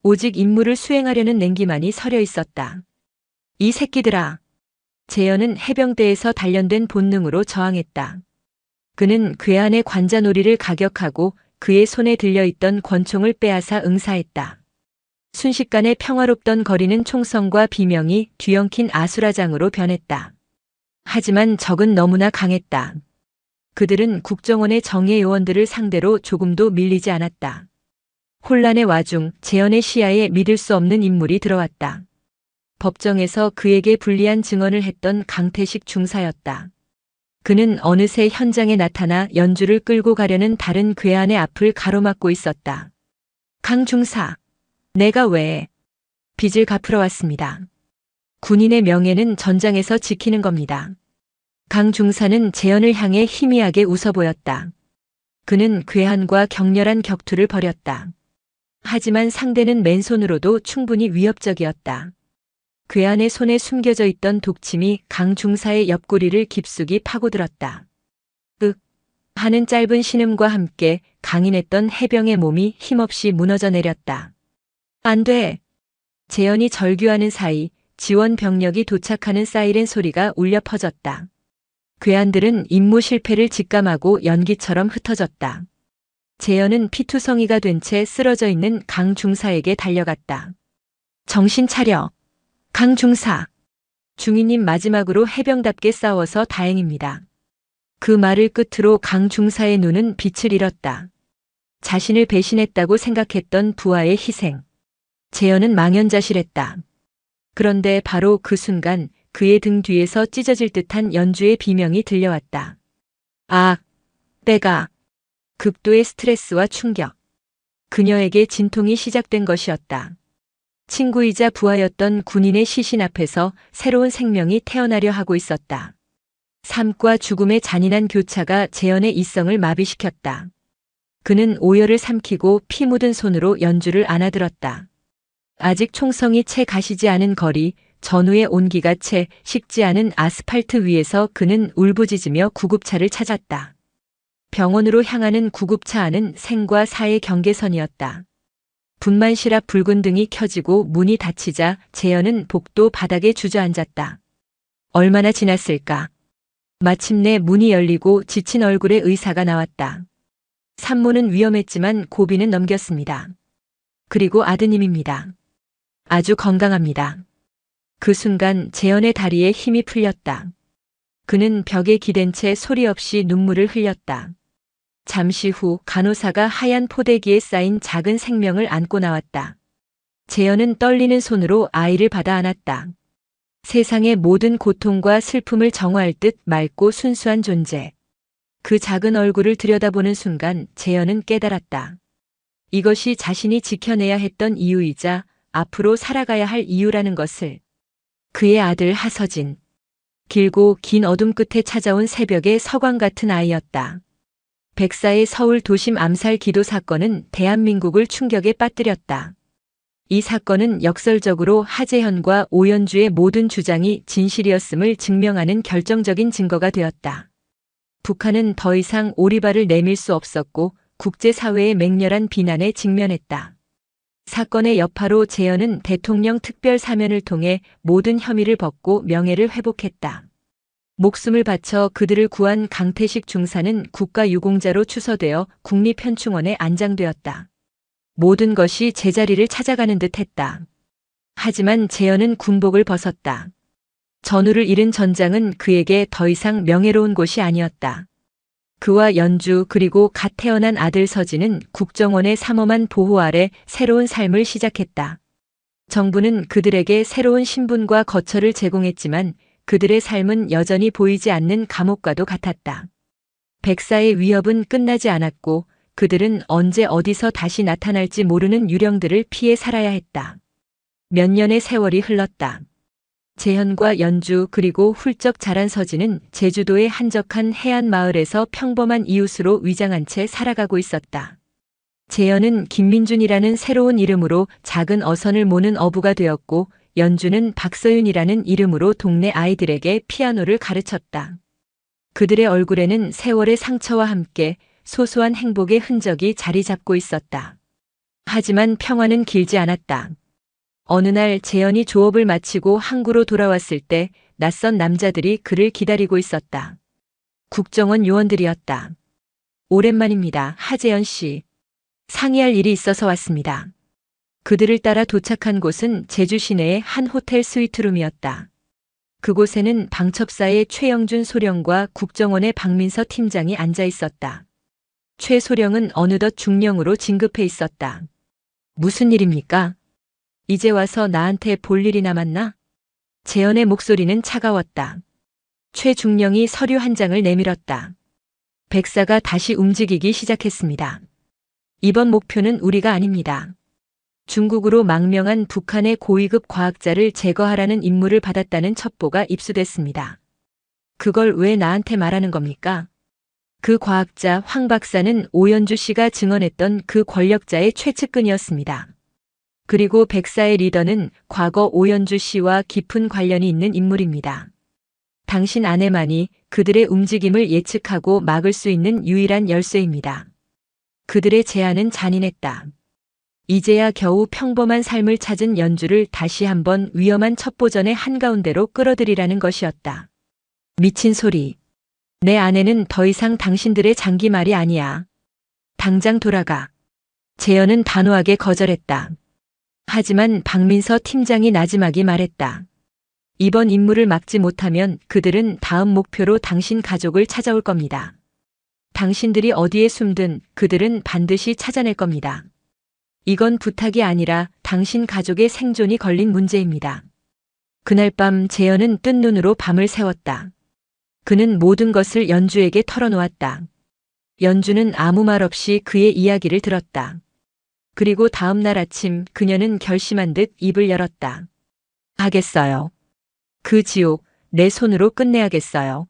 오직 임무를 수행하려는 냉기만이 서려 있었다. 이 새끼들아. 재현은 해병대에서 단련된 본능으로 저항했다. 그는 괴한의 관자놀이를 가격하고 그의 손에 들려있던 권총을 빼앗아 응사했다. 순식간에 평화롭던 거리는 총성과 비명이 뒤엉킨 아수라장으로 변했다. 하지만 적은 너무나 강했다. 그들은 국정원의 정예 요원들을 상대로 조금도 밀리지 않았다. 혼란의 와중 재현의 시야에 믿을 수 없는 인물이 들어왔다. 법정에서 그에게 불리한 증언을 했던 강태식 중사였다. 그는 어느새 현장에 나타나 연주를 끌고 가려는 다른 괴한의 앞을 가로막고 있었다. 강 중사, 내가 왜 빚을 갚으러 왔습니다. 군인의 명예는 전장에서 지키는 겁니다. 강 중사는 재현을 향해 희미하게 웃어 보였다. 그는 괴한과 격렬한 격투를 벌였다. 하지만 상대는 맨손으로도 충분히 위협적이었다. 괴한의 손에 숨겨져 있던 독침이 강 중사의 옆구리를 깊숙이 파고들었다. 윽 하는 짧은 신음과 함께 강인했던 해병의 몸이 힘없이 무너져 내렸다. 안 돼! 재현이 절규하는 사이 지원 병력이 도착하는 사이렌 소리가 울려 퍼졌다. 괴한들은 임무 실패를 직감하고 연기처럼 흩어졌다. 재현은 피투성이가 된 채 쓰러져 있는 강 중사에게 달려갔다. 정신 차려. 강 중사. 중위님 마지막으로 해병답게 싸워서 다행입니다. 그 말을 끝으로 강 중사의 눈은 빛을 잃었다. 자신을 배신했다고 생각했던 부하의 희생. 재현은 망연자실했다. 그런데 바로 그 순간 그의 등 뒤에서 찢어질 듯한 연주의 비명이 들려왔다. 아, 내가. 극도의 스트레스와 충격. 그녀에게 진통이 시작된 것이었다. 친구이자 부하였던 군인의 시신 앞에서 새로운 생명이 태어나려 하고 있었다. 삶과 죽음의 잔인한 교차가 재현의 이성을 마비시켰다. 그는 오열을 삼키고 피 묻은 손으로 연주를 안아들었다. 아직 총성이 채 가시지 않은 거리, 전후의 온기가 채 식지 않은 아스팔트 위에서 그는 울부짖으며 구급차를 찾았다. 병원으로 향하는 구급차 안은 생과 사의 경계선이었다. 분만실 앞 붉은 등이 켜지고 문이 닫히자 재현은 복도 바닥에 주저앉았다. 얼마나 지났을까? 마침내 문이 열리고 지친 얼굴의 의사가 나왔다. 산모는 위험했지만 고비는 넘겼습니다. 그리고 아드님입니다. 아주 건강합니다. 그 순간 재현의 다리에 힘이 풀렸다. 그는 벽에 기댄 채 소리 없이 눈물을 흘렸다. 잠시 후 간호사가 하얀 포대기에 쌓인 작은 생명을 안고 나왔다. 재현은 떨리는 손으로 아이를 받아 안았다. 세상의 모든 고통과 슬픔을 정화할 듯 맑고 순수한 존재. 그 작은 얼굴을 들여다보는 순간 재현은 깨달았다. 이것이 자신이 지켜내야 했던 이유이자 앞으로 살아가야 할 이유라는 것을. 그의 아들 하서진. 길고 긴 어둠 끝에 찾아온 새벽의 서광 같은 아이였다. 백사의 서울 도심 암살 기도 사건은 대한민국을 충격에 빠뜨렸다. 이 사건은 역설적으로 하재현과 오연주의 모든 주장이 진실이었음을 증명하는 결정적인 증거가 되었다. 북한은 더 이상 오리발을 내밀 수 없었고 국제사회의 맹렬한 비난에 직면했다. 사건의 여파로 재현은 대통령 특별 사면을 통해 모든 혐의를 벗고 명예를 회복했다. 목숨을 바쳐 그들을 구한 강태식 중사는 국가유공자로 추서되어 국립현충원에 안장되었다. 모든 것이 제자리를 찾아가는 듯 했다. 하지만 재현은 군복을 벗었다. 전우를 잃은 전장은 그에게 더 이상 명예로운 곳이 아니었다. 그와 연주 그리고 갓 태어난 아들 서진은 국정원의 삼엄한 보호 아래 새로운 삶을 시작했다. 정부는 그들에게 새로운 신분과 거처를 제공했지만 그들의 삶은 여전히 보이지 않는 감옥과도 같았다. 백사의 위협은 끝나지 않았고 그들은 언제 어디서 다시 나타날지 모르는 유령들을 피해 살아야 했다. 몇 년의 세월이 흘렀다. 재현과 연주 그리고 훌쩍 자란 서진은 제주도의 한적한 해안 마을에서 평범한 이웃으로 위장한 채 살아가고 있었다. 재현은 김민준이라는 새로운 이름으로 작은 어선을 모는 어부가 되었고 연주는 박서윤이라는 이름으로 동네 아이들에게 피아노를 가르쳤다. 그들의 얼굴에는 세월의 상처와 함께 소소한 행복의 흔적이 자리 잡고 있었다. 하지만 평화는 길지 않았다. 어느 날 재현이 조업을 마치고 항구로 돌아왔을 때 낯선 남자들이 그를 기다리고 있었다. 국정원 요원들이었다. 오랜만입니다, 하재현 씨. 상의할 일이 있어서 왔습니다. 그들을 따라 도착한 곳은 제주 시내의 한 호텔 스위트룸이었다. 그곳에는 방첩사의 최영준 소령과 국정원의 박민서 팀장이 앉아 있었다. 최 소령은 어느덧 중령으로 진급해 있었다. 무슨 일입니까? 이제 와서 나한테 볼 일이 남았나? 재현의 목소리는 차가웠다. 최 중령이 서류 한 장을 내밀었다. 백사가 다시 움직이기 시작했습니다. 이번 목표는 우리가 아닙니다. 중국으로 망명한 북한의 고위급 과학자를 제거하라는 임무를 받았다는 첩보가 입수됐습니다. 그걸 왜 나한테 말하는 겁니까? 그 과학자 황 박사는 오연주 씨가 증언했던 그 권력자의 최측근이었습니다. 그리고 백사의 리더는 과거 오연주 씨와 깊은 관련이 있는 인물입니다. 당신 아내만이 그들의 움직임을 예측하고 막을 수 있는 유일한 열쇠입니다. 그들의 제안은 잔인했다. 이제야 겨우 평범한 삶을 찾은 연주를 다시 한번 위험한 첩보전의 한가운데로 끌어들이라는 것이었다. 미친 소리. 내 아내는 더 이상 당신들의 장기말이 아니야. 당장 돌아가. 재현은 단호하게 거절했다. 하지만 박민서 팀장이 나지막이 말했다. 이번 임무를 막지 못하면 그들은 다음 목표로 당신 가족을 찾아올 겁니다. 당신들이 어디에 숨든 그들은 반드시 찾아낼 겁니다. 이건 부탁이 아니라 당신 가족의 생존이 걸린 문제입니다. 그날 밤 재현은 뜬 눈으로 밤을 새웠다. 그는 모든 것을 연주에게 털어놓았다. 연주는 아무 말 없이 그의 이야기를 들었다. 그리고 다음 날 아침 그녀는 결심한 듯 입을 열었다. 하겠어요. 그 지옥 내 손으로 끝내야겠어요.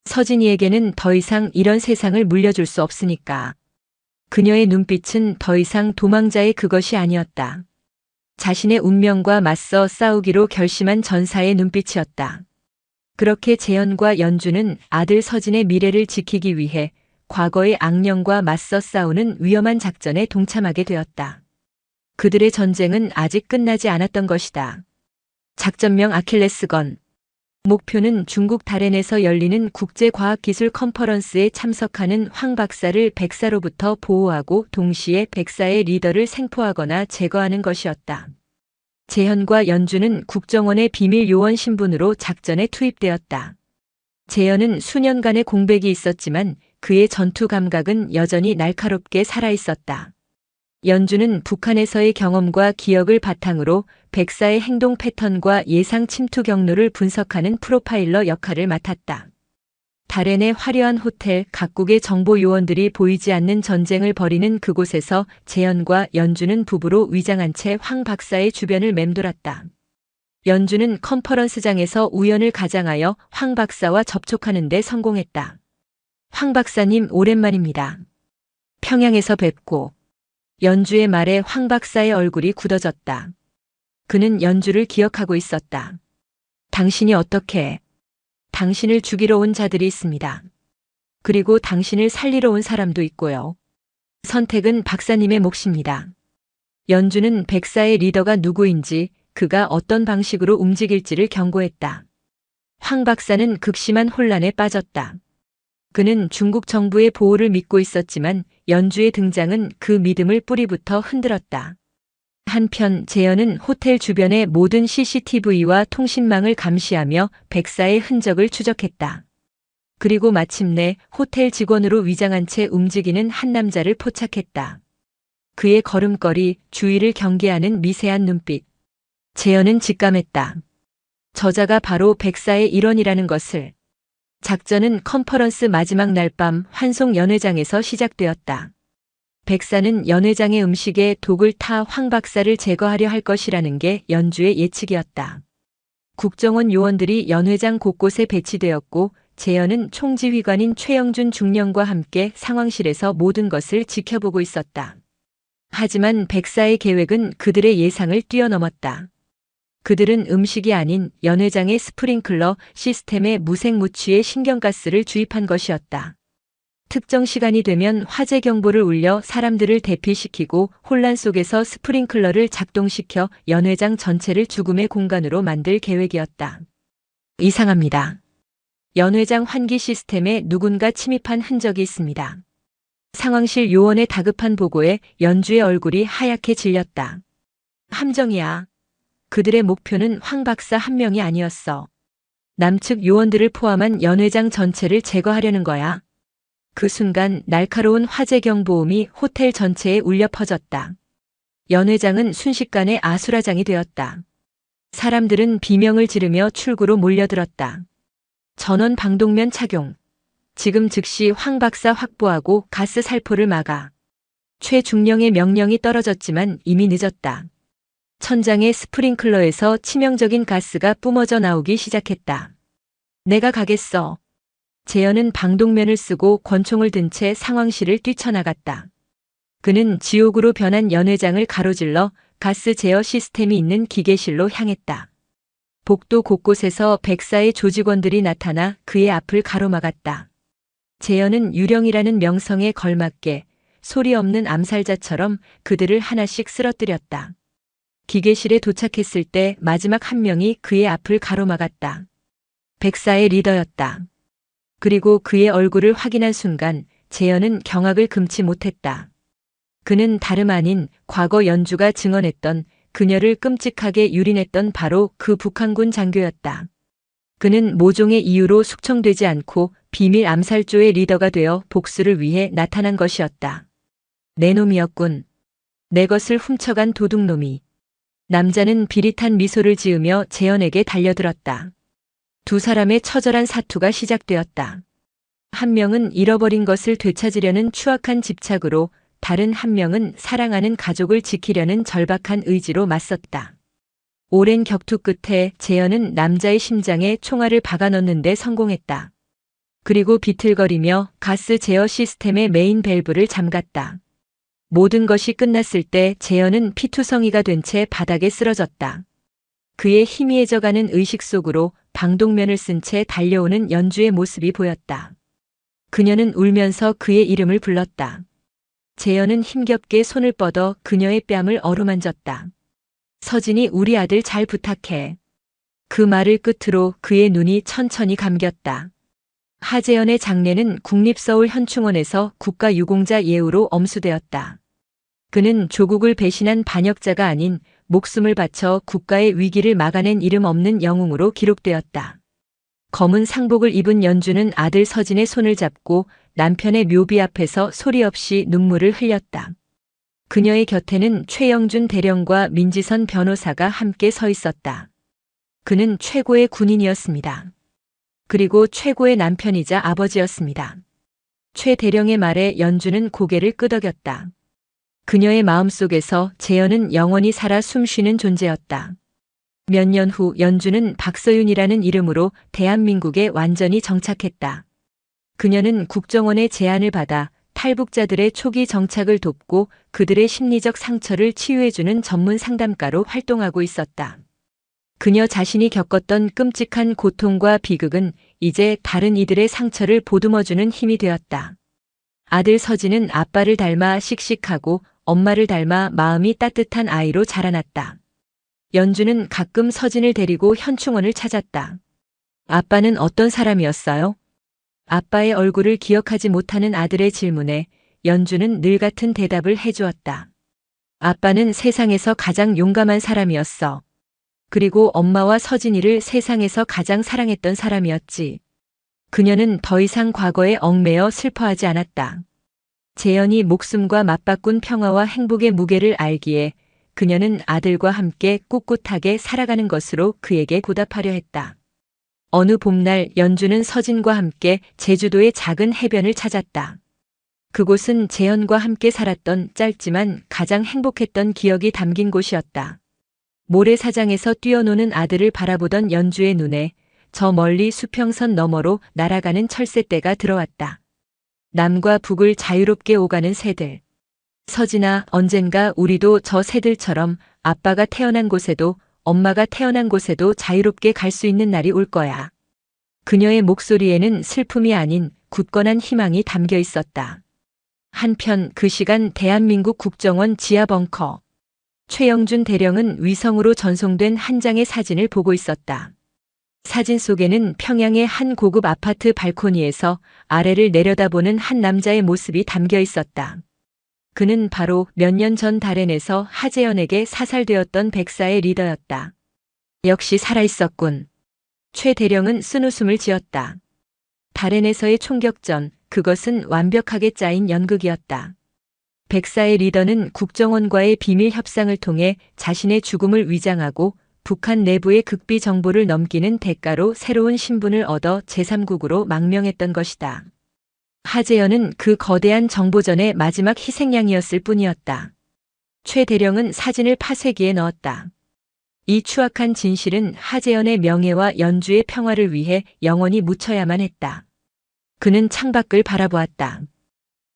서진이에게는 더 이상 이런 세상을 물려줄 수 없으니까. 그녀의 눈빛은 더 이상 도망자의 그것이 아니었다. 자신의 운명과 맞서 싸우기로 결심한 전사의 눈빛이었다. 그렇게 재현과 연주는 아들 서진의 미래를 지키기 위해 과거의 악령과 맞서 싸우는 위험한 작전에 동참하게 되었다. 그들의 전쟁은 아직 끝나지 않았던 것이다. 작전명 아킬레스건. 목표는 중국 다롄에서 열리는 국제과학기술 컨퍼런스에 참석하는 황 박사를 백사로부터 보호하고 동시에 백사의 리더를 생포하거나 제거하는 것이었다. 재현과 연주는 국정원의 비밀 요원 신분으로 작전에 투입되었다. 재현은 수년간의 공백이 있었지만 그의 전투 감각은 여전히 날카롭게 살아있었다. 연주는 북한에서의 경험과 기억을 바탕으로 백사의 행동 패턴과 예상 침투 경로를 분석하는 프로파일러 역할을 맡았다. 다롄의 화려한 호텔, 각국의 정보 요원들이 보이지 않는 전쟁을 벌이는 그곳에서 재현과 연주는 부부로 위장한 채 황 박사의 주변을 맴돌았다. 연주는 컨퍼런스장에서 우연을 가장하여 황 박사와 접촉하는 데 성공했다. 황 박사님 오랜만입니다. 평양에서 뵙고. 연주의 말에 황 박사의 얼굴이 굳어졌다. 그는 연주를 기억하고 있었다. 당신이 어떻게? 당신을 죽이러 온 자들이 있습니다. 그리고 당신을 살리러 온 사람도 있고요. 선택은 박사님의 몫입니다. 연주는 백사의 리더가 누구인지, 그가 어떤 방식으로 움직일지를 경고했다. 황 박사는 극심한 혼란에 빠졌다. 그는 중국 정부의 보호를 믿고 있었지만 연주의 등장은 그 믿음을 뿌리부터 흔들었다. 한편 재현은 호텔 주변의 모든 CCTV와 통신망을 감시하며 백사의 흔적을 추적했다. 그리고 마침내 호텔 직원으로 위장한 채 움직이는 한 남자를 포착했다. 그의 걸음걸이, 주위를 경계하는 미세한 눈빛. 재현은 직감했다. 저자가 바로 백사의 일원이라는 것을. 작전은 컨퍼런스 마지막 날 밤 환송 연회장에서 시작되었다. 백사는 연회장의 음식에 독을 타 황 박사를 제거하려 할 것이라는 게 연주의 예측이었다. 국정원 요원들이 연회장 곳곳에 배치되었고 재현은 총지휘관인 최영준 중령과 함께 상황실에서 모든 것을 지켜보고 있었다. 하지만 백사의 계획은 그들의 예상을 뛰어넘었다. 그들은 음식이 아닌 연회장의 스프링클러 시스템에 무색무취의 신경가스를 주입한 것이었다. 특정 시간이 되면 화재 경보를 울려 사람들을 대피시키고 혼란 속에서 스프링클러를 작동시켜 연회장 전체를 죽음의 공간으로 만들 계획이었다. 이상합니다. 연회장 환기 시스템에 누군가 침입한 흔적이 있습니다. 상황실 요원의 다급한 보고에 연주의 얼굴이 하얗게 질렸다. 함정이야. 그들의 목표는 황 박사 한 명이 아니었어. 남측 요원들을 포함한 연회장 전체를 제거하려는 거야. 그 순간 날카로운 화재 경보음이 호텔 전체에 울려 퍼졌다. 연회장은 순식간에 아수라장이 되었다. 사람들은 비명을 지르며 출구로 몰려들었다. 전원 방독면 착용. 지금 즉시 황 박사 확보하고 가스 살포를 막아. 최중령의 명령이 떨어졌지만 이미 늦었다. 천장의 스프링클러에서 치명적인 가스가 뿜어져 나오기 시작했다. 내가 가겠어. 재현은 방독면을 쓰고 권총을 든 채 상황실을 뛰쳐나갔다. 그는 지옥으로 변한 연회장을 가로질러 가스 제어 시스템이 있는 기계실로 향했다. 복도 곳곳에서 백사의 조직원들이 나타나 그의 앞을 가로막았다. 재현은 유령이라는 명성에 걸맞게 소리 없는 암살자처럼 그들을 하나씩 쓰러뜨렸다. 기계실에 도착했을 때 마지막 한 명이 그의 앞을 가로막았다. 백사의 리더였다. 그리고 그의 얼굴을 확인한 순간 재현은 경악을 금치 못했다. 그는 다름 아닌 과거 연주가 증언했던 그녀를 끔찍하게 유린했던 바로 그 북한군 장교였다. 그는 모종의 이유로 숙청되지 않고 비밀 암살조의 리더가 되어 복수를 위해 나타난 것이었다. 내 놈이었군. 내 것을 훔쳐간 도둑놈이. 남자는 비릿한 미소를 지으며 재현에게 달려들었다. 두 사람의 처절한 사투가 시작되었다. 한 명은 잃어버린 것을 되찾으려는 추악한 집착으로, 다른 한 명은 사랑하는 가족을 지키려는 절박한 의지로 맞섰다. 오랜 격투 끝에 재현은 남자의 심장에 총알을 박아 넣는데 성공했다. 그리고 비틀거리며 가스 제어 시스템의 메인 밸브를 잠갔다. 모든 것이 끝났을 때 재현은 피투성이가 된 채 바닥에 쓰러졌다. 그의 희미해져가는 의식 속으로 방독면을 쓴 채 달려오는 연주의 모습이 보였다. 그녀는 울면서 그의 이름을 불렀다. 재현은 힘겹게 손을 뻗어 그녀의 뺨을 어루만졌다. 서진이 우리 아들 잘 부탁해. 그 말을 끝으로 그의 눈이 천천히 감겼다. 하재현의 장례는 국립서울현충원에서 국가유공자 예우로 엄수되었다. 그는 조국을 배신한 반역자가 아닌 목숨을 바쳐 국가의 위기를 막아낸 이름 없는 영웅으로 기록되었다. 검은 상복을 입은 연주는 아들 서진의 손을 잡고 남편의 묘비 앞에서 소리 없이 눈물을 흘렸다. 그녀의 곁에는 최영준 대령과 민지선 변호사가 함께 서 있었다. 그는 최고의 군인이었습니다. 그리고 최고의 남편이자 아버지였습니다. 최 대령의 말에 연주는 고개를 끄덕였다. 그녀의 마음속에서 재현은 영원히 살아 숨쉬는 존재였다. 몇 년 후 연주는 박서윤이라는 이름으로 대한민국에 완전히 정착했다. 그녀는 국정원의 제안을 받아 탈북자들의 초기 정착을 돕고 그들의 심리적 상처를 치유해주는 전문 상담가로 활동하고 있었다. 그녀 자신이 겪었던 끔찍한 고통과 비극은 이제 다른 이들의 상처를 보듬어주는 힘이 되었다. 아들 서진은 아빠를 닮아 씩씩하고 엄마를 닮아 마음이 따뜻한 아이로 자라났다. 연주는 가끔 서진을 데리고 현충원을 찾았다. 아빠는 어떤 사람이었어요? 아빠의 얼굴을 기억하지 못하는 아들의 질문에 연주는 늘 같은 대답을 해주었다. 아빠는 세상에서 가장 용감한 사람이었어. 그리고 엄마와 서진이를 세상에서 가장 사랑했던 사람이었지. 그녀는 더 이상 과거에 얽매여 슬퍼하지 않았다. 재현이 목숨과 맞바꾼 평화와 행복의 무게를 알기에 그녀는 아들과 함께 꿋꿋하게 살아가는 것으로 그에게 보답하려 했다. 어느 봄날 연주는 서진과 함께 제주도의 작은 해변을 찾았다. 그곳은 재현과 함께 살았던 짧지만 가장 행복했던 기억이 담긴 곳이었다. 모래사장에서 뛰어노는 아들을 바라보던 연주의 눈에 저 멀리 수평선 너머로 날아가는 철새떼가 들어왔다. 남과 북을 자유롭게 오가는 새들. 서진아, 언젠가 우리도 저 새들처럼 아빠가 태어난 곳에도 엄마가 태어난 곳에도 자유롭게 갈 수 있는 날이 올 거야. 그녀의 목소리에는 슬픔이 아닌 굳건한 희망이 담겨 있었다. 한편 그 시간 대한민국 국정원 지하 벙커. 최영준 대령은 위성으로 전송된 한 장의 사진을 보고 있었다. 사진 속에는 평양의 한 고급 아파트 발코니에서 아래를 내려다보는 한 남자의 모습이 담겨 있었다. 그는 바로 몇 년 전 다롄에서 하재현에게 사살되었던 백사의 리더였다. 역시 살아있었군. 최 대령은 쓴웃음을 지었다. 다롄에서의 총격전, 그것은 완벽하게 짜인 연극이었다. 백사의 리더는 국정원과의 비밀 협상을 통해 자신의 죽음을 위장하고 북한 내부의 극비 정보를 넘기는 대가로 새로운 신분을 얻어 제3국으로 망명했던 것이다. 하재현은 그 거대한 정보전의 마지막 희생양이었을 뿐이었다. 최 대령은 사진을 파쇄기에 넣었다. 이 추악한 진실은 하재현의 명예와 연주의 평화를 위해 영원히 묻혀야만 했다. 그는 창밖을 바라보았다.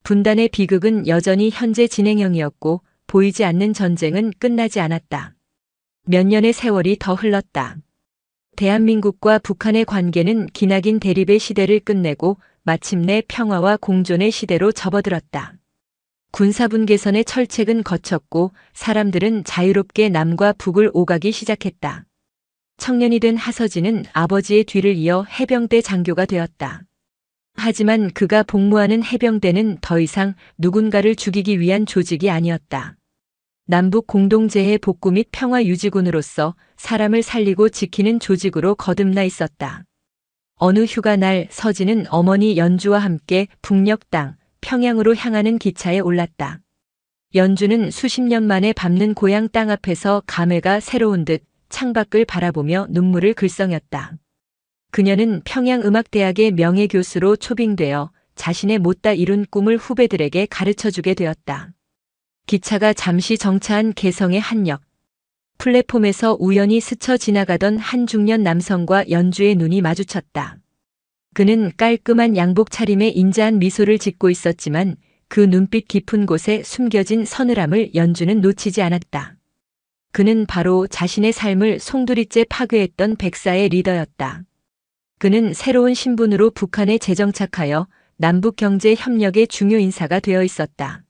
분단의 비극은 여전히 현재 진행형이었고 보이지 않는 전쟁은 끝나지 않았다. 몇 년의 세월이 더 흘렀다. 대한민국과 북한의 관계는 기나긴 대립의 시대를 끝내고 마침내 평화와 공존의 시대로 접어들었다. 군사분계선의 철책은 거쳤고 사람들은 자유롭게 남과 북을 오가기 시작했다. 청년이 된 하서진은 아버지의 뒤를 이어 해병대 장교가 되었다. 하지만 그가 복무하는 해병대는 더 이상 누군가를 죽이기 위한 조직이 아니었다. 남북 공동재해 복구 및 평화 유지군으로서 사람을 살리고 지키는 조직으로 거듭나 있었다. 어느 휴가날 서진은 어머니 연주와 함께 북녘 땅 평양으로 향하는 기차에 올랐다. 연주는 수십 년 만에 밟는 고향 땅 앞에서 감회가 새로운 듯 창밖을 바라보며 눈물을 글썽였다. 그녀는 평양음악대학의 명예교수로 초빙되어 자신의 못다 이룬 꿈을 후배들에게 가르쳐주게 되었다. 기차가 잠시 정차한 개성의 한 역. 플랫폼에서 우연히 스쳐 지나가던 한 중년 남성과 연주의 눈이 마주쳤다. 그는 깔끔한 양복 차림에 인자한 미소를 짓고 있었지만 그 눈빛 깊은 곳에 숨겨진 서늘함을 연주는 놓치지 않았다. 그는 바로 자신의 삶을 송두리째 파괴했던 백사의 리더였다. 그는 새로운 신분으로 북한에 재정착하여 남북 경제 협력의 중요 인사가 되어 있었다.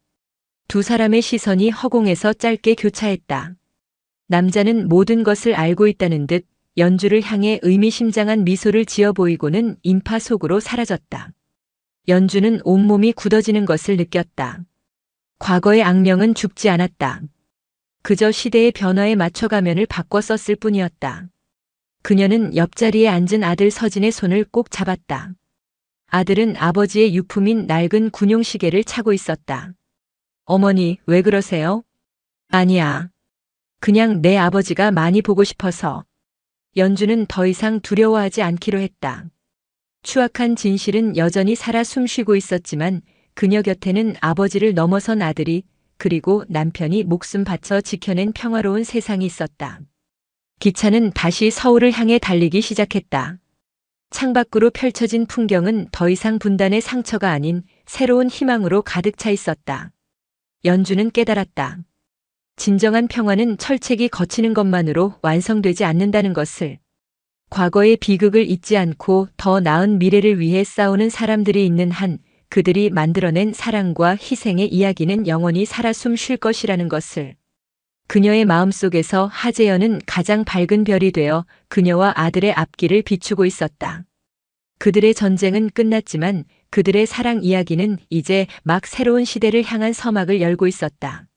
두 사람의 시선이 허공에서 짧게 교차했다. 남자는 모든 것을 알고 있다는 듯 연주를 향해 의미심장한 미소를 지어 보이고는 인파 속으로 사라졌다. 연주는 온몸이 굳어지는 것을 느꼈다. 과거의 악명은 죽지 않았다. 그저 시대의 변화에 맞춰 가면을 바꿔 썼을 뿐이었다. 그녀는 옆자리에 앉은 아들 서진의 손을 꼭 잡았다. 아들은 아버지의 유품인 낡은 군용시계를 차고 있었다. 어머니, 왜 그러세요? 아니야. 그냥 내 아버지가 많이 보고 싶어서. 연주는 더 이상 두려워하지 않기로 했다. 추악한 진실은 여전히 살아 숨쉬고 있었지만 그녀 곁에는 아버지를 넘어선 아들이 그리고 남편이 목숨 바쳐 지켜낸 평화로운 세상이 있었다. 기차는 다시 서울을 향해 달리기 시작했다. 창밖으로 펼쳐진 풍경은 더 이상 분단의 상처가 아닌 새로운 희망으로 가득 차 있었다. 연주는 깨달았다. 진정한 평화는 철책이 거치는 것만으로 완성되지 않는다는 것을. 과거의 비극을 잊지 않고 더 나은 미래를 위해 싸우는 사람들이 있는 한 그들이 만들어낸 사랑과 희생의 이야기는 영원히 살아 숨 쉴 것이라는 것을. 그녀의 마음속에서 하재현은 가장 밝은 별이 되어 그녀와 아들의 앞길을 비추고 있었다. 그들의 전쟁은 끝났지만 그들의 사랑 이야기는 이제 막 새로운 시대를 향한 서막을 열고 있었다.